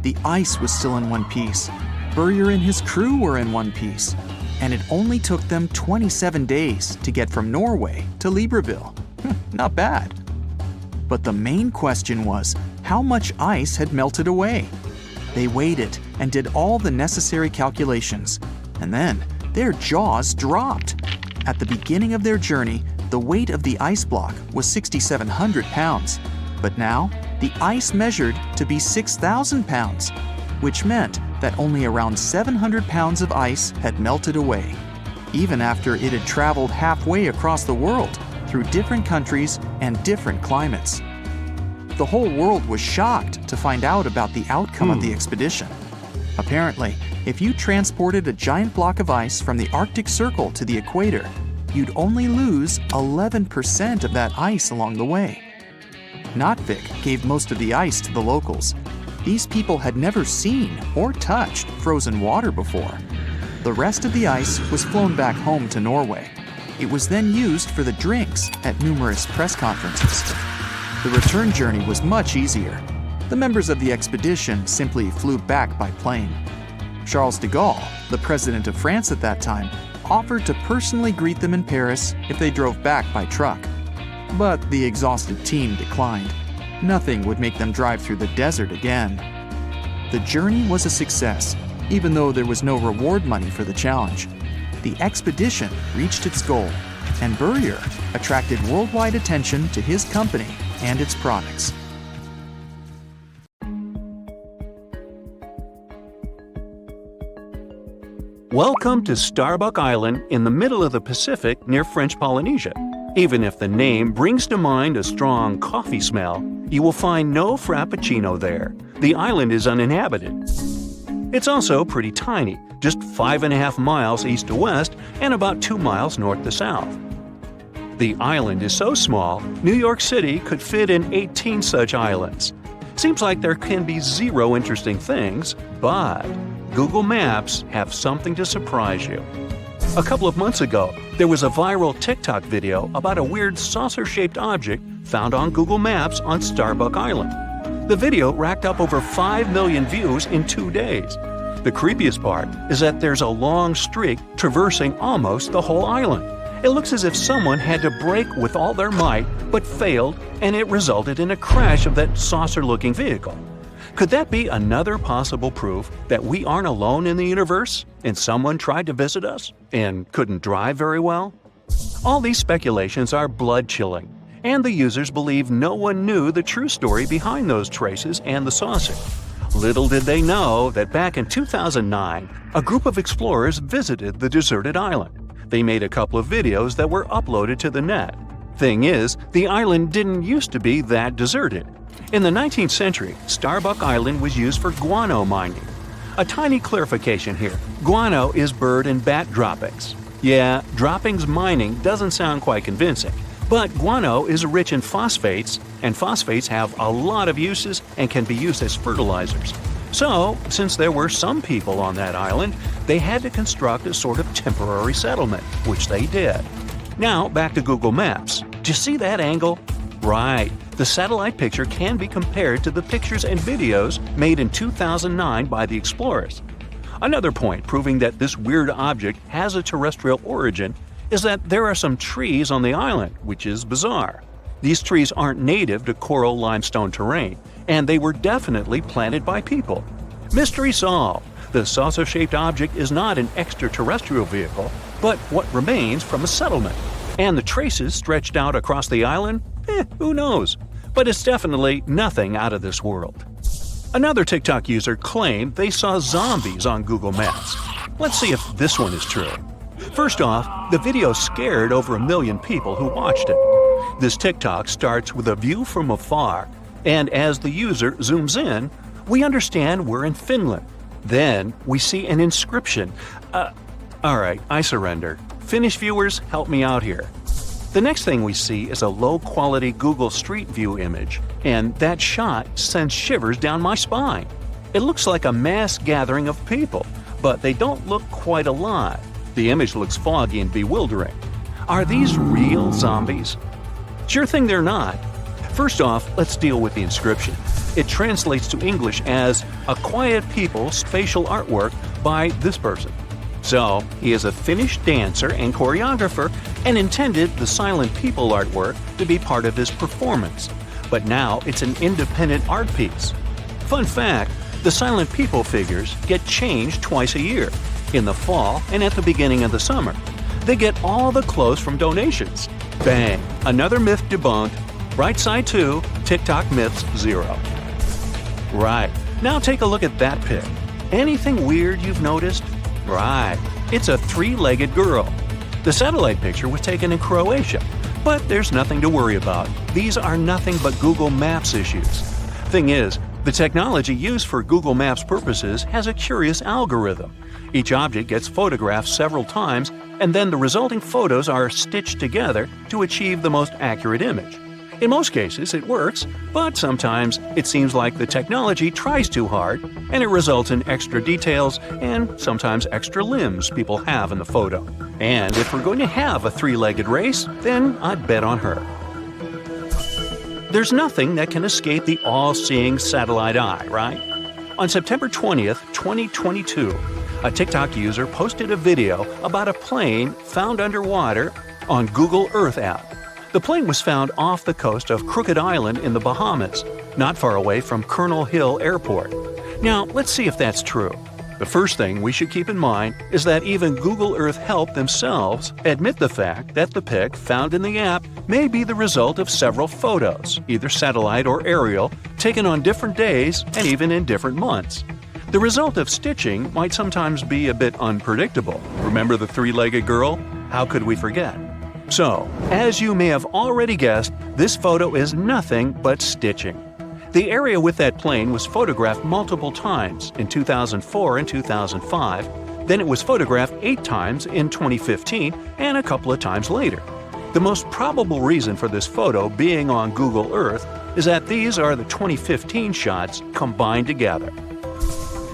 The ice was still in one piece, Burrier and his crew were in one piece, and it only took them 27 days to get from Norway to Libreville. Not bad. But the main question was how much ice had melted away. They weighed it and did all the necessary calculations, and then their jaws dropped. At the beginning of their journey, the weight of the ice block was 6,700 pounds, but now the ice measured to be 6,000 pounds, which meant that only around 700 pounds of ice had melted away, even after it had traveled halfway across the world through different countries and different climates. The whole world was shocked to find out about the outcome of the expedition. Apparently, if you transported a giant block of ice from the Arctic Circle to the equator, you'd only lose 11% of that ice along the way. Notvik gave most of the ice to the locals. These people had never seen or touched frozen water before. The rest of the ice was flown back home to Norway. It was then used for the drinks at numerous press conferences. The return journey was much easier. The members of the expedition simply flew back by plane. Charles de Gaulle, the president of France at that time, offered to personally greet them in Paris if they drove back by truck. But the exhausted team declined. Nothing would make them drive through the desert again. The journey was a success, even though there was no reward money for the challenge. The expedition reached its goal, and Burrier attracted worldwide attention to his company and its products. Welcome to Starbuck Island in the middle of the Pacific near French Polynesia. Even if the name brings to mind a strong coffee smell, you will find no frappuccino there. The island is uninhabited. It's also pretty tiny, just 5.5 miles east to west and about 2 miles north to south. The island is so small, New York City could fit in 18 such islands. Seems like there can be zero interesting things, but Google Maps have something to surprise you. A couple of months ago, there was a viral TikTok video about a weird saucer-shaped object found on Google Maps on Starbuck Island. The video racked up over 5 million views in 2 days. The creepiest part is that there's a long streak traversing almost the whole island. It looks as if someone had to brake with all their might, but failed, and it resulted in a crash of that saucer-looking vehicle. Could that be another possible proof that we aren't alone in the universe, and someone tried to visit us and couldn't drive very well? All these speculations are blood-chilling, and the users believe no one knew the true story behind those traces and the saucer. Little did they know that back in 2009, a group of explorers visited the deserted island. They made a couple of videos that were uploaded to the net. Thing is, the island didn't used to be that deserted. In the 19th century, Starbuck Island was used for guano mining. A tiny clarification here. Guano is bird and bat droppings. Yeah, droppings mining doesn't sound quite convincing, but guano is rich in phosphates, and phosphates have a lot of uses and can be used as fertilizers. So, since there were some people on that island, they had to construct a sort of temporary settlement, which they did. Now, back to Google Maps. Do you see that angle? Right. The satellite picture can be compared to the pictures and videos made in 2009 by the explorers. Another point proving that this weird object has a terrestrial origin is that there are some trees on the island, which is bizarre. These trees aren't native to coral limestone terrain, and they were definitely planted by people. Mystery solved. The saucer-shaped object is not an extraterrestrial vehicle, but what remains from a settlement. And the traces stretched out across the island? Who knows? But it's definitely nothing out of this world. Another TikTok user claimed they saw zombies on Google Maps. Let's see if this one is true. First off, the video scared over 1 million people who watched it. This TikTok starts with a view from afar, and as the user zooms in, we understand we're in Finland. Then we see an inscription. Alright, I surrender. Finnish viewers, help me out here. The next thing we see is a low-quality Google Street View image, and that shot sends shivers down my spine. It looks like a mass gathering of people, but they don't look quite alive. The image looks foggy and bewildering. Are these real zombies? Sure thing they're not. First off, let's deal with the inscription. It translates to English as "a quiet people's facial artwork by this person." So, he is a Finnish dancer and choreographer and intended the silent people artwork to be part of his performance. But now it's an independent art piece. Fun fact, the silent people figures get changed twice a year, in the fall and at the beginning of the summer. They get all the clothes from donations. Bang! Another myth debunked. Right side 2, TikTok myths 0. Right. Now take a look at that pic. Anything weird you've noticed? Right. It's a 3-legged girl. The satellite picture was taken in Croatia. But there's nothing to worry about. These are nothing but Google Maps issues. Thing is, the technology used for Google Maps purposes has a curious algorithm. Each object gets photographed several times, and then the resulting photos are stitched together to achieve the most accurate image. In most cases, it works, but sometimes it seems like the technology tries too hard, and it results in extra details and sometimes extra limbs people have in the photo. And if we're going to have a 3-legged race, then I'd bet on her. There's nothing that can escape the all-seeing satellite eye, right? On September 20th, 2022, a TikTok user posted a video about a plane found underwater on Google Earth app. The plane was found off the coast of Crooked Island in the Bahamas, not far away from Colonel Hill Airport. Now, let's see if that's true. The first thing we should keep in mind is that even Google Earth Help themselves admit the fact that the pic found in the app may be the result of several photos, either satellite or aerial, taken on different days and even in different months. The result of stitching might sometimes be a bit unpredictable. Remember the 3-legged girl? How could we forget? So, as you may have already guessed, this photo is nothing but stitching. The area with that plane was photographed multiple times in 2004 and 2005, then it was photographed 8 times in 2015 and a couple of times later. The most probable reason for this photo being on Google Earth is that these are the 2015 shots combined together.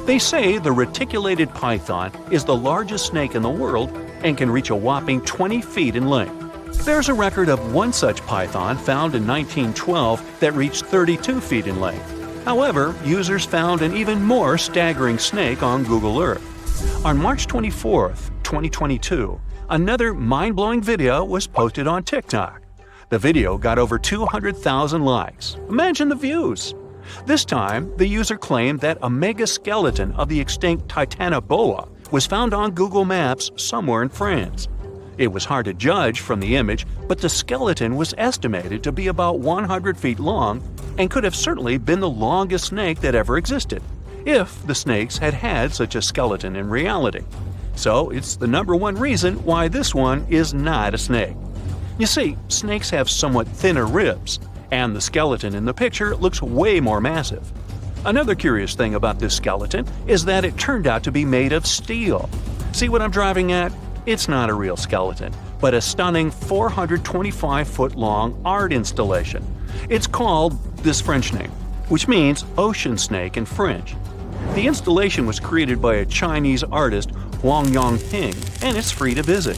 They say the reticulated python is the largest snake in the world and can reach a whopping 20 feet in length. There's a record of one such python found in 1912 that reached 32 feet in length. However, users found an even more staggering snake on Google Earth. On March 24, 2022, another mind-blowing video was posted on TikTok. The video got over 200,000 likes. Imagine the views! This time, the user claimed that a mega-skeleton of the extinct Titanoboa was found on Google Maps somewhere in France. It was hard to judge from the image, but the skeleton was estimated to be about 100 feet long and could have certainly been the longest snake that ever existed, if the snakes had had such a skeleton in reality. So it's the #1 reason why this one is not a snake. You see, snakes have somewhat thinner ribs, and the skeleton in the picture looks way more massive. Another curious thing about this skeleton is that it turned out to be made of steel. See what I'm driving at? It's not a real skeleton, but a stunning 425-foot-long art installation. It's called this French name, which means ocean snake in French. The installation was created by a Chinese artist, Huang Yongping, and it's free to visit.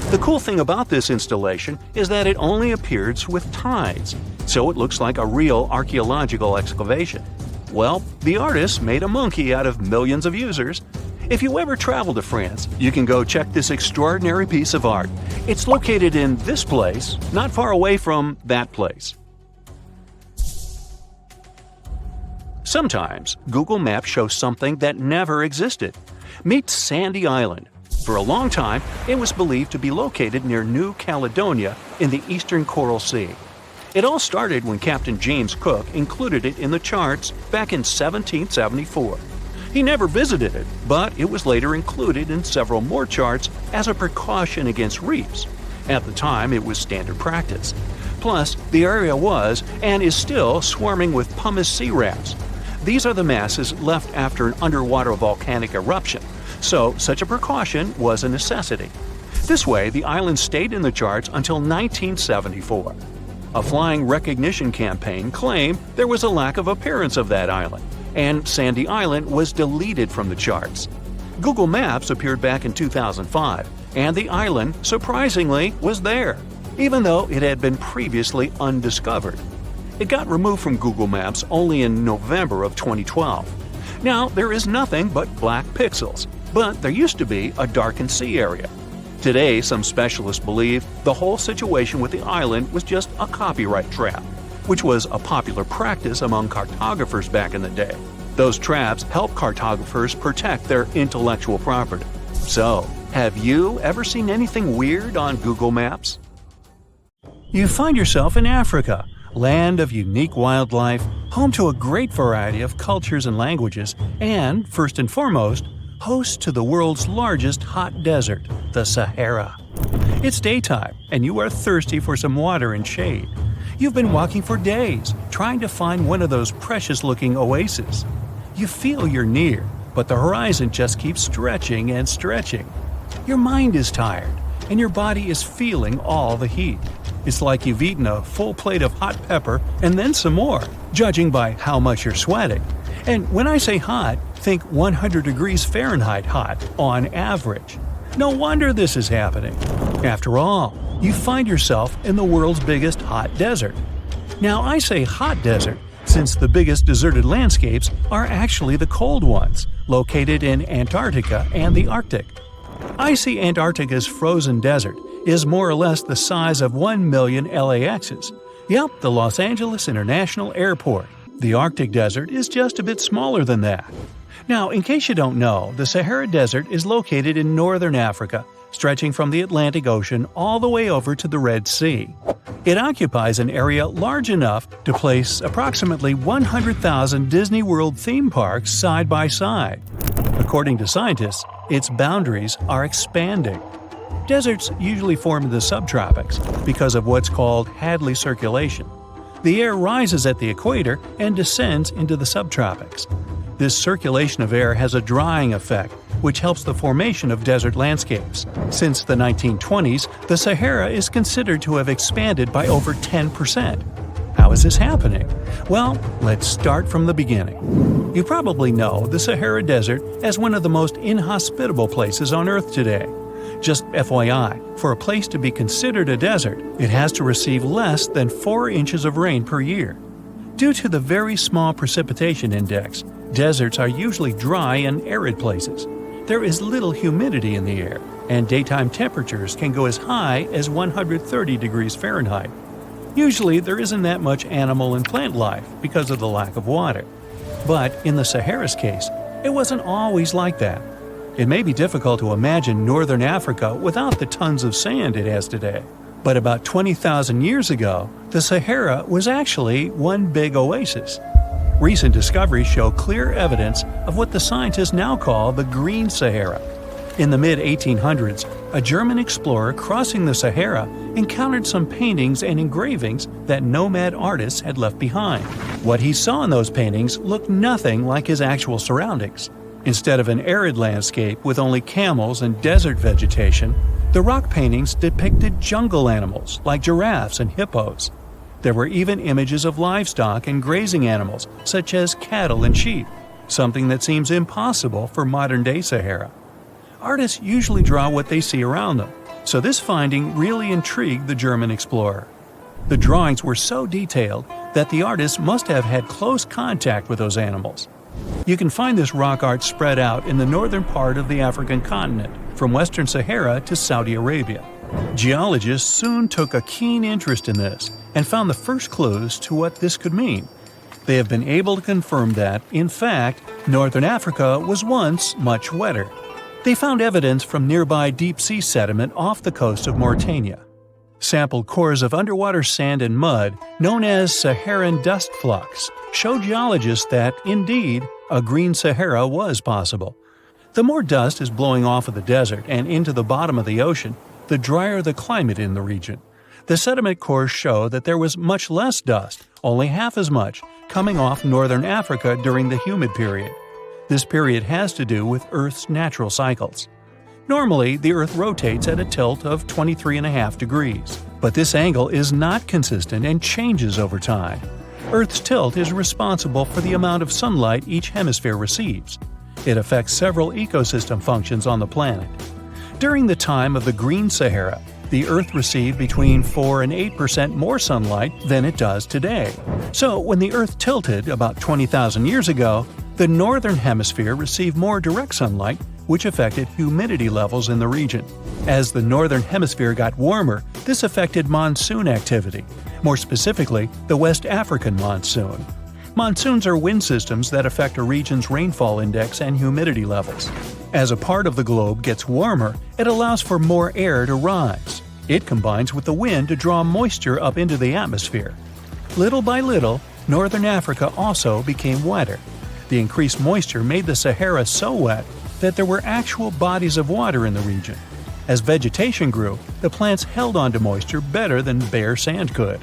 The cool thing about this installation is that it only appears with tides, so it looks like a real archaeological excavation. Well, the artist made a monkey out of millions of users. If you ever travel to France, you can go check this extraordinary piece of art. It's located in this place, not far away from that place. Sometimes, Google Maps shows something that never existed. Meet Sandy Island. For a long time, it was believed to be located near New Caledonia in the eastern Coral Sea. It all started when Captain James Cook included it in the charts back in 1774. He never visited it, but it was later included in several more charts as a precaution against reefs. At the time, it was standard practice. Plus, the area was, and is still, swarming with pumice sea rafts. These are the masses left after an underwater volcanic eruption, so such a precaution was a necessity. This way, the island stayed in the charts until 1974. A flying recognition campaign claimed there was a lack of appearance of that island, and Sandy Island was deleted from the charts. Google Maps appeared back in 2005, and the island, surprisingly, was there, even though it had been previously undiscovered. It got removed from Google Maps only in November of 2012. Now, there is nothing but black pixels, but there used to be a darkened sea area. Today, some specialists believe the whole situation with the island was just a copyright trap, which was a popular practice among cartographers back in the day. Those traps help cartographers protect their intellectual property. So, have you ever seen anything weird on Google Maps? You find yourself in Africa, land of unique wildlife, home to a great variety of cultures and languages, and, first and foremost, host to the world's largest hot desert, the Sahara. It's daytime, and you are thirsty for some water and shade. You've been walking for days, trying to find one of those precious-looking oases. You feel you're near, but the horizon just keeps stretching and stretching. Your mind is tired, and your body is feeling all the heat. It's like you've eaten a full plate of hot pepper and then some more, judging by how much you're sweating. And when I say hot, think 100 degrees Fahrenheit hot, on average. No wonder this is happening. After all, you find yourself in the world's biggest hot desert. Now, I say hot desert since the biggest deserted landscapes are actually the cold ones, located in Antarctica and the Arctic. Icy Antarctica's frozen desert is more or less the size of 1 million LAXs. Yep, the Los Angeles International Airport. The Arctic desert is just a bit smaller than that. Now, in case you don't know, the Sahara Desert is located in northern Africa, stretching from the Atlantic Ocean all the way over to the Red Sea. It occupies an area large enough to place approximately 100,000 Disney World theme parks side by side. According to scientists, its boundaries are expanding. Deserts usually form in the subtropics because of what's called Hadley circulation. The air rises at the equator and descends into the subtropics. This circulation of air has a drying effect, which helps the formation of desert landscapes. Since the 1920s, the Sahara is considered to have expanded by over 10%. How is this happening? Well, let's start from the beginning. You probably know the Sahara Desert as one of the most inhospitable places on Earth today. Just FYI, for a place to be considered a desert, it has to receive less than 4 inches of rain per year. Due to the very small precipitation index, deserts are usually dry and arid places. There is little humidity in the air, and daytime temperatures can go as high as 130 degrees Fahrenheit. Usually, there isn't that much animal and plant life because of the lack of water. But in the Sahara's case, it wasn't always like that. It may be difficult to imagine northern Africa without the tons of sand it has today. But about 20,000 years ago, the Sahara was actually one big oasis. Recent discoveries show clear evidence of what the scientists now call the Green Sahara. In the mid-1800s, a German explorer crossing the Sahara encountered some paintings and engravings that nomad artists had left behind. What he saw in those paintings looked nothing like his actual surroundings. Instead of an arid landscape with only camels and desert vegetation, the rock paintings depicted jungle animals like giraffes and hippos. There were even images of livestock and grazing animals such as cattle and sheep, something that seems impossible for modern-day Sahara. Artists usually draw what they see around them, so this finding really intrigued the German explorer. The drawings were so detailed that the artists must have had close contact with those animals. You can find this rock art spread out in the northern part of the African continent, from western Sahara to Saudi Arabia. Geologists soon took a keen interest in this and found the first clues to what this could mean. They have been able to confirm that, in fact, northern Africa was once much wetter. They found evidence from nearby deep-sea sediment off the coast of Mauritania. Sampled cores of underwater sand and mud, known as Saharan dust flux, show geologists that, indeed, a green Sahara was possible. The more dust is blowing off of the desert and into the bottom of the ocean, the drier the climate in the region. The sediment cores show that there was much less dust, only half as much, coming off northern Africa during the humid period. This period has to do with Earth's natural cycles. Normally, the Earth rotates at a tilt of 23.5 degrees, but this angle is not consistent and changes over time. Earth's tilt is responsible for the amount of sunlight each hemisphere receives. It affects several ecosystem functions on the planet. During the time of the Green Sahara, the Earth received between 4 and 8% more sunlight than it does today. So when the Earth tilted about 20,000 years ago, the northern hemisphere received more direct sunlight, which affected humidity levels in the region. As the northern hemisphere got warmer, this affected monsoon activity, more specifically, the West African monsoon. Monsoons are wind systems that affect a region's rainfall index and humidity levels. As a part of the globe gets warmer, it allows for more air to rise. It combines with the wind to draw moisture up into the atmosphere. Little by little, northern Africa also became wetter. The increased moisture made the Sahara so wet that there were actual bodies of water in the region. As vegetation grew, the plants held onto moisture better than bare sand could.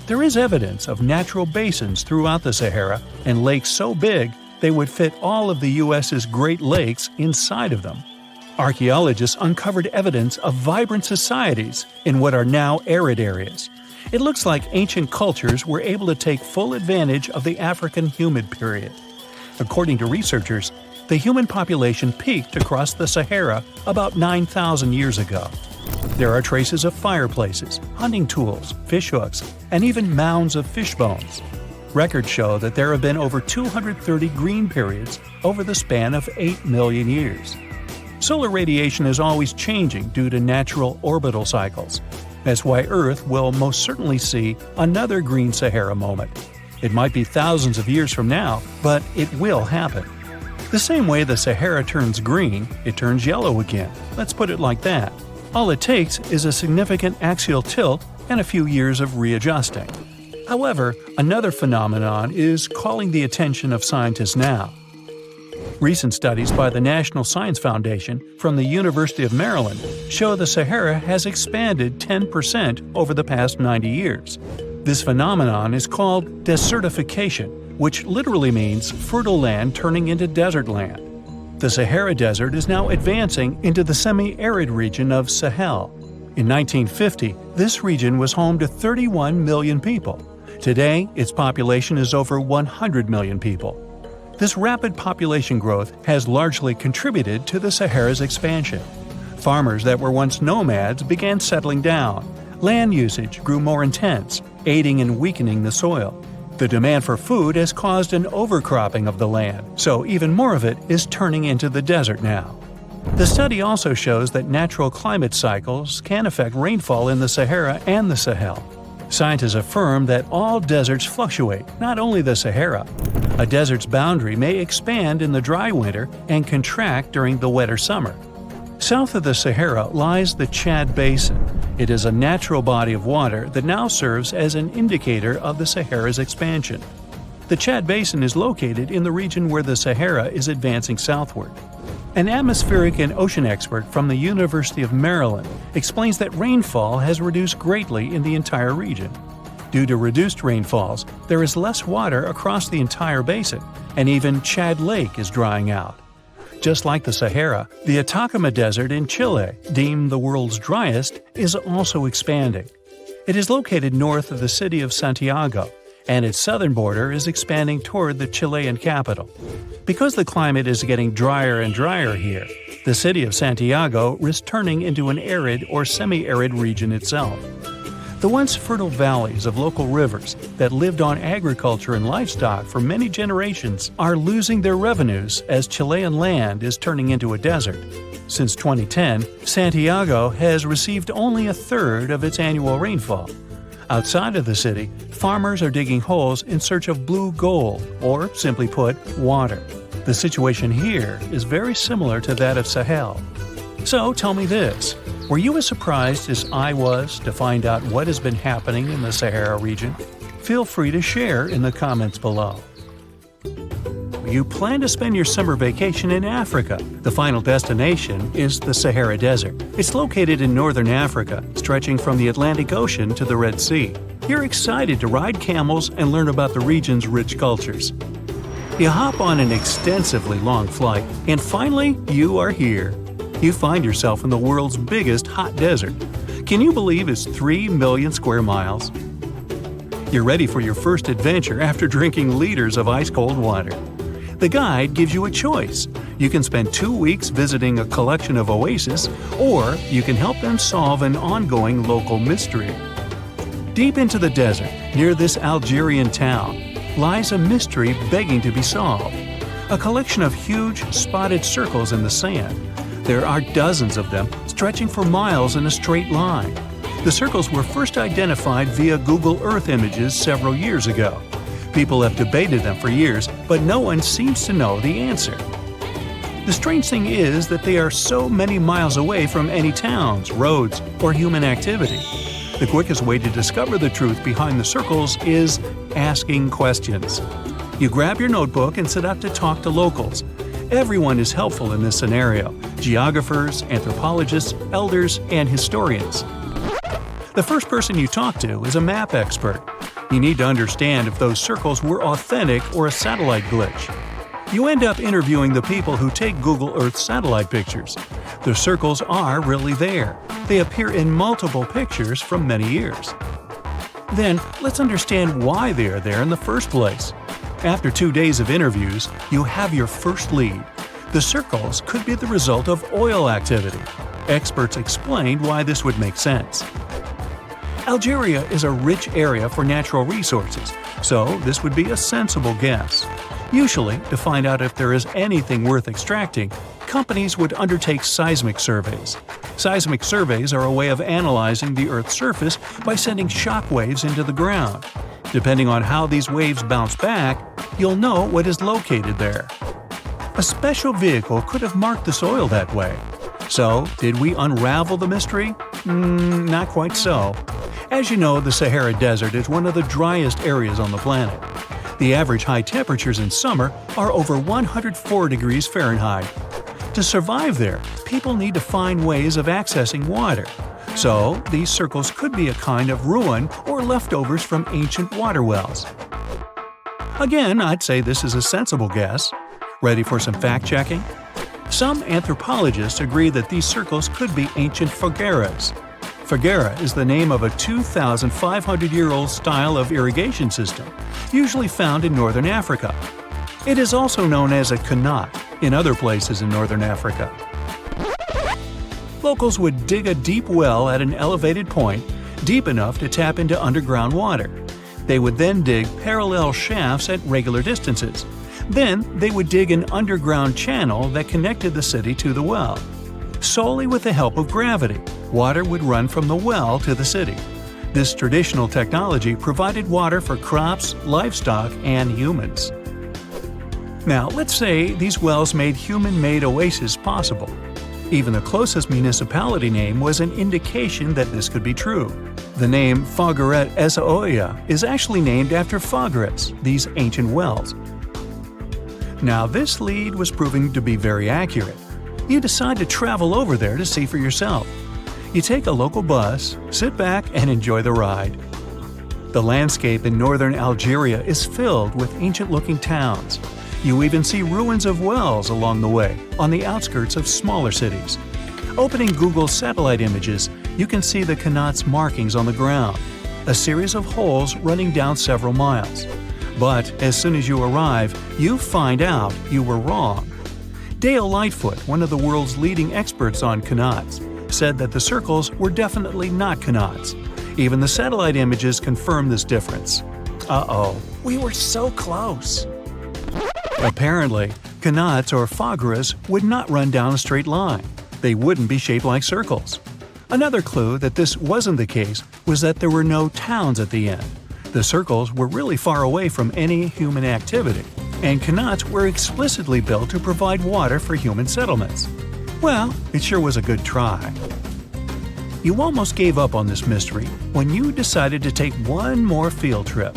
There is evidence of natural basins throughout the Sahara and lakes so big they would fit all of the U.S.'s Great Lakes inside of them. Archaeologists uncovered evidence of vibrant societies in what are now arid areas. It looks like ancient cultures were able to take full advantage of the African humid period. According to researchers, the human population peaked across the Sahara about 9,000 years ago. There are traces of fireplaces, hunting tools, fishhooks, and even mounds of fish bones. Records show that there have been over 230 green periods over the span of 8 million years. Solar radiation is always changing due to natural orbital cycles. That's why Earth will most certainly see another green Sahara moment. It might be thousands of years from now, but it will happen. The same way the Sahara turns green, it turns yellow again. Let's put it like that. All it takes is a significant axial tilt and a few years of readjusting. However, another phenomenon is calling the attention of scientists now. Recent studies by the National Science Foundation from the University of Maryland show the Sahara has expanded 10% over the past 90 years. This phenomenon is called desertification, which literally means fertile land turning into desert land. The Sahara Desert is now advancing into the semi-arid region of Sahel. In 1950, this region was home to 31 million people. Today, its population is over 100 million people. This rapid population growth has largely contributed to the Sahara's expansion. Farmers that were once nomads began settling down. Land usage grew more intense, aiding in weakening the soil. The demand for food has caused an overcropping of the land, so even more of it is turning into the desert now. The study also shows that natural climate cycles can affect rainfall in the Sahara and the Sahel. Scientists affirm that all deserts fluctuate, not only the Sahara. A desert's boundary may expand in the dry winter and contract during the wetter summer. South of the Sahara lies the Chad Basin. It is a natural body of water that now serves as an indicator of the Sahara's expansion. The Chad Basin is located in the region where the Sahara is advancing southward. An atmospheric and ocean expert from the University of Maryland explains that rainfall has reduced greatly in the entire region. Due to reduced rainfalls, there is less water across the entire basin, and even Chad Lake is drying out. Just like the Sahara, the Atacama Desert in Chile, deemed the world's driest, is also expanding. It is located north of the city of Santiago, and its southern border is expanding toward the Chilean capital. Because the climate is getting drier and drier here, the city of Santiago risks turning into an arid or semi-arid region itself. The once fertile valleys of local rivers that lived on agriculture and livestock for many generations are losing their revenues as Chilean land is turning into a desert. Since 2010, Santiago has received only a third of its annual rainfall. Outside of the city, farmers are digging holes in search of blue gold, or simply put, water. The situation here is very similar to that of Sahel. So tell me this. Were you as surprised as I was to find out what has been happening in the Sahara region? Feel free to share in the comments below. You plan to spend your summer vacation in Africa. The final destination is the Sahara Desert. It's located in northern Africa, stretching from the Atlantic Ocean to the Red Sea. You're excited to ride camels and learn about the region's rich cultures. You hop on an extensively long flight, and finally, you are here. You find yourself in the world's biggest hot desert. Can you believe it's 3 million square miles? You're ready for your first adventure after drinking liters of ice-cold water. The guide gives you a choice. You can spend 2 weeks visiting a collection of oases, or you can help them solve an ongoing local mystery. Deep into the desert, near this Algerian town, lies a mystery begging to be solved. A collection of huge, spotted circles in the sand. There are dozens of them, stretching for miles in a straight line. The circles were first identified via Google Earth images several years ago. People have debated them for years, but no one seems to know the answer. The strange thing is that they are so many miles away from any towns, roads, or human activity. The quickest way to discover the truth behind the circles is asking questions. You grab your notebook and set out to talk to locals. Everyone is helpful in this scenario: geographers, anthropologists, elders, and historians. The first person you talk to is a map expert. You need to understand if those circles were authentic or a satellite glitch. You end up interviewing the people who take Google Earth satellite pictures. The circles are really there. They appear in multiple pictures from many years. Then, let's understand why they are there in the first place. After 2 days of interviews, you have your first lead. The circles could be the result of oil activity. Experts explained why this would make sense. Algeria is a rich area for natural resources, so this would be a sensible guess. Usually, to find out if there is anything worth extracting, companies would undertake seismic surveys. Seismic surveys are a way of analyzing the Earth's surface by sending shock waves into the ground. Depending on how these waves bounce back, you'll know what is located there. A special vehicle could have marked the soil that way. So, did we unravel the mystery? Not quite so. As you know, the Sahara Desert is one of the driest areas on the planet. The average high temperatures in summer are over 104 degrees Fahrenheit. To survive there, people need to find ways of accessing water. So, these circles could be a kind of ruin or leftovers from ancient water wells. Again, I'd say this is a sensible guess. Ready for some fact-checking? Some anthropologists agree that these circles could be ancient fogueras. Foguera is the name of a 2,500-year-old style of irrigation system, usually found in northern Africa. It is also known as a qanat in other places in northern Africa. Locals would dig a deep well at an elevated point, deep enough to tap into underground water. They would then dig parallel shafts at regular distances. Then they would dig an underground channel that connected the city to the well. Solely with the help of gravity, water would run from the well to the city. This traditional technology provided water for crops, livestock, and humans. Now, let's say these wells made human-made oases possible. Even the closest municipality name was an indication that this could be true. The name Fogueret Essaouira is actually named after Fogueras, these ancient wells. Now, this lead was proving to be very accurate. You decide to travel over there to see for yourself. You take a local bus, sit back, and enjoy the ride. The landscape in northern Algeria is filled with ancient-looking towns. You even see ruins of wells along the way, on the outskirts of smaller cities. Opening Google's satellite images, you can see the qanat's markings on the ground, a series of holes running down several miles. But as soon as you arrive, you find out you were wrong. Dale Lightfoot, one of the world's leading experts on qanats, said that the circles were definitely not qanats. Even the satellite images confirm this difference. Uh-oh, we were so close! Apparently, qanats or fogueras would not run down a straight line. They wouldn't be shaped like circles. Another clue that this wasn't the case was that there were no towns at the end. The circles were really far away from any human activity, and qanats were explicitly built to provide water for human settlements. Well, it sure was a good try. You almost gave up on this mystery when you decided to take one more field trip.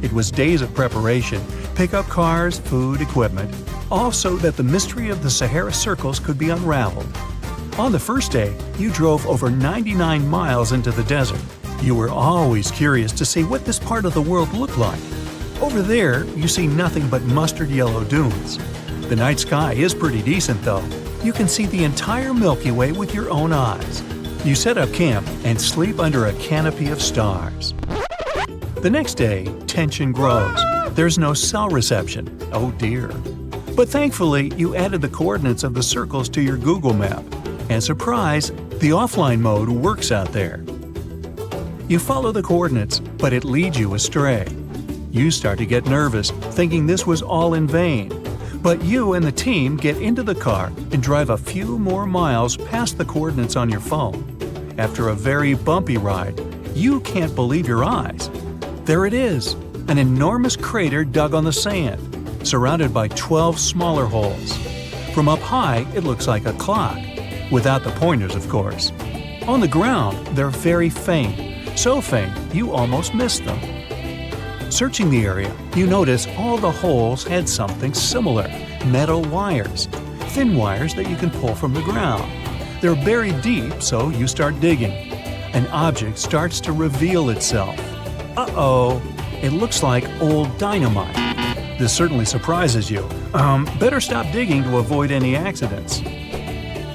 It was days of preparation, pick up cars, food, equipment, all so that the mystery of the Sahara circles could be unraveled. On the first day, you drove over 99 miles into the desert. You were always curious to see what this part of the world looked like. Over there, you see nothing but mustard yellow dunes. The night sky is pretty decent though. You can see the entire Milky Way with your own eyes. You set up camp and sleep under a canopy of stars. The next day, tension grows. There's no cell reception. Oh dear. But thankfully, you added the coordinates of the circles to your Google map. And surprise, the offline mode works out there. You follow the coordinates, but it leads you astray. You start to get nervous, thinking this was all in vain. But you and the team get into the car and drive a few more miles past the coordinates on your phone. After a very bumpy ride, you can't believe your eyes. There it is, an enormous crater dug on the sand, surrounded by 12 smaller holes. From up high, it looks like a clock, without the pointers, of course. On the ground, they're very faint, so faint you almost miss them. Searching the area, you notice all the holes had something similar: metal wires, thin wires that you can pull from the ground. They're buried deep, so you start digging. An object starts to reveal itself. Uh-oh, it looks like old dynamite. This certainly surprises you. Better stop digging to avoid any accidents.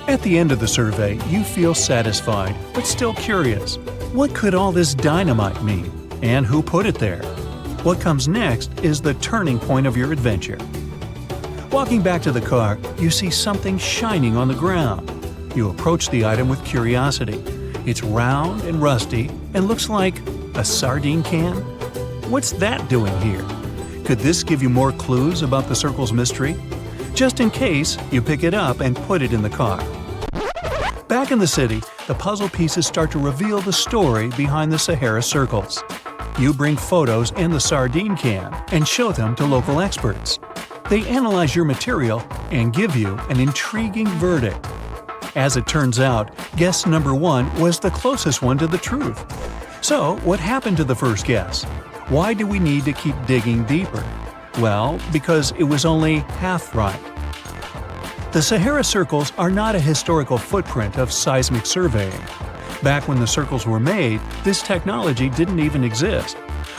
At the end of the survey, you feel satisfied, but still curious. What could all this dynamite mean? And who put it there? What comes next is the turning point of your adventure. Walking back to the car, you see something shining on the ground. You approach the item with curiosity. It's round and rusty and looks like a sardine can. What's that doing here? Could this give you more clues about the circle's mystery? Just in case, you pick it up and put it in the car. Back in the city, the puzzle pieces start to reveal the story behind the Sahara circles. You bring photos and the sardine can and show them to local experts. They analyze your material and give you an intriguing verdict. As it turns out, guess number 1 was the closest one to the truth. So, what happened to the first guess? Why do we need to keep digging deeper? Well, because it was only half right. The Sahara circles are not a historical footprint of seismic surveying. Back when the circles were made, this technology didn't even exist.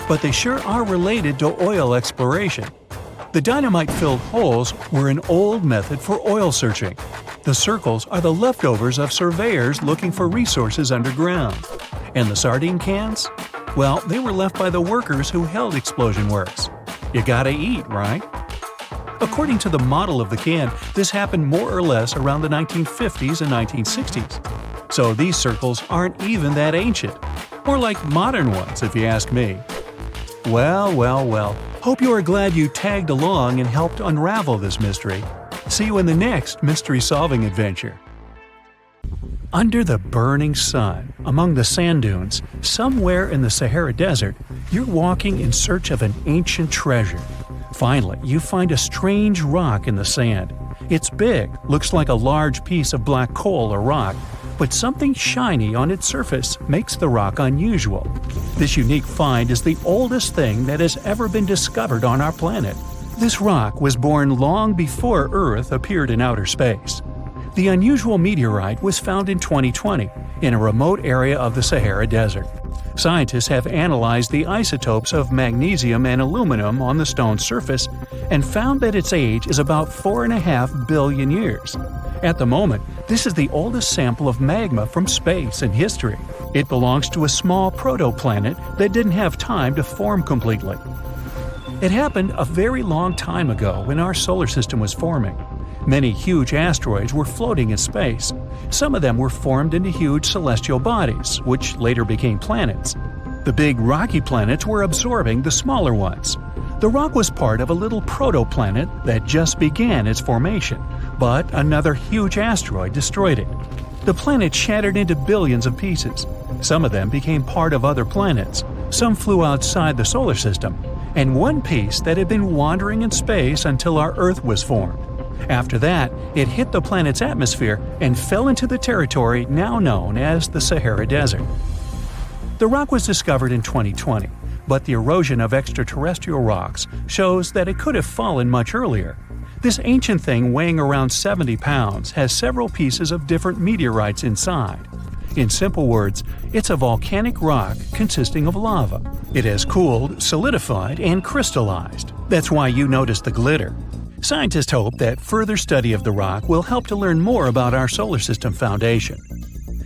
But they sure are related to oil exploration. The dynamite-filled holes were an old method for oil searching. The circles are the leftovers of surveyors looking for resources underground. And the sardine cans? Well, they were left by the workers who held explosion works. You gotta eat, right? According to the model of the can, this happened more or less around the 1950s and 1960s. So these circles aren't even that ancient. More like modern ones, if you ask me. Well. Hope you are glad you tagged along and helped unravel this mystery. See you in the next mystery-solving adventure. Under the burning sun, among the sand dunes, somewhere in the Sahara Desert, you're walking in search of an ancient treasure. Finally, you find a strange rock in the sand. It's big, looks like a large piece of black coal or rock, but something shiny on its surface makes the rock unusual. This unique find is the oldest thing that has ever been discovered on our planet. This rock was born long before Earth appeared in outer space. The unusual meteorite was found in 2020 in a remote area of the Sahara Desert. Scientists have analyzed the isotopes of magnesium and aluminum on the stone's surface and found that its age is about 4.5 billion years. At the moment, this is the oldest sample of magma from space in history. It belongs to a small protoplanet that didn't have time to form completely. It happened a very long time ago when our solar system was forming. Many huge asteroids were floating in space. Some of them were formed into huge celestial bodies, which later became planets. The big rocky planets were absorbing the smaller ones. The rock was part of a little protoplanet that just began its formation, but another huge asteroid destroyed it. The planet shattered into billions of pieces. Some of them became part of other planets. Some flew outside the solar system, and one piece that had been wandering in space until our Earth was formed. After that, it hit the planet's atmosphere and fell into the territory now known as the Sahara Desert. The rock was discovered in 2020, but the erosion of extraterrestrial rocks shows that it could have fallen much earlier. This ancient thing weighing around 70 pounds has several pieces of different meteorites inside. In simple words, it's a volcanic rock consisting of lava. It has cooled, solidified, and crystallized. That's why you notice the glitter. Scientists hope that further study of the rock will help to learn more about our solar system foundation.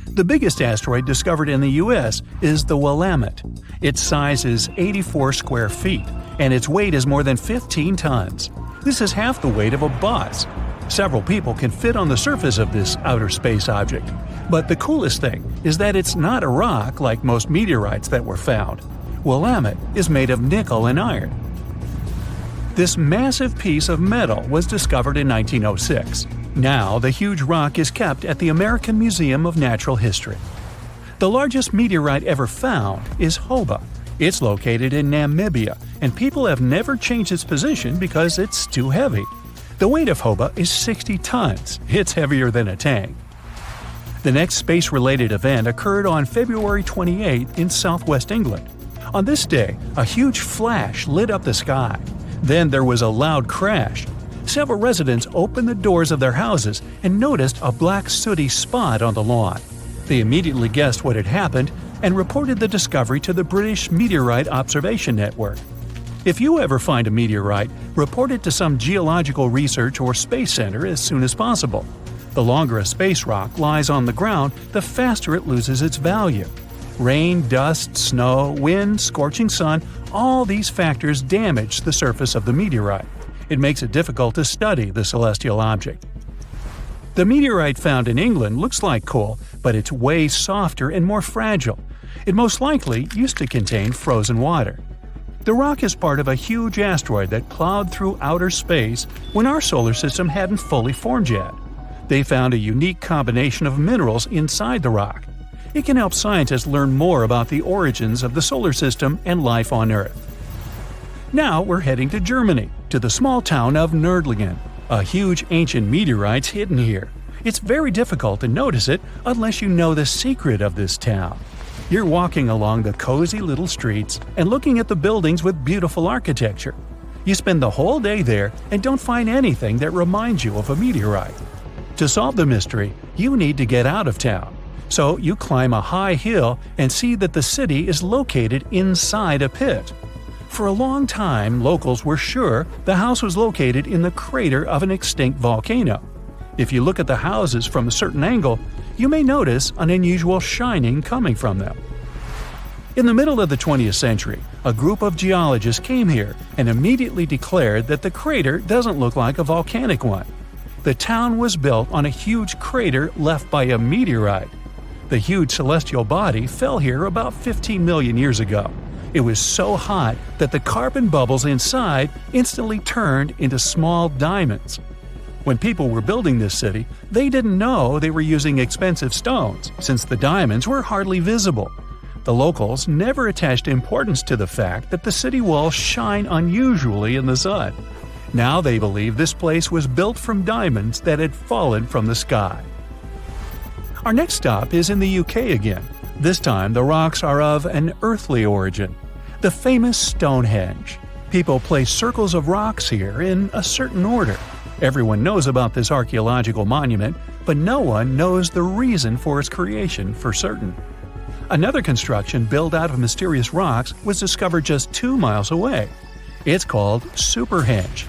The biggest asteroid discovered in the U.S. is the Willamette. Its size is 84 square feet, and its weight is more than 15 tons. This is half the weight of a bus. Several people can fit on the surface of this outer space object. But the coolest thing is that it's not a rock like most meteorites that were found. Willamette is made of nickel and iron. This massive piece of metal was discovered in 1906. Now, the huge rock is kept at the American Museum of Natural History. The largest meteorite ever found is Hoba. It's located in Namibia, and people have never changed its position because it's too heavy. The weight of Hoba is 60 tons. It's heavier than a tank. The next space-related event occurred on February 28 in southwest England. On this day, a huge flash lit up the sky. Then there was a loud crash. Several residents opened the doors of their houses and noticed a black sooty spot on the lawn. They immediately guessed what had happened and reported the discovery to the British Meteorite Observation Network. If you ever find a meteorite, report it to some geological research or space center as soon as possible. The longer a space rock lies on the ground, the faster it loses its value. Rain, dust, snow, wind, scorching sun, all these factors damage the surface of the meteorite. It makes it difficult to study the celestial object. The meteorite found in England looks like coal, but it's way softer and more fragile. It most likely used to contain frozen water. The rock is part of a huge asteroid that plowed through outer space when our solar system hadn't fully formed yet. They found a unique combination of minerals inside the rock. It can help scientists learn more about the origins of the solar system and life on Earth. Now we're heading to Germany, to the small town of Nördlingen. A huge ancient meteorite's hidden here. It's very difficult to notice it unless you know the secret of this town. You're walking along the cozy little streets and looking at the buildings with beautiful architecture. You spend the whole day there and don't find anything that reminds you of a meteorite. To solve the mystery, you need to get out of town. So you climb a high hill and see that the city is located inside a pit. For a long time, locals were sure the house was located in the crater of an extinct volcano. If you look at the houses from a certain angle, you may notice an unusual shining coming from them. In the middle of the 20th century, a group of geologists came here and immediately declared that the crater doesn't look like a volcanic one. The town was built on a huge crater left by a meteorite. The huge celestial body fell here about 15 million years ago. It was so hot that the carbon bubbles inside instantly turned into small diamonds. When people were building this city, they didn't know they were using expensive stones, since the diamonds were hardly visible. The locals never attached importance to the fact that the city walls shine unusually in the sun. Now they believe this place was built from diamonds that had fallen from the sky. Our next stop is in the UK again. This time the rocks are of an earthly origin. The famous Stonehenge. People place circles of rocks here in a certain order. Everyone knows about this archaeological monument, but no one knows the reason for its creation for certain. Another construction built out of mysterious rocks was discovered just 2 miles away. It's called Superhenge.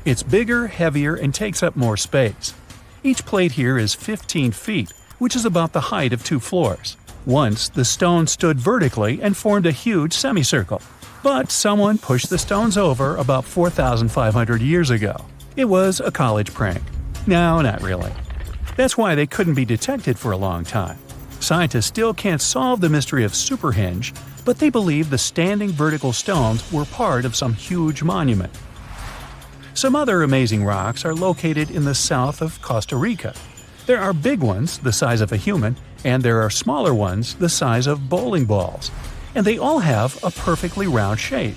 It's bigger, heavier, and takes up more space. Each plate here is 15 feet, which is about the height of 2 floors. Once, the stone stood vertically and formed a huge semicircle. But someone pushed the stones over about 4,500 years ago. It was a college prank. No, not really. That's why they couldn't be detected for a long time. Scientists still can't solve the mystery of Superhenge, but they believe the standing vertical stones were part of some huge monument. Some other amazing rocks are located in the south of Costa Rica. There are big ones, the size of a human, and there are smaller ones, the size of bowling balls. And they all have a perfectly round shape.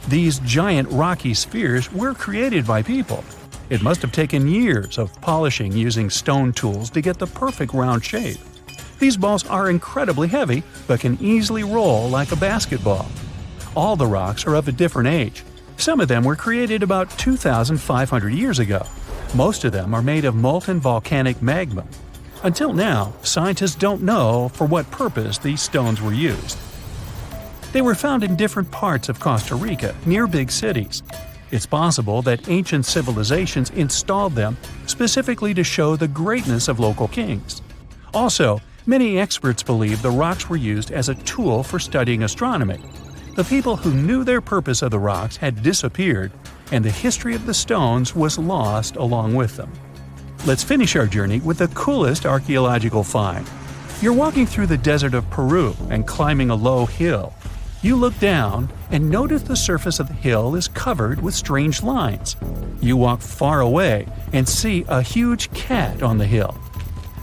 These giant rocky spheres were created by people. It must have taken years of polishing using stone tools to get the perfect round shape. These balls are incredibly heavy, but can easily roll like a basketball. All the rocks are of a different age. Some of them were created about 2,500 years ago. Most of them are made of molten volcanic magma. Until now, scientists don't know for what purpose these stones were used. They were found in different parts of Costa Rica, near big cities. It's possible that ancient civilizations installed them specifically to show the greatness of local kings. Also, many experts believe the rocks were used as a tool for studying astronomy. The people who knew their purpose of the rocks had disappeared, and the history of the stones was lost along with them. Let's finish our journey with the coolest archaeological find. You're walking through the desert of Peru and climbing a low hill. You look down and notice the surface of the hill is covered with strange lines. You walk far away and see a huge cat on the hill.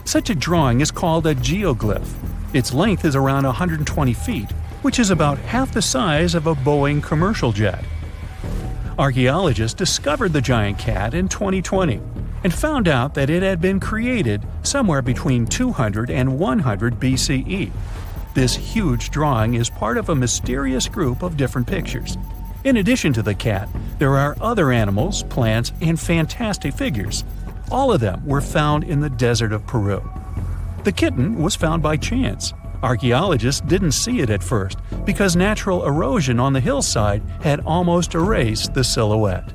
Such a drawing is called a geoglyph. Its length is around 120 feet, which is about half the size of a Boeing commercial jet. Archaeologists discovered the giant cat in 2020 and found out that it had been created somewhere between 200 and 100 BCE. This huge drawing is part of a mysterious group of different pictures. In addition to the cat, there are other animals, plants, and fantastic figures. All of them were found in the desert of Peru. The kitten was found by chance. Archaeologists didn't see it at first because natural erosion on the hillside had almost erased the silhouette.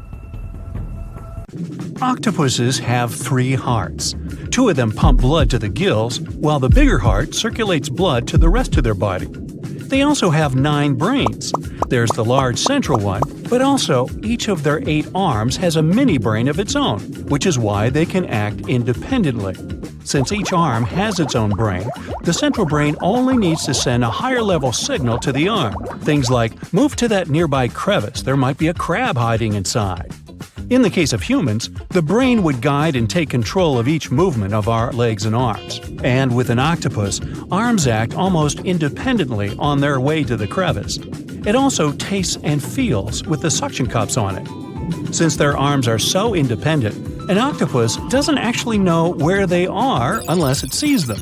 Octopuses have 3 hearts. 2 of them pump blood to the gills, while the bigger heart circulates blood to the rest of their body. They also have 9 brains. There's the large central one, but also each of their 8 arms has a mini brain of its own, which is why they can act independently. Since each arm has its own brain, the central brain only needs to send a higher level signal to the arm. Things like, move to that nearby crevice, there might be a crab hiding inside. In the case of humans, the brain would guide and take control of each movement of our legs and arms. And with an octopus, arms act almost independently on their way to the crevice. It also tastes and feels with the suction cups on it. Since their arms are so independent, an octopus doesn't actually know where they are unless it sees them.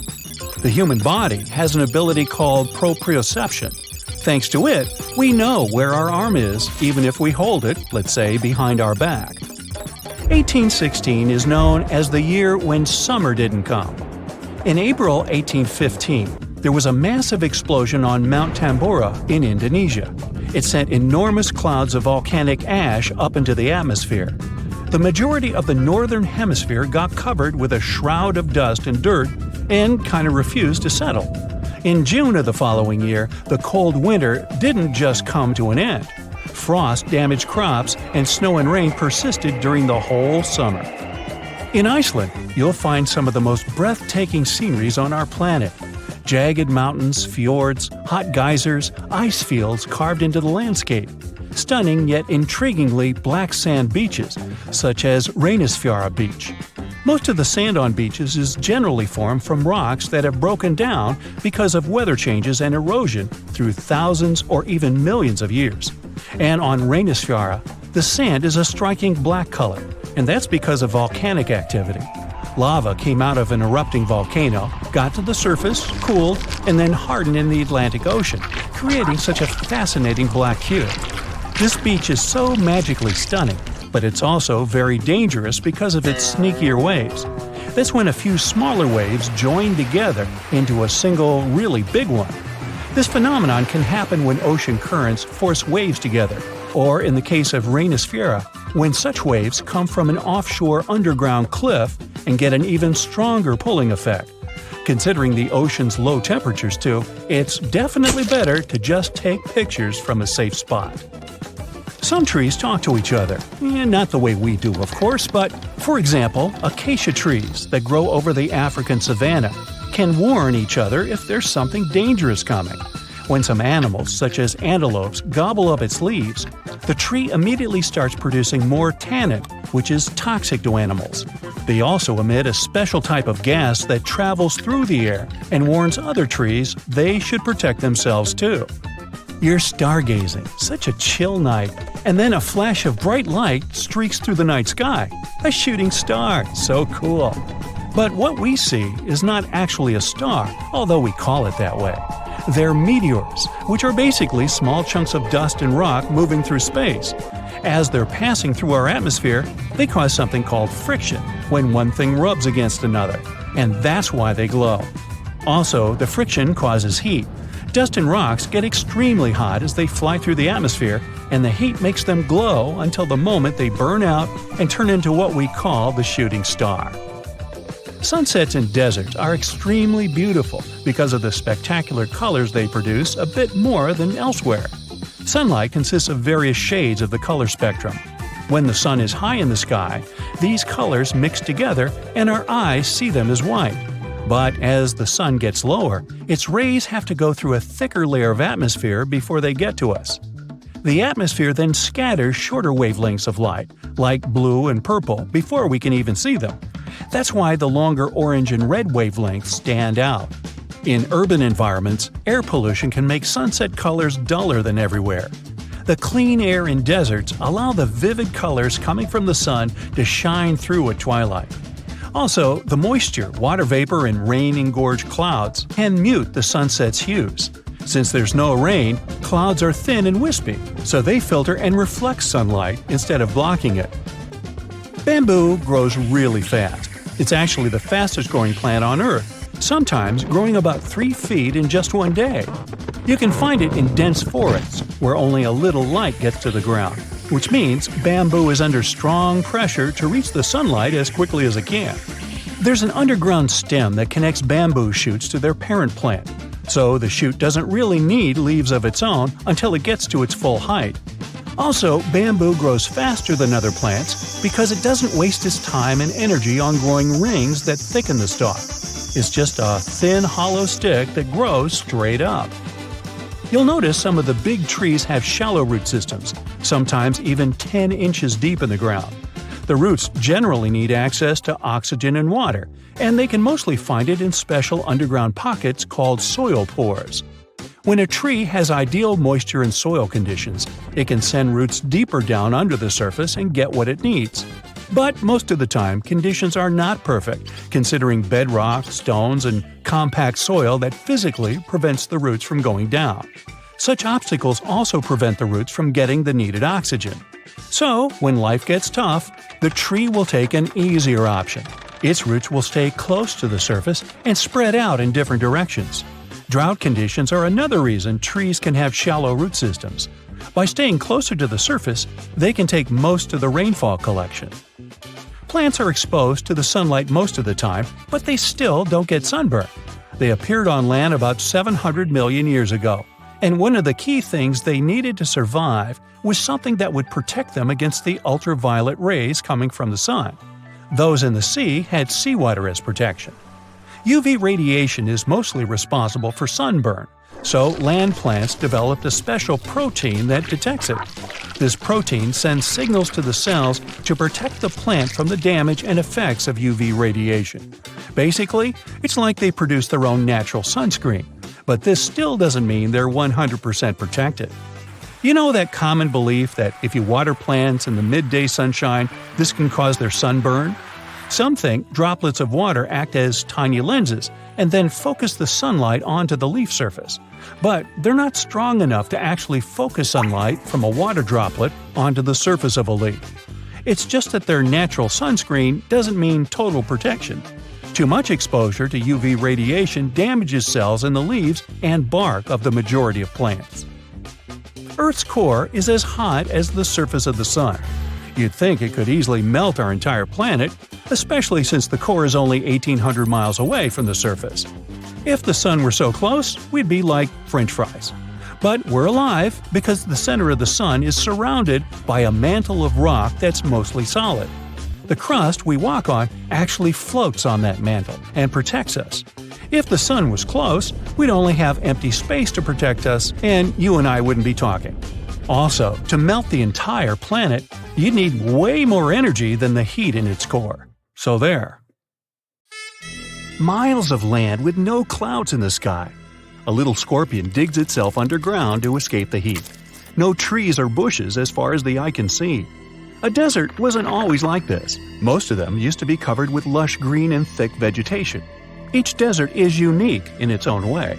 The human body has an ability called proprioception. Thanks to it, we know where our arm is, even if we hold it, let's say, behind our back. 1816 is known as the year when summer didn't come. In April 1815, there was a massive explosion on Mount Tambora in Indonesia. It sent enormous clouds of volcanic ash up into the atmosphere. The majority of the northern hemisphere got covered with a shroud of dust and dirt and kind of refused to settle. In June of the following year, the cold winter didn't just come to an end. Frost damaged crops and snow and rain persisted during the whole summer. In Iceland, you'll find some of the most breathtaking sceneries on our planet. Jagged mountains, fjords, hot geysers, ice fields carved into the landscape. Stunning yet intriguingly black sand beaches, such as Reynisfjara Beach. Most of the sand on beaches is generally formed from rocks that have broken down because of weather changes and erosion through thousands or even millions of years. And on Reynisfjara, the sand is a striking black color, and that's because of volcanic activity. Lava came out of an erupting volcano, got to the surface, cooled, and then hardened in the Atlantic Ocean, creating such a fascinating black hue. This beach is so magically stunning, but it's also very dangerous because of its sneakier waves. That's when a few smaller waves join together into a single, really big one. This phenomenon can happen when ocean currents force waves together, or in the case of Reynisfjara, when such waves come from an offshore underground cliff and get an even stronger pulling effect. Considering the ocean's low temperatures too, it's definitely better to just take pictures from a safe spot. Some trees talk to each other, not the way we do, of course, but, for example, acacia trees that grow over the African savanna can warn each other if there's something dangerous coming. When some animals, such as antelopes, gobble up its leaves, the tree immediately starts producing more tannin, which is toxic to animals. They also emit a special type of gas that travels through the air and warns other trees they should protect themselves too. You're stargazing, such a chill night, and then a flash of bright light streaks through the night sky. A shooting star, so cool. But what we see is not actually a star, although we call it that way. They're meteors, which are basically small chunks of dust and rock moving through space. As they're passing through our atmosphere, they cause something called friction when one thing rubs against another, and that's why they glow. Also, the friction causes heat. Dust and rocks get extremely hot as they fly through the atmosphere, and the heat makes them glow until the moment they burn out and turn into what we call the shooting star. Sunsets in deserts are extremely beautiful because of the spectacular colors they produce a bit more than elsewhere. Sunlight consists of various shades of the color spectrum. When the sun is high in the sky, these colors mix together and our eyes see them as white. But as the sun gets lower, its rays have to go through a thicker layer of atmosphere before they get to us. The atmosphere then scatters shorter wavelengths of light, like blue and purple, before we can even see them. That's why the longer orange and red wavelengths stand out. In urban environments, air pollution can make sunset colors duller than everywhere. The clean air in deserts allow the vivid colors coming from the sun to shine through at twilight. Also, the moisture, water vapor, and rain-engorged clouds can mute the sunset's hues. Since there's no rain, clouds are thin and wispy, so they filter and reflect sunlight instead of blocking it. Bamboo grows really fast. It's actually the fastest-growing plant on Earth, sometimes growing about 3 feet in just one day. You can find it in dense forests, where only a little light gets to the ground, which means bamboo is under strong pressure to reach the sunlight as quickly as it can. There's an underground stem that connects bamboo shoots to their parent plant, so the shoot doesn't really need leaves of its own until it gets to its full height. Also, bamboo grows faster than other plants because it doesn't waste its time and energy on growing rings that thicken the stalk. It's just a thin, hollow stick that grows straight up. You'll notice some of the big trees have shallow root systems, sometimes even 10 inches deep in the ground. The roots generally need access to oxygen and water, and they can mostly find it in special underground pockets called soil pores. When a tree has ideal moisture and soil conditions, it can send roots deeper down under the surface and get what it needs. But most of the time, conditions are not perfect, considering bedrock, stones, and compact soil that physically prevents the roots from going down. Such obstacles also prevent the roots from getting the needed oxygen. So, when life gets tough, the tree will take an easier option. Its roots will stay close to the surface and spread out in different directions. Drought conditions are another reason trees can have shallow root systems. By staying closer to the surface, they can take most of the rainfall collection. Plants are exposed to the sunlight most of the time, but they still don't get sunburned. They appeared on land about 700 million years ago, and one of the key things they needed to survive was something that would protect them against the ultraviolet rays coming from the sun. Those in the sea had seawater as protection. UV radiation is mostly responsible for sunburn, so land plants developed a special protein that detects it. This protein sends signals to the cells to protect the plant from the damage and effects of UV radiation. Basically, it's like they produce their own natural sunscreen, but this still doesn't mean they're 100% protected. You know that common belief that if you water plants in the midday sunshine, this can cause their sunburn? Some think droplets of water act as tiny lenses and then focus the sunlight onto the leaf surface. But they're not strong enough to actually focus sunlight from a water droplet onto the surface of a leaf. It's just that their natural sunscreen doesn't mean total protection. Too much exposure to UV radiation damages cells in the leaves and bark of the majority of plants. Earth's core is as hot as the surface of the sun. You'd think it could easily melt our entire planet, especially since the core is only 1,800 miles away from the surface. If the sun were so close, we'd be like French fries. But we're alive because the center of the sun is surrounded by a mantle of rock that's mostly solid. The crust we walk on actually floats on that mantle and protects us. If the sun was close, we'd only have empty space to protect us, and you and I wouldn't be talking. Also, to melt the entire planet, you'd need way more energy than the heat in its core. So there. Miles of land with no clouds in the sky. A little scorpion digs itself underground to escape the heat. No trees or bushes as far as the eye can see. A desert wasn't always like this. Most of them used to be covered with lush green and thick vegetation. Each desert is unique in its own way.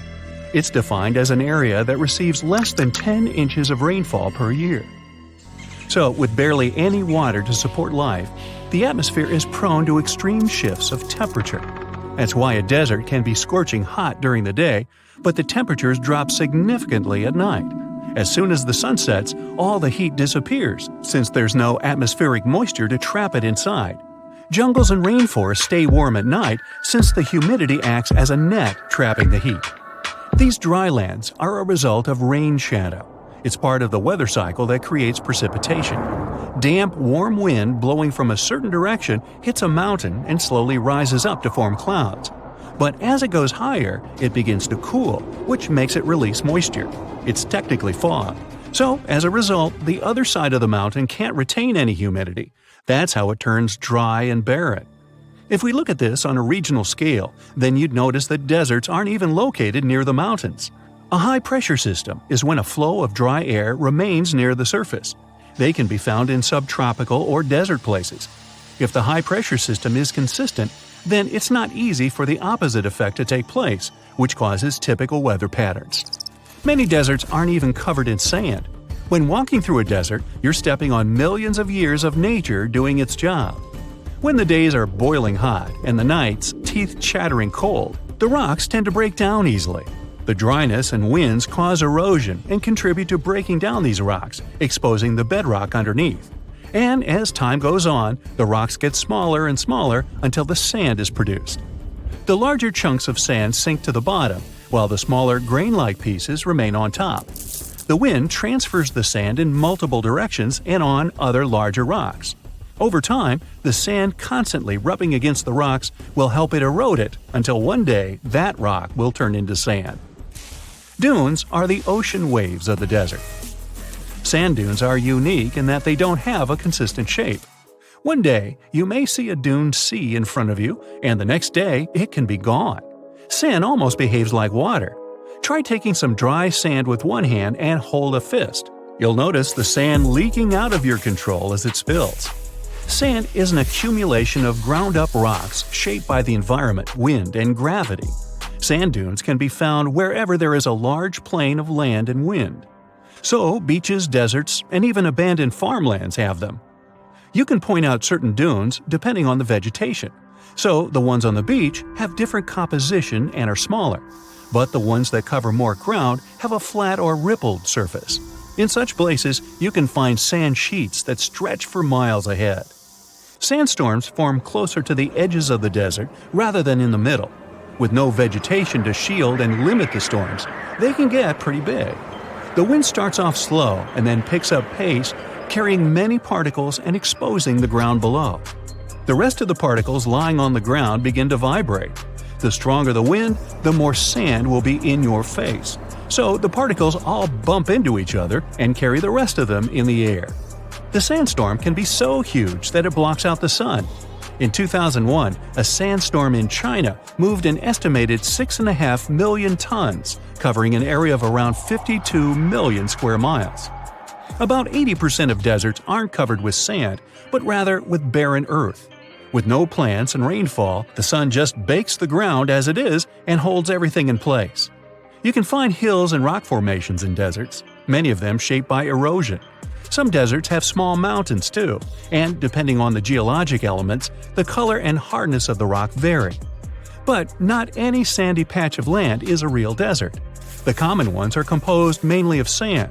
It's defined as an area that receives less than 10 inches of rainfall per year. So, with barely any water to support life, the atmosphere is prone to extreme shifts of temperature. That's why a desert can be scorching hot during the day, but the temperatures drop significantly at night. As soon as the sun sets, all the heat disappears, since there's no atmospheric moisture to trap it inside. Jungles and rainforests stay warm at night since the humidity acts as a net trapping the heat. These drylands are a result of rain shadow. It's part of the weather cycle that creates precipitation. Damp, warm wind blowing from a certain direction hits a mountain and slowly rises up to form clouds. But as it goes higher, it begins to cool, which makes it release moisture. It's technically fog. So, as a result, the other side of the mountain can't retain any humidity. That's how it turns dry and barren. If we look at this on a regional scale, then you'd notice that deserts aren't even located near the mountains. A high-pressure system is when a flow of dry air remains near the surface. They can be found in subtropical or desert places. If the high-pressure system is consistent, then it's not easy for the opposite effect to take place, which causes typical weather patterns. Many deserts aren't even covered in sand. When walking through a desert, you're stepping on millions of years of nature doing its job. When the days are boiling hot and the nights teeth-chattering cold, the rocks tend to break down easily. The dryness and winds cause erosion and contribute to breaking down these rocks, exposing the bedrock underneath. And as time goes on, the rocks get smaller and smaller until the sand is produced. The larger chunks of sand sink to the bottom, while the smaller grain-like pieces remain on top. The wind transfers the sand in multiple directions and on other larger rocks. Over time, the sand constantly rubbing against the rocks will help it erode it until one day that rock will turn into sand. Dunes are the ocean waves of the desert. Sand dunes are unique in that they don't have a consistent shape. One day, you may see a dune sea in front of you, and the next day, it can be gone. Sand almost behaves like water. Try taking some dry sand with one hand and hold a fist. You'll notice the sand leaking out of your control as it spills. Sand is an accumulation of ground-up rocks shaped by the environment, wind, and gravity. Sand dunes can be found wherever there is a large plain of land and wind. So, beaches, deserts, and even abandoned farmlands have them. You can point out certain dunes depending on the vegetation. So, the ones on the beach have different composition and are smaller, but the ones that cover more ground have a flat or rippled surface. In such places, you can find sand sheets that stretch for miles ahead. Sandstorms form closer to the edges of the desert rather than in the middle. With no vegetation to shield and limit the storms, they can get pretty big. The wind starts off slow and then picks up pace, carrying many particles and exposing the ground below. The rest of the particles lying on the ground begin to vibrate. The stronger the wind, the more sand will be in your face. So the particles all bump into each other and carry the rest of them in the air. The sandstorm can be so huge that it blocks out the sun. In 2001, a sandstorm in China moved an estimated 6.5 million tons, covering an area of around 52 million square miles. About 80% of deserts aren't covered with sand, but rather with barren earth. With no plants and rainfall, the sun just bakes the ground as it is and holds everything in place. You can find hills and rock formations in deserts, many of them shaped by erosion. Some deserts have small mountains too, and depending on the geologic elements, the color and hardness of the rock vary. But not any sandy patch of land is a real desert. The common ones are composed mainly of sand.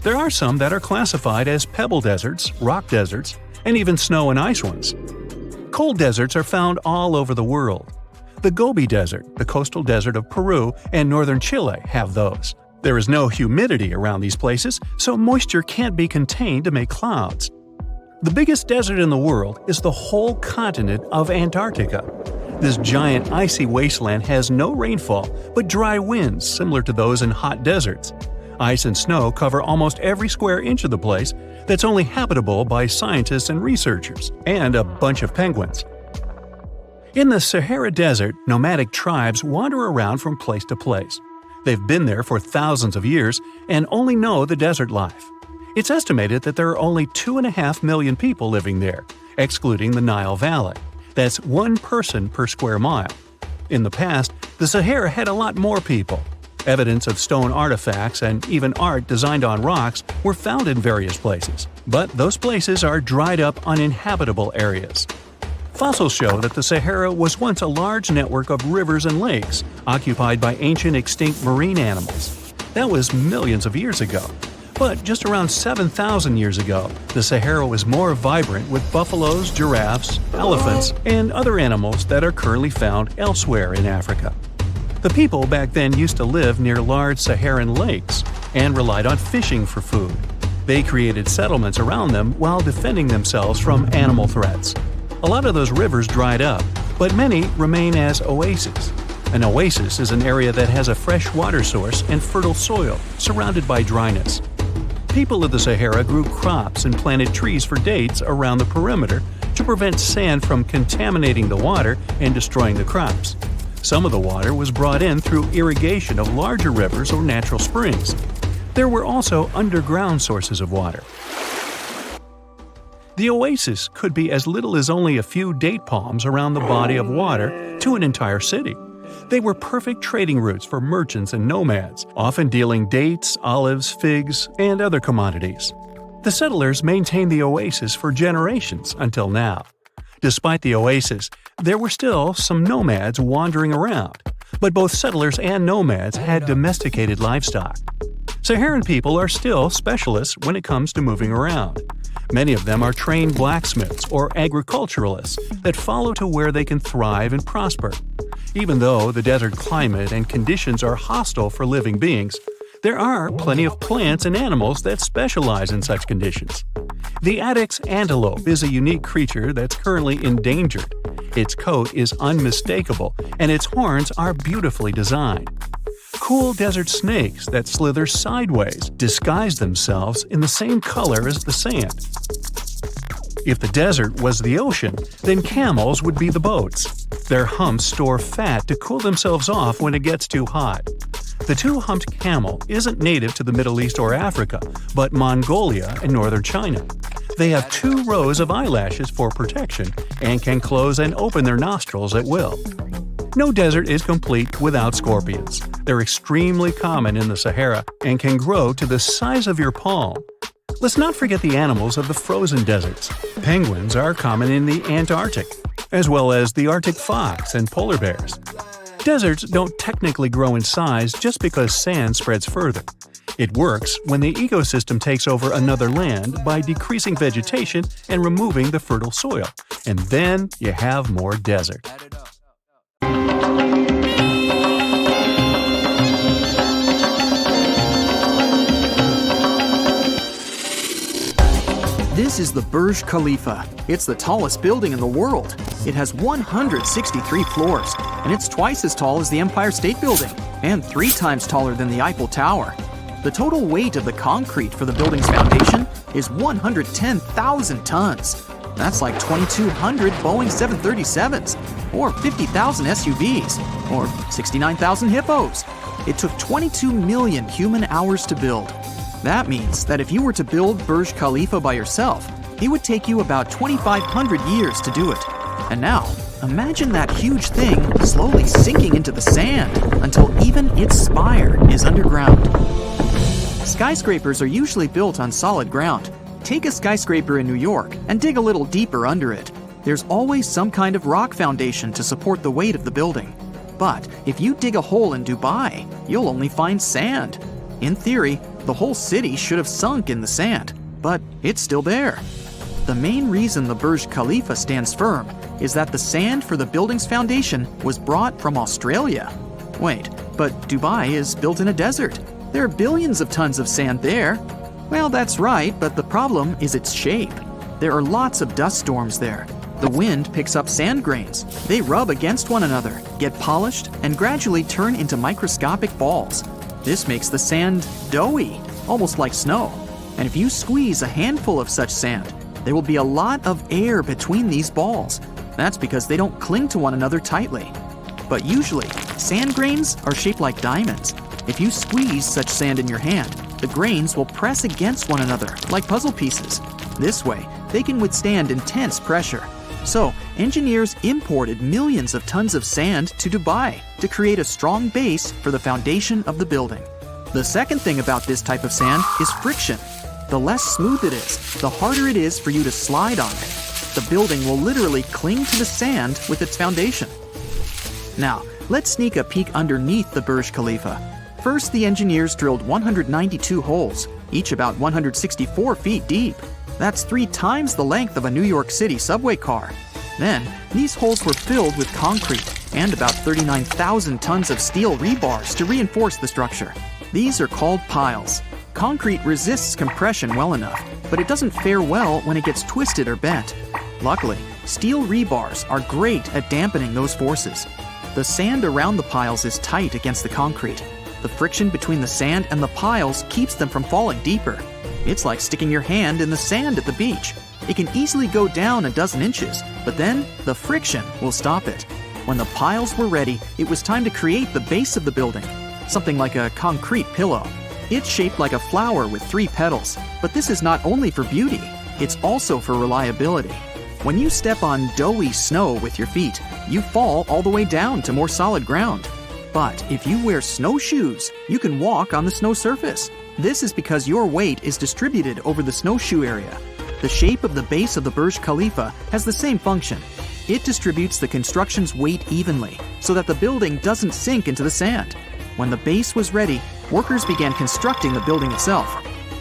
There are some that are classified as pebble deserts, rock deserts, and even snow and ice ones. Cold deserts are found all over the world. The Gobi Desert, the coastal desert of Peru, and northern Chile have those. There is no humidity around these places, so moisture can't be contained to make clouds. The biggest desert in the world is the whole continent of Antarctica. This giant icy wasteland has no rainfall, but dry winds similar to those in hot deserts. Ice and snow cover almost every square inch of the place that's only habitable by scientists and researchers, and a bunch of penguins. In the Sahara Desert, nomadic tribes wander around from place to place. They've been there for thousands of years and only know the desert life. It's estimated that there are only 2.5 million people living there, excluding the Nile Valley. That's one person per square mile. In the past, the Sahara had a lot more people. Evidence of stone artifacts and even art designed on rocks were found in various places, but those places are dried up uninhabitable areas. Fossils show that the Sahara was once a large network of rivers and lakes, occupied by ancient extinct marine animals. That was millions of years ago. But just around 7,000 years ago, the Sahara was more vibrant with buffaloes, giraffes, elephants, and other animals that are currently found elsewhere in Africa. The people back then used to live near large Saharan lakes and relied on fishing for food. They created settlements around them while defending themselves from animal threats. A lot of those rivers dried up, but many remain as oases. An oasis is an area that has a fresh water source and fertile soil, surrounded by dryness. People of the Sahara grew crops and planted trees for dates around the perimeter to prevent sand from contaminating the water and destroying the crops. Some of the water was brought in through irrigation of larger rivers or natural springs. There were also underground sources of water. The oasis could be as little as only a few date palms around the body of water to an entire city. They were perfect trading routes for merchants and nomads, often dealing dates, olives, figs, and other commodities. The settlers maintained the oasis for generations until now. Despite the oasis, there were still some nomads wandering around, but both settlers and nomads had domesticated livestock. Saharan people are still specialists when it comes to moving around. Many of them are trained blacksmiths or agriculturalists that follow to where they can thrive and prosper. Even though the desert climate and conditions are hostile for living beings, there are plenty of plants and animals that specialize in such conditions. The Addicks antelope is a unique creature that's currently endangered. Its coat is unmistakable, and its horns are beautifully designed. Cool desert snakes that slither sideways disguise themselves in the same color as the sand. If the desert was the ocean, then camels would be the boats. Their humps store fat to cool themselves off when it gets too hot. The two-humped camel isn't native to the Middle East or Africa, but Mongolia and northern China. They have 2 rows of eyelashes for protection and can close and open their nostrils at will. No desert is complete without scorpions. They're extremely common in the Sahara and can grow to the size of your palm. Let's not forget the animals of the frozen deserts. Penguins are common in the Antarctic, as well as the Arctic fox and polar bears. Deserts don't technically grow in size just because sand spreads further. It works when the ecosystem takes over another land by decreasing vegetation and removing the fertile soil, and then you have more desert. This is the Burj Khalifa. It's the tallest building in the world. It has 163 floors, and it's twice as tall as the Empire State Building, and 3 times taller than the Eiffel Tower. The total weight of the concrete for the building's foundation is 110,000 tons. That's like 2,200 Boeing 737s, or 50,000 SUVs, or 69,000 hippos. It took 22 million human hours to build. That means that if you were to build Burj Khalifa by yourself, it would take you about 2,500 years to do it. And now, imagine that huge thing slowly sinking into the sand until even its spire is underground. Skyscrapers are usually built on solid ground. Take a skyscraper in New York and dig a little deeper under it. There's always some kind of rock foundation to support the weight of the building. But if you dig a hole in Dubai, you'll only find sand. In theory, the whole city should have sunk in the sand, but it's still there. The main reason the Burj Khalifa stands firm is that the sand for the building's foundation was brought from Australia. Wait, but Dubai is built in a desert. There are billions of tons of sand there. Well, that's right, but the problem is its shape. There are lots of dust storms there. The wind picks up sand grains. They rub against one another, get polished, and gradually turn into microscopic balls. This makes the sand doughy, almost like snow. And if you squeeze a handful of such sand, there will be a lot of air between these balls. That's because they don't cling to one another tightly. But usually, sand grains are shaped like diamonds. If you squeeze such sand in your hand, the grains will press against one another like puzzle pieces. This way, they can withstand intense pressure. So, engineers imported millions of tons of sand to Dubai to create a strong base for the foundation of the building. The second thing about this type of sand is friction. The less smooth it is, the harder it is for you to slide on it. The building will literally cling to the sand with its foundation. Now, let's sneak a peek underneath the Burj Khalifa. First, the engineers drilled 192 holes, each about 164 feet deep. That's 3 times the length of a New York City subway car. Then, these holes were filled with concrete and about 39,000 tons of steel rebars to reinforce the structure. These are called piles. Concrete resists compression well enough, but it doesn't fare well when it gets twisted or bent. Luckily, steel rebars are great at dampening those forces. The sand around the piles is tight against the concrete. The friction between the sand and the piles keeps them from falling deeper. It's like sticking your hand in the sand at the beach. It can easily go down a dozen inches, but then the friction will stop it. When the piles were ready, it was time to create the base of the building, something like a concrete pillow. It's shaped like a flower with 3 petals, but this is not only for beauty, it's also for reliability. When you step on doughy snow with your feet, you fall all the way down to more solid ground. But if you wear snowshoes, you can walk on the snow surface. This is because your weight is distributed over the snowshoe area. The shape of the base of the Burj Khalifa has the same function. It distributes the construction's weight evenly so that the building doesn't sink into the sand. When the base was ready, workers began constructing the building itself.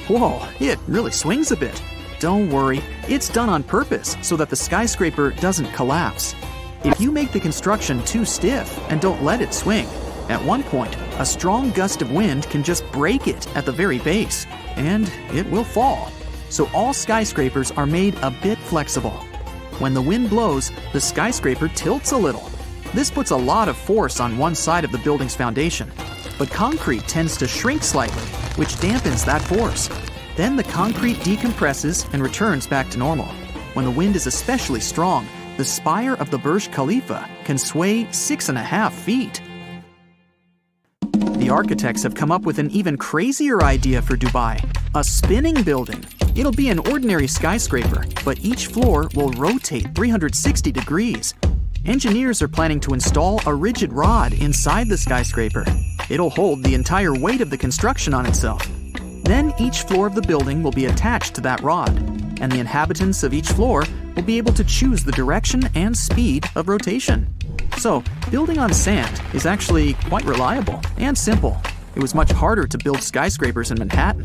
Whoa, it really swings a bit. Don't worry, it's done on purpose so that the skyscraper doesn't collapse. If you make the construction too stiff and don't let it swing, at one point, a strong gust of wind can just break it at the very base, and it will fall. So all skyscrapers are made a bit flexible. When the wind blows, the skyscraper tilts a little. This puts a lot of force on one side of the building's foundation, but concrete tends to shrink slightly, which dampens that force. Then the concrete decompresses and returns back to normal. When the wind is especially strong, the spire of the Burj Khalifa can sway 6.5 feet. The architects have come up with an even crazier idea for Dubai: a spinning building. It'll be an ordinary skyscraper, but each floor will rotate 360 degrees. Engineers are planning to install a rigid rod inside the skyscraper. It'll hold the entire weight of the construction on itself. Then each floor of the building will be attached to that rod, and the inhabitants of each floor will be able to choose the direction and speed of rotation. So, building on sand is actually quite reliable and simple. It was much harder to build skyscrapers in Manhattan.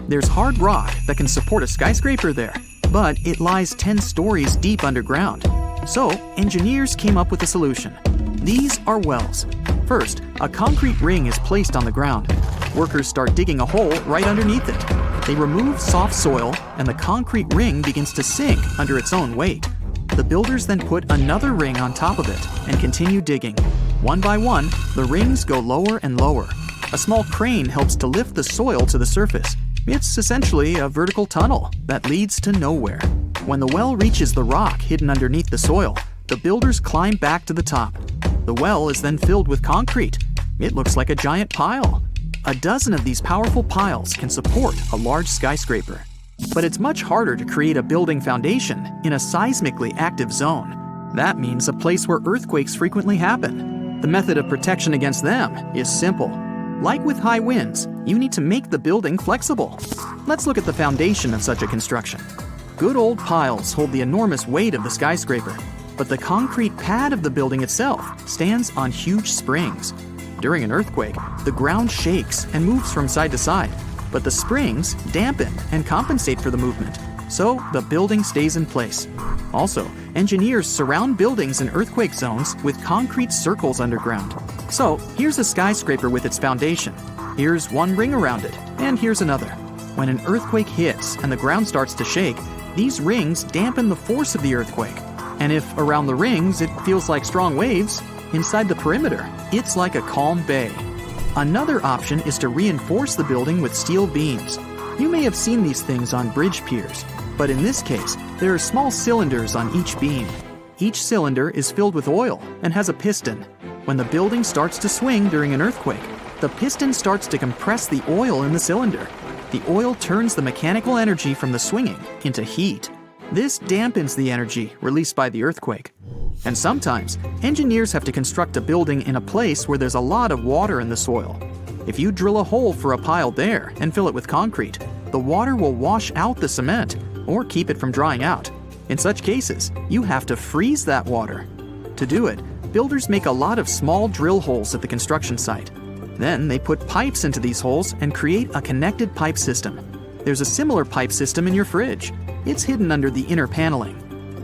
There's hard rock that can support a skyscraper there, but it lies 10 stories deep underground. So, engineers came up with a solution. These are wells. First, a concrete ring is placed on the ground. Workers start digging a hole right underneath it. They remove soft soil, and the concrete ring begins to sink under its own weight. The builders then put another ring on top of it and continue digging. One by one, the rings go lower and lower. A small crane helps to lift the soil to the surface. It's essentially a vertical tunnel that leads to nowhere. When the well reaches the rock hidden underneath the soil, the builders climb back to the top. The well is then filled with concrete. It looks like a giant pile. A dozen of these powerful piles can support a large skyscraper. But it's much harder to create a building foundation in a seismically active zone. That means a place where earthquakes frequently happen. The method of protection against them is simple. Like with high winds, you need to make the building flexible. Let's look at the foundation of such a construction. Good old piles hold the enormous weight of the skyscraper, but the concrete pad of the building itself stands on huge springs. During an earthquake, the ground shakes and moves from side to side, but the springs dampen and compensate for the movement, so the building stays in place. Also, engineers surround buildings in earthquake zones with concrete circles underground. So, here's a skyscraper with its foundation. Here's one ring around it, and here's another. When an earthquake hits and the ground starts to shake, these rings dampen the force of the earthquake. And if around the rings it feels like strong waves, inside the perimeter, it's like a calm bay. Another option is to reinforce the building with steel beams. You may have seen these things on bridge piers, but in this case, there are small cylinders on each beam. Each cylinder is filled with oil and has a piston. When the building starts to swing during an earthquake, the piston starts to compress the oil in the cylinder. The oil turns the mechanical energy from the swinging into heat. This dampens the energy released by the earthquake. And sometimes, engineers have to construct a building in a place where there's a lot of water in the soil. If you drill a hole for a pile there and fill it with concrete, the water will wash out the cement or keep it from drying out. In such cases, you have to freeze that water. To do it, builders make a lot of small drill holes at the construction site. Then they put pipes into these holes and create a connected pipe system. There's a similar pipe system in your fridge. It's hidden under the inner paneling.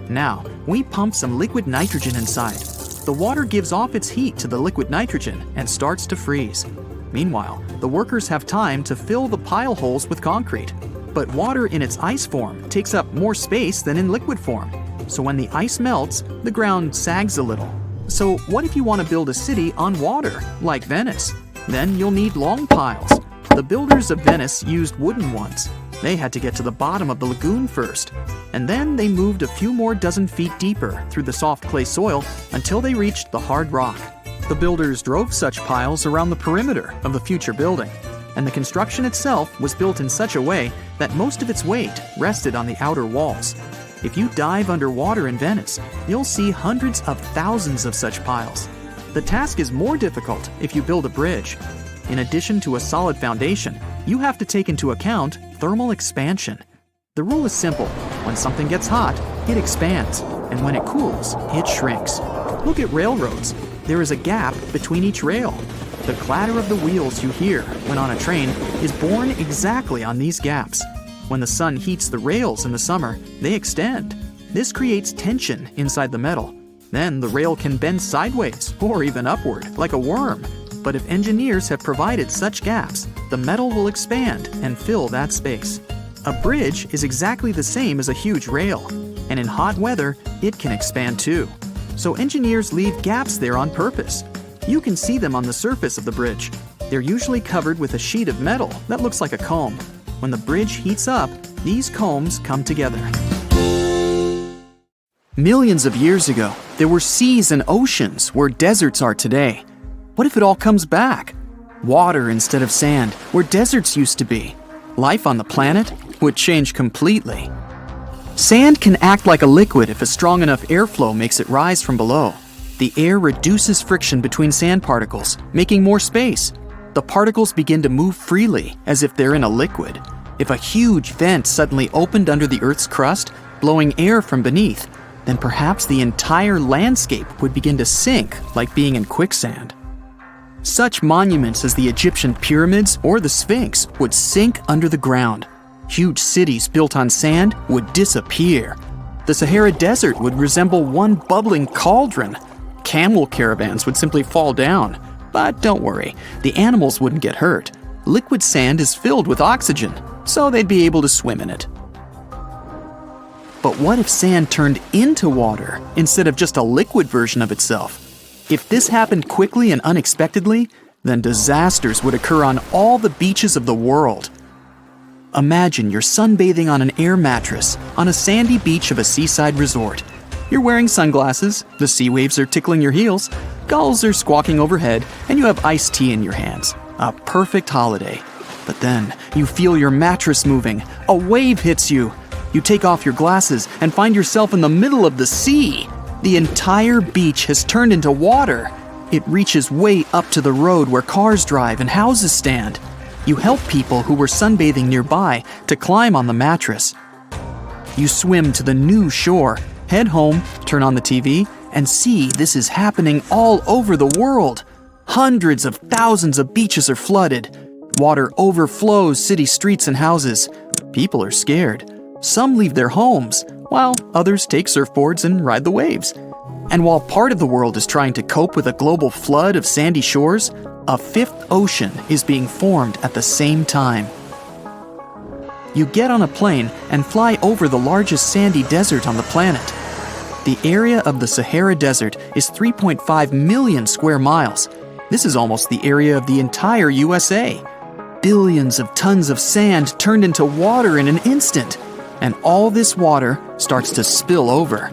Now, we pump some liquid nitrogen inside. The water gives off its heat to the liquid nitrogen and starts to freeze. Meanwhile, the workers have time to fill the pile holes with concrete. But water in its ice form takes up more space than in liquid form. So when the ice melts, the ground sags a little. So what if you want to build a city on water, like Venice? Then you'll need long piles. The builders of Venice used wooden ones. They had to get to the bottom of the lagoon first, and then they moved a few more dozen feet deeper through the soft clay soil until they reached the hard rock. The builders drove such piles around the perimeter of the future building, and the construction itself was built in such a way that most of its weight rested on the outer walls. If you dive underwater in Venice, you'll see hundreds of thousands of such piles. The task is more difficult if you build a bridge. In addition to a solid foundation, you have to take into account thermal expansion. The rule is simple. When something gets hot, it expands, and when it cools, it shrinks. Look at railroads. There is a gap between each rail. The clatter of the wheels you hear when on a train is born exactly on these gaps. When the sun heats the rails in the summer, they extend. This creates tension inside the metal. Then the rail can bend sideways or even upward, like a worm. But if engineers have provided such gaps, the metal will expand and fill that space. A bridge is exactly the same as a huge rail, and in hot weather, it can expand too. So engineers leave gaps there on purpose. You can see them on the surface of the bridge. They're usually covered with a sheet of metal that looks like a comb. When the bridge heats up, these combs come together. Millions of years ago, there were seas and oceans where deserts are today. What if it all comes back? Water instead of sand, where deserts used to be. Life on the planet would change completely. Sand can act like a liquid if a strong enough airflow makes it rise from below. The air reduces friction between sand particles, making more space. The particles begin to move freely, as if they're in a liquid. If a huge vent suddenly opened under the Earth's crust, blowing air from beneath, then perhaps the entire landscape would begin to sink like being in quicksand. Such monuments as the Egyptian pyramids or the Sphinx would sink under the ground. Huge cities built on sand would disappear. The Sahara Desert would resemble one bubbling cauldron. Camel caravans would simply fall down. But don't worry, the animals wouldn't get hurt. Liquid sand is filled with oxygen, so they'd be able to swim in it. But what if sand turned into water instead of just a liquid version of itself? If this happened quickly and unexpectedly, then disasters would occur on all the beaches of the world. Imagine you're sunbathing on an air mattress on a sandy beach of a seaside resort. You're wearing sunglasses, the sea waves are tickling your heels, gulls are squawking overhead, and you have iced tea in your hands. A perfect holiday. But then, you feel your mattress moving. A wave hits you. You take off your glasses and find yourself in the middle of the sea. The entire beach has turned into water. It reaches way up to the road where cars drive and houses stand. You help people who were sunbathing nearby to climb on the mattress. You swim to the new shore, head home, turn on the TV, and see this is happening all over the world. Hundreds of thousands of beaches are flooded. Water overflows city streets and houses. People are scared. Some leave their homes, while others take surfboards and ride the waves. And while part of the world is trying to cope with a global flood of sandy shores, a fifth ocean is being formed at the same time. You get on a plane and fly over the largest sandy desert on the planet. The area of the Sahara Desert is 3.5 million square miles. This is almost the area of the entire USA. Billions of tons of sand turned into water in an instant, and all this water starts to spill over.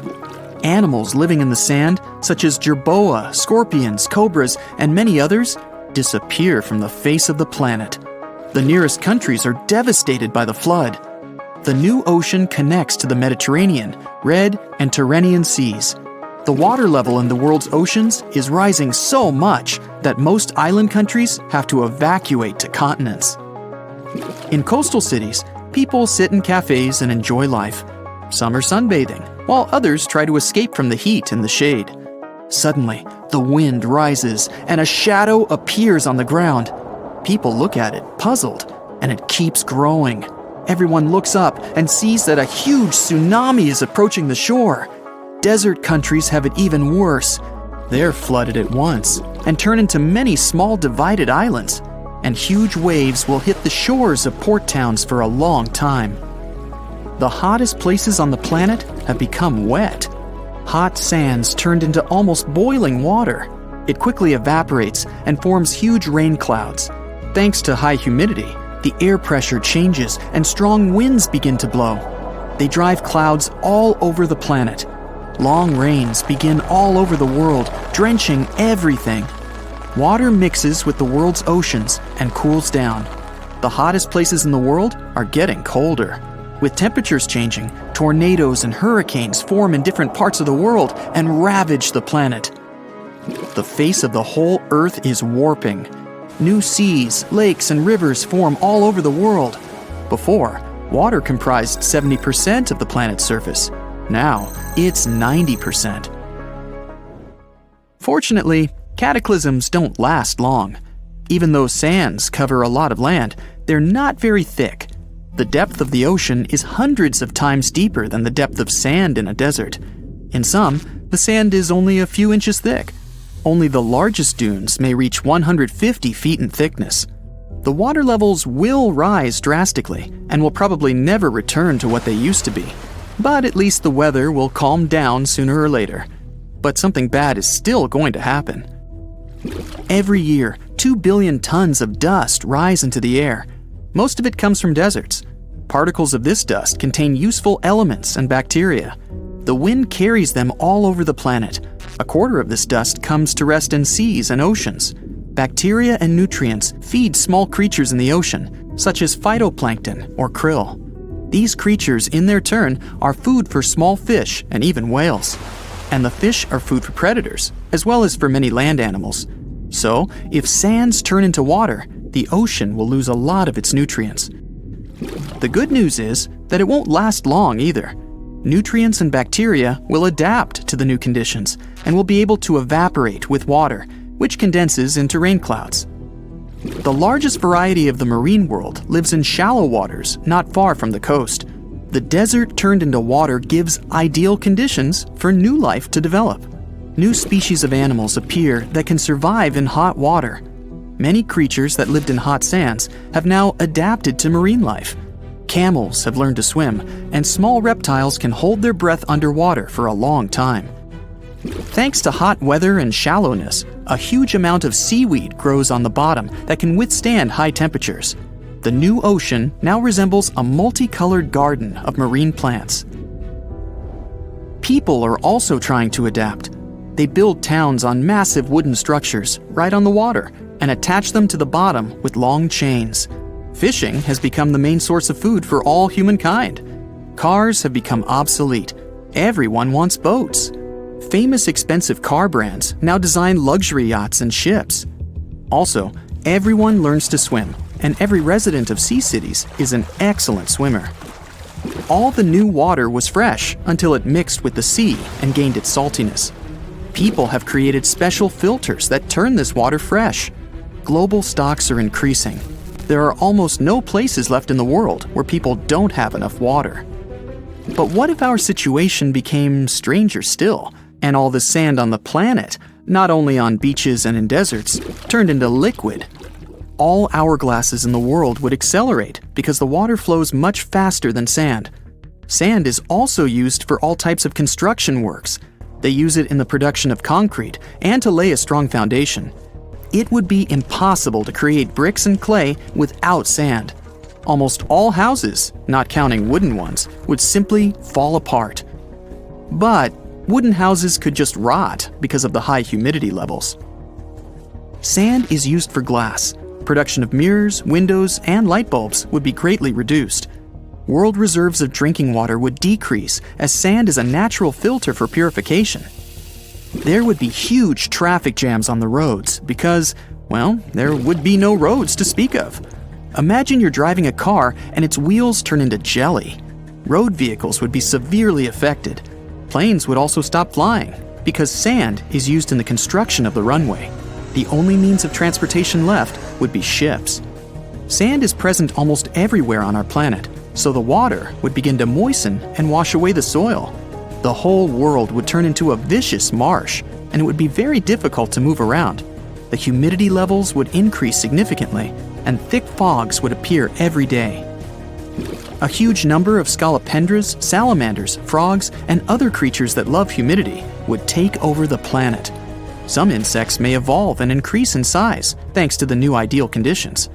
Animals living in the sand, such as jerboa, scorpions, cobras, and many others, disappear from the face of the planet. The nearest countries are devastated by the flood. The new ocean connects to the Mediterranean, Red, and Tyrrhenian seas. The water level in the world's oceans is rising so much that most island countries have to evacuate to continents. In coastal cities, people sit in cafes and enjoy life. Some are sunbathing, while others try to escape from the heat in the shade. Suddenly, the wind rises and a shadow appears on the ground. People look at it, puzzled, and it keeps growing. Everyone looks up and sees that a huge tsunami is approaching the shore. Desert countries have it even worse. They're flooded at once and turn into many small divided islands, and huge waves will hit the shores of port towns for a long time. The hottest places on the planet have become wet. Hot sands turned into almost boiling water. It quickly evaporates and forms huge rain clouds. Thanks to high humidity, the air pressure changes and strong winds begin to blow. They drive clouds all over the planet. Long rains begin all over the world, drenching everything. Water mixes with the world's oceans and cools down. The hottest places in the world are getting colder. With temperatures changing, tornadoes and hurricanes form in different parts of the world and ravage the planet. The face of the whole Earth is warping. New seas, lakes, and rivers form all over the world. Before, water comprised 70% of the planet's surface. Now, it's 90%. Fortunately, cataclysms don't last long. Even though sands cover a lot of land, they're not very thick. The depth of the ocean is hundreds of times deeper than the depth of sand in a desert. In some, the sand is only a few inches thick. Only the largest dunes may reach 150 feet in thickness. The water levels will rise drastically and will probably never return to what they used to be. But at least the weather will calm down sooner or later. But something bad is still going to happen. Every year, 2 billion tons of dust rise into the air. Most of it comes from deserts. Particles of this dust contain useful elements and bacteria. The wind carries them all over the planet. A quarter of this dust comes to rest in seas and oceans. Bacteria and nutrients feed small creatures in the ocean, such as phytoplankton or krill. These creatures, in their turn, are food for small fish and even whales. And the fish are food for predators, as well as for many land animals. So, if sands turn into water, the ocean will lose a lot of its nutrients. The good news is that it won't last long either. Nutrients and bacteria will adapt to the new conditions and will be able to evaporate with water, which condenses into rain clouds. The largest variety of the marine world lives in shallow waters not far from the coast. The desert turned into water gives ideal conditions for new life to develop. New species of animals appear that can survive in hot water. Many creatures that lived in hot sands have now adapted to marine life. Camels have learned to swim, and small reptiles can hold their breath underwater for a long time. Thanks to hot weather and shallowness, a huge amount of seaweed grows on the bottom that can withstand high temperatures. The new ocean now resembles a multicolored garden of marine plants. People are also trying to adapt. They build towns on massive wooden structures right on the water and attach them to the bottom with long chains. Fishing has become the main source of food for all humankind. Cars have become obsolete. Everyone wants boats. Famous expensive car brands now design luxury yachts and ships. Also, everyone learns to swim, and every resident of sea cities is an excellent swimmer. All the new water was fresh until it mixed with the sea and gained its saltiness. People have created special filters that turn this water fresh. Global stocks are increasing. There are almost no places left in the world where people don't have enough water. But what if our situation became stranger still, and all the sand on the planet, not only on beaches and in deserts, turned into liquid? All hourglasses in the world would accelerate because the water flows much faster than sand. Sand is also used for all types of construction works. They use it in the production of concrete and to lay a strong foundation. It would be impossible to create bricks and clay without sand. Almost all houses, not counting wooden ones, would simply fall apart. But wooden houses could just rot because of the high humidity levels. Sand is used for glass. Production of mirrors, windows, and light bulbs would be greatly reduced. World reserves of drinking water would decrease as sand is a natural filter for purification. There would be huge traffic jams on the roads because, well, there would be no roads to speak of. Imagine you're driving a car and its wheels turn into jelly. Road vehicles would be severely affected. Planes would also stop flying because sand is used in the construction of the runway. The only means of transportation left would be ships. Sand is present almost everywhere on our planet, so the water would begin to moisten and wash away the soil. The whole world would turn into a vicious marsh, and it would be very difficult to move around. The humidity levels would increase significantly, and thick fogs would appear every day. A huge number of scolopendras, salamanders, frogs, and other creatures that love humidity would take over the planet. Some insects may evolve and increase in size thanks to the new ideal conditions.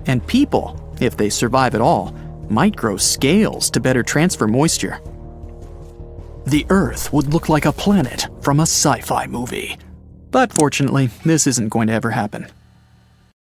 And people, if they survive at all, might grow scales to better transfer moisture. The Earth would look like a planet from a sci-fi movie. But fortunately, this isn't going to ever happen.